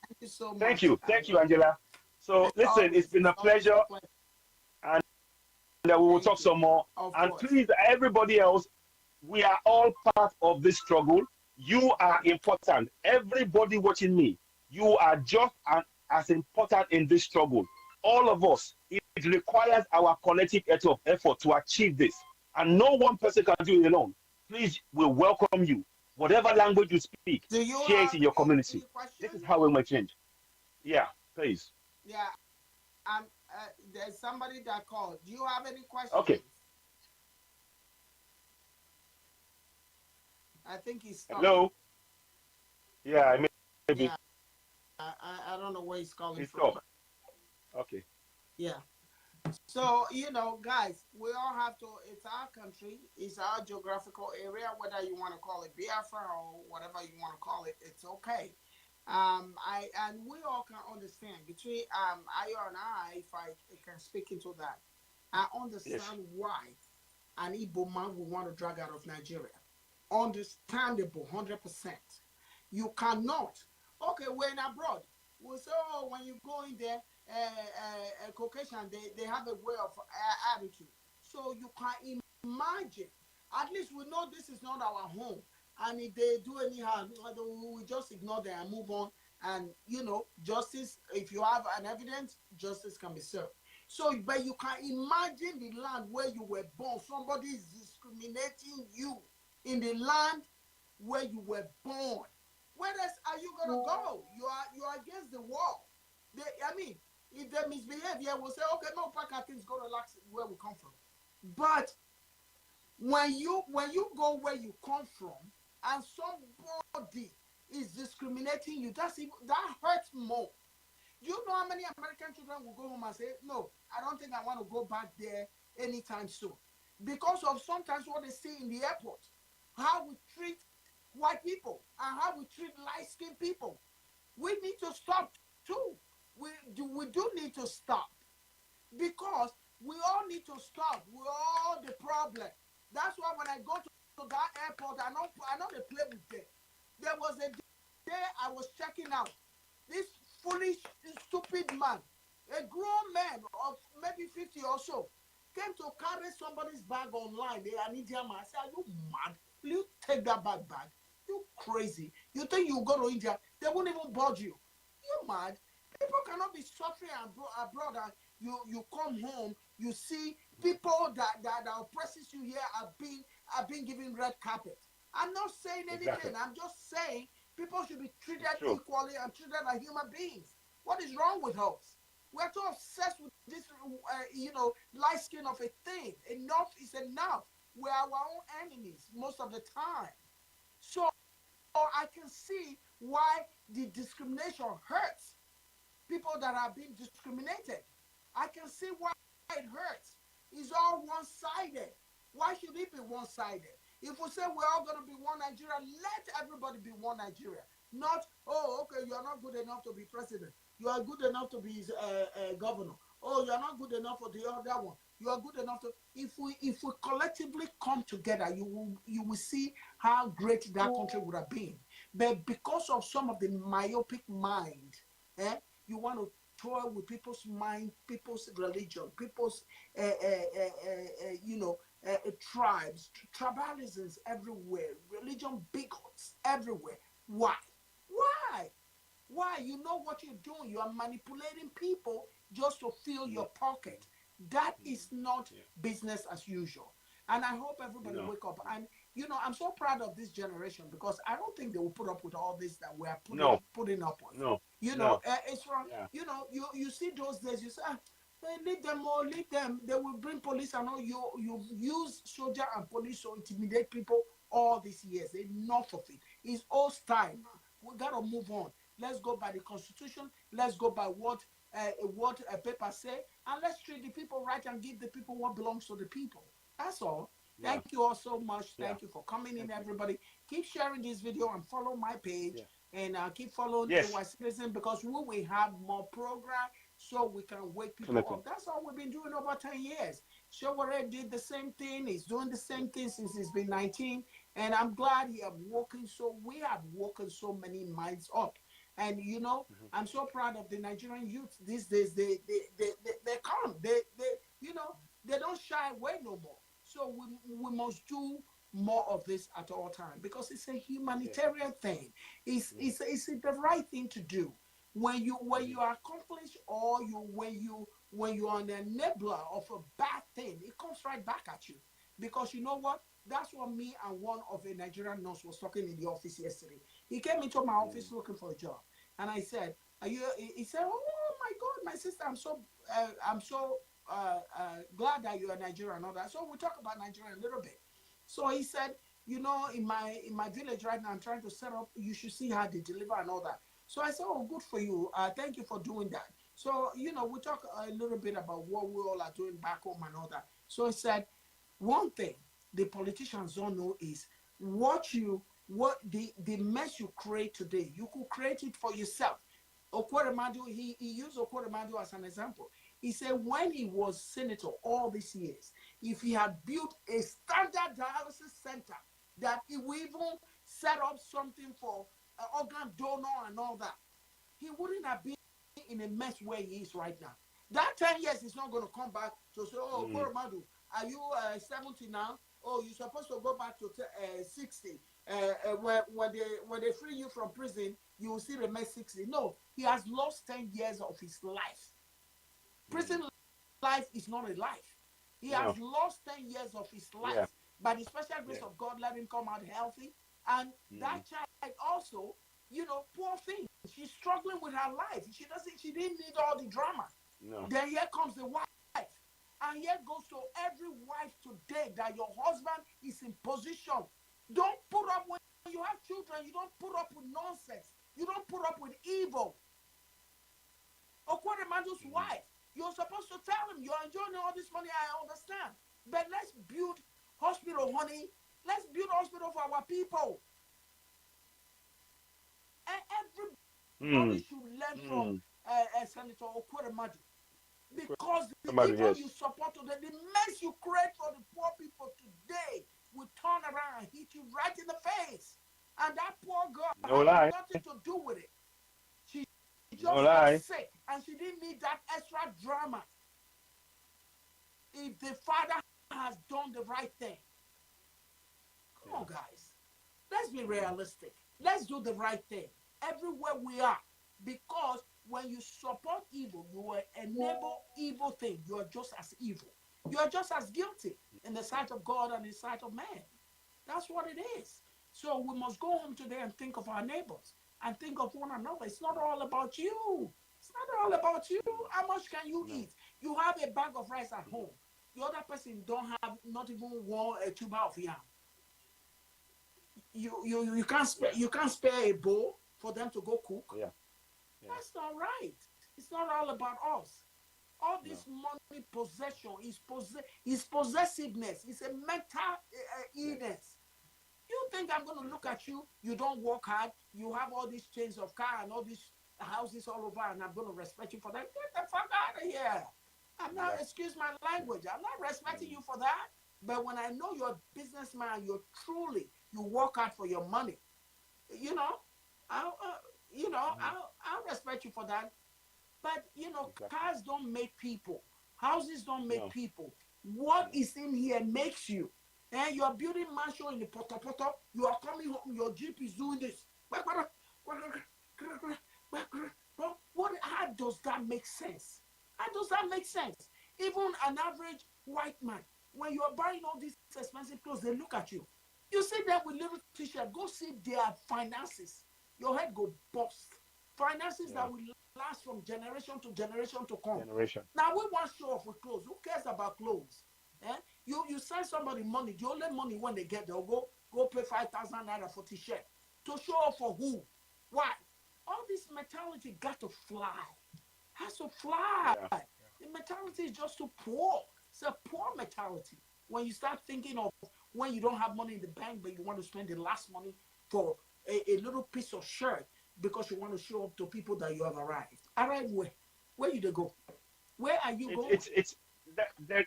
Thank you so thank much. you, Angela. So listen, it's been a pleasure, and we will talk some more. Of And course. please, everybody else, we are all part of this struggle. You are important. Everybody watching me, you are just as important in this struggle. All of us, it requires our collective effort to achieve this. And no one person can do it alone. Please, we welcome you. Whatever language you speak, Do you share it have in your community. any questions? This is how we might change. Yeah, please. Yeah. There's somebody that called. Do you have any questions? Okay. I think he's stuck. Hello? Yeah, maybe. Yeah. I don't know where he's calling He's from. stuck. Okay. Yeah. So, guys, we all have to, it's our country, it's our geographical area, whether you want to call it Biafra or whatever you want to call it, it's okay. And we all can understand between Ayo and I, if I can speak into that, I understand why an Igbo man would want to drag out of Nigeria. Understandable, 100%. You cannot. Okay, we're in abroad. We'll say, oh, when you go in there, Caucasian, they have a way of attitude. So you can imagine At least we know this is not our home. And if they do anyhow, we just ignore them and move on. And justice. If you have an evidence, justice can be served. So, but you can imagine the land where you were born. Somebody is discriminating you in the land where you were born. Where else are you gonna go? You are against the wall. I mean, if they misbehave, yeah, we'll say, okay, no, pack our things, go relax where we come from. But when you go where you come from and somebody is discriminating you, that hurts more. Do you know how many American children will go home and say, no, I don't think I want to go back there anytime soon? Because of sometimes what they see in the airport, how we treat white people and how we treat light-skinned people. We need to stop too. We do need to stop, because we all need to stop. We're all the problem. That's why when I go to that airport, I know they play with them. There was a day I was checking out. This foolish, stupid man, a grown man of maybe 50 or so, came to carry somebody's bag online. They are an Indian man. I said, are you mad? Will you take that back? You crazy. You think you go to India, they won't even budge you. You mad? People cannot be suffering abroad and you come home, you see people that oppresses you here are being given red carpet. I'm not saying Exactly. anything. I'm just saying people should be treated It's true. equally and treated like human beings. What is wrong with us? We're too obsessed with this, light skin of a thing. Enough is enough. We're our own enemies most of the time. So I can see why the discrimination hurts people that are being discriminated. I can see why it hurts. It's all one sided. Why should it be one sided? If we say we're all going to be one Nigeria, let everybody be one Nigeria. Not, oh, okay, you are not good enough to be president. You are good enough to be governor. Oh, you are not good enough for the other one. You are good enough to. If we collectively come together, you will see how great that country would have been. But because of some of the myopic mind, eh, you want to toy with people's mind, people's religion, people's, uh, uh, uh, tribes, tribalisms everywhere, religion bigots everywhere. Why? Why? Why? You know what you're doing. You are manipulating people just to fill Yeah. your pocket. That is not Yeah. business as usual. And I hope everybody No. wake up. And I'm so proud of this generation, because I don't think they will put up with all this that we are No. putting up with. No. No. It's from Yeah. you see those days. You say, lead them or lead them. They will bring police and all. You use soldier and police to intimidate people all these years. Enough of it. It's all time now. We gotta move on. Let's go by the constitution. Let's go by what a paper say, and let's treat the people right and give the people what belongs to the people. That's all. Yeah. Thank you all so much. Yeah. Thank you for coming in, Thank you. everybody. Keep sharing this video and follow my page, Yeah. and keep following Yes. AY Citizen, because we will have more program so we can wake people Definitely. up. That's all we've been doing over 10 years. Showore did the same thing. He's doing the same thing since he's been 19. And I'm glad we have woken so many minds up. And Mhm. I'm so proud of the Nigerian youth these days. They come. They don't shy away no more. So we must do more of this at all times, because it's a Yeah. humanitarian thing. It's Yeah. it's it's the right thing to do. When you Mhm. accomplish, or when you are an enabler of a bad thing, it comes right back at you. Because you know what? That's what me and one of a Nigerian nurse was talking in the office yesterday. He came into my office Mhm. looking for a job, and I said, "Are you?" He said, "Oh my God, my sister, I'm so glad that you're Nigerian and all that." So we talk about Nigeria a little bit. So he said, in my village right now, I'm trying to set up. You should see how they deliver and all that. So I said, "Oh, good for you. Thank you for doing that." So we talk a little bit about what we all are doing back home and all that. So he said, one thing the politicians don't know is what the mess you create today, you could create it for yourself. Okweremadu, he used Okweremadu as an example. He said when he was senator all these years, if he had built a standard dialysis center, that he would even set up something for organ donor and all that, he wouldn't have been in a mess where he is right now. That 10 years is not going to come back to say, "Oh, Mhm. Koromadu, are you 70 now? oh, you're supposed to go back to 60. When they free you from prison, you will still remain 60. No, he has lost 10 years of his life. Prison life is not a life. He has No. lost 10 years of his life. Yeah. By the special grace Yeah. of God, let him come out healthy. And that Mm. child also, poor thing. She's struggling with her life. She didn't need all the drama. No. Then here comes the wife. And here goes to every wife today that your husband is in position. Don't put up when you have children, you don't put up with nonsense. You don't put up with evil. Okwademandu's wife, you're supposed to tell him you're enjoying all this money, I understand. But let's build hospital, honey. Let's build hospital for our people. And everybody Mm. should learn from Mm. Senator Okwademandu. Because the Somebody, evil you yes. support today, the mess you create for the poor people today will turn around and hit you right in the face. And that poor girl No had lie. nothing to do with it. She No just got lie. sick and she didn't need that extra drama. If the father has done the right thing, come Yeah. on, guys. Let's be realistic. Let's do the right thing everywhere we are. Because when you support evil, you will enable evil thing. You are just as evil. You are just as guilty in the sight of God and in the sight of man. That's what it is. So we must go home today and think of our neighbors and think of one another. It's not all about you. It's not all about you. How much can you No. eat? You have a bag of rice at home. The other person don't have not even one a tuber of yam. You can't spare a bowl for them to go cook. Yeah. Yeah. That's not right. It's not all about us. All No. this money possession is possessiveness. It's a mental Yes. illness. You think I'm going to look at you? You don't work hard. You have all these chains of car and all these houses all over, and I'm going to respect you for that? Get the fuck out of here! I'm not. Yeah. Excuse my language. I'm not respecting you for that. But when I know you're a businessman, you work hard for your money. You know, I'll I'll respect you for that. But Exactly. cars don't make people. Houses don't make No. people. What No. is in here makes you. And you are building mansion in the poto poto. You are coming home. Your jeep is doing this. What? How does that make sense? How does that make sense? Even an average white man, when you are buying all these expensive clothes, they look at you. You see them with little t-shirt. Go see their finances. Your head go bust. Finances Yeah. that will last from generation to generation to come. Generation. Now we want show off with clothes. Who cares about clothes? Eh? You send somebody money. The only money when they get, they'll go pay 5,000 naira for t-shirt to show off for who? Why? All this mentality got to fly. Has to fly. Yeah. The mentality is just too poor. It's a poor mentality. When you start thinking of when you don't have money in the bank, but you want to spend the last money for a little piece of shirt because you want to show up to people that you have arrived. Arrive where? Where you they go? Where are you going? It's there,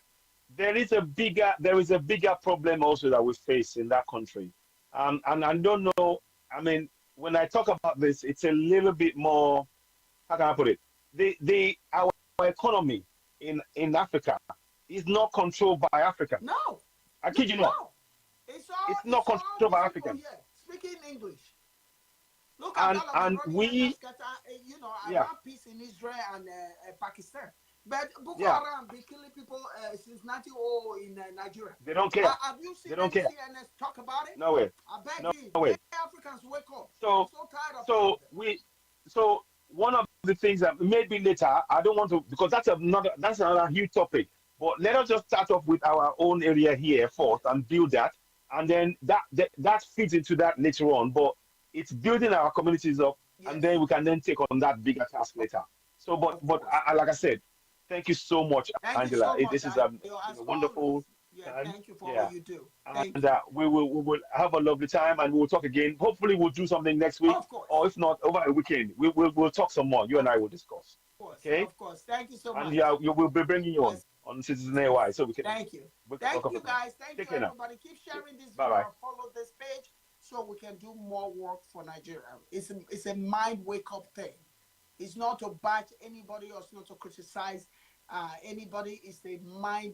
there is a bigger problem also that we face in that country. And I don't know. I mean, when I talk about this, it's a little bit more. How can I put it? The our economy in Africa is not controlled by Africans. No, I kid you not. no. It's It's not all controlled these by people Africans. here speaking English. Look at And all of the running and we, scatter. I yeah, want peace in Israel and Pakistan. But Boko yeah, Haram been killing people since 1900 in Nigeria. they don't care. Have you seen They don't any care. CNN talk about it? No way. I beg No you, way. let Africans wake up. I'm So so tired of all so of them. we so one of the things that maybe later I don't want to, because that's another huge topic. But let us just start off with our own area here first Yes, and build that, and then that fits into that later on. But it's building our communities up, and then yes, we can then take on that bigger task later. So, of course. like I said, thank you so much, Thank you Angela. so much, This is as wonderful always. Yeah, time. thank you for all Yeah, you do. Thank and you. we will have a lovely time, and we'll talk again. Hopefully, we'll do something next week, Of or course, if not, over a weekend. We'll talk some more. You and of I will discuss. course, Okay? of course. Thank you so And much. yeah, you will be bringing you Bless on Citizen you. AY, so Thank you. we can Thank work up you, from there. guys. Thank Take you, care now. everybody. Keep sharing this Bye video bye. and follow this page so we can do more work for Nigeria. It's a mind wake up thing. It's not to bash anybody or it's not to criticize anybody. It's a mind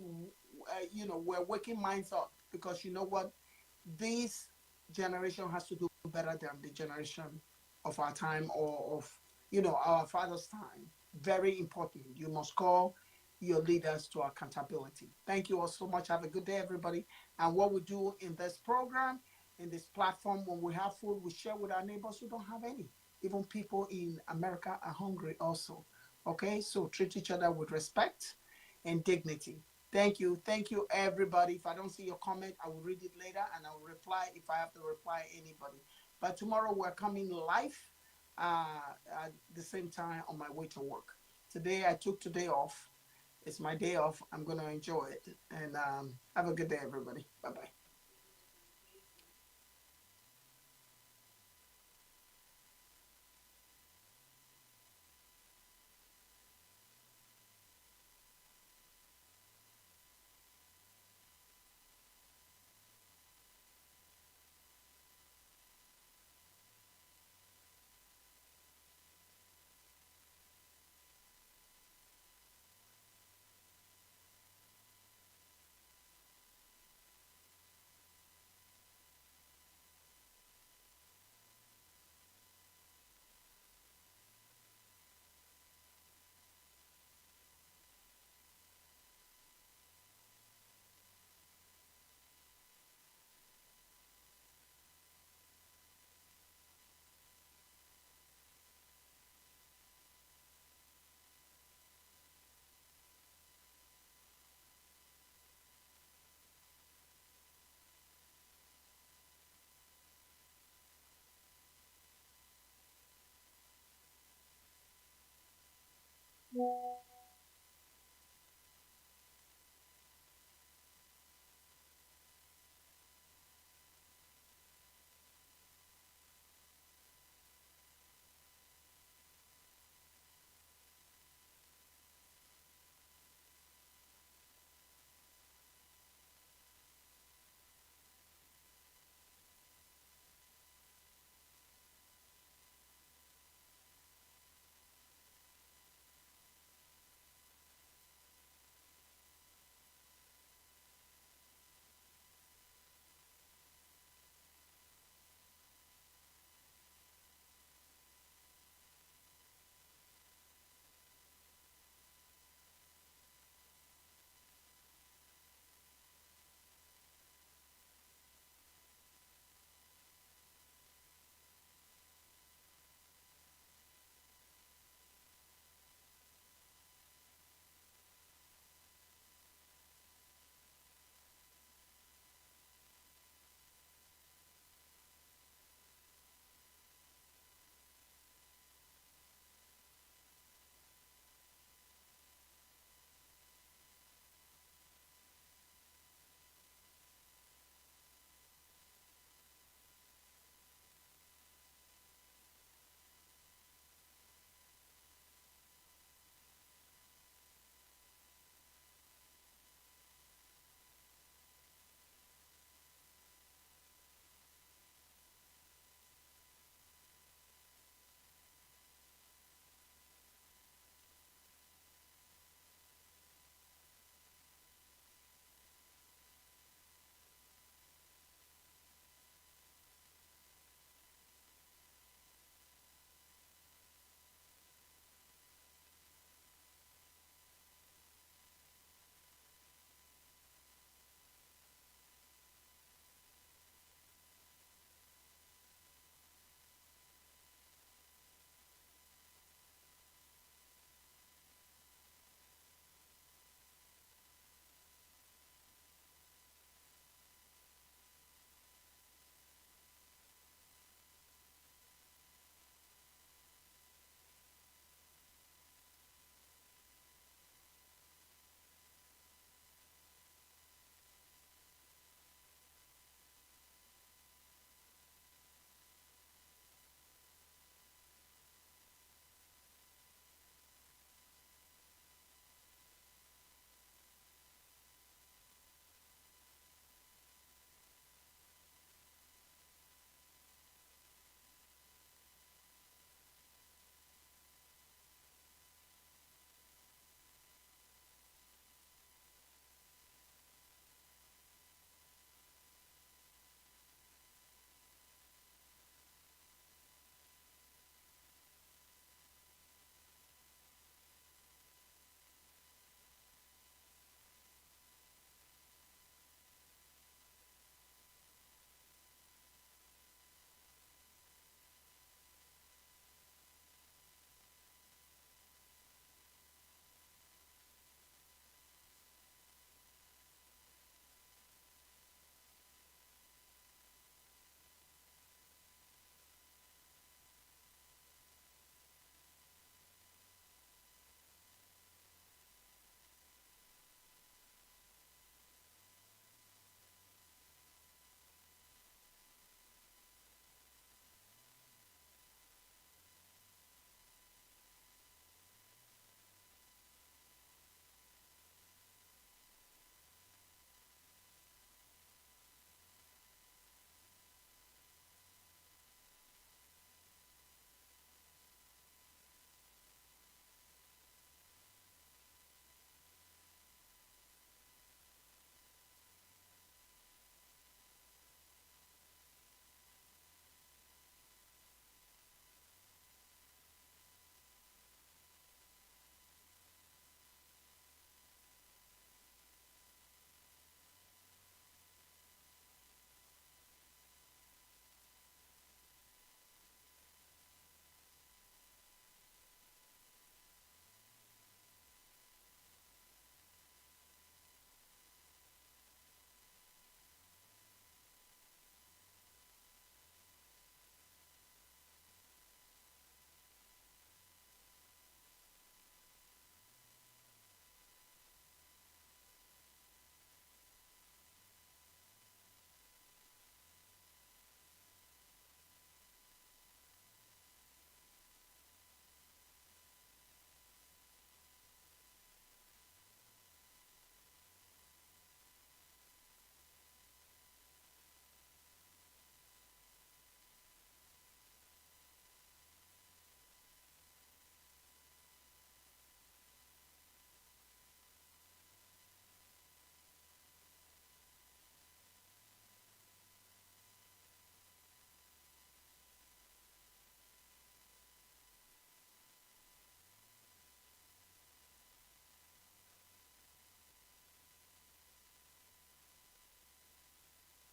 we're waking minds up, because you know what, this generation has to do better than the generation of our time, or of our father's time. Very important. You must call your leaders to accountability. Thank you all so much. Have a good day, everybody. And what we do in this program, in this platform, when we have food, we share with our neighbors who don't have any. Even people in America are hungry also. Okay, so treat each other with respect and dignity. Thank you. Thank you, everybody. If I don't see your comment, I will read it later and I will reply if I have to reply anybody. But tomorrow we're coming live at the same time on my way to work. Today I took today off. It's my day off. I'm going to enjoy it. And have a good day, everybody. Bye bye.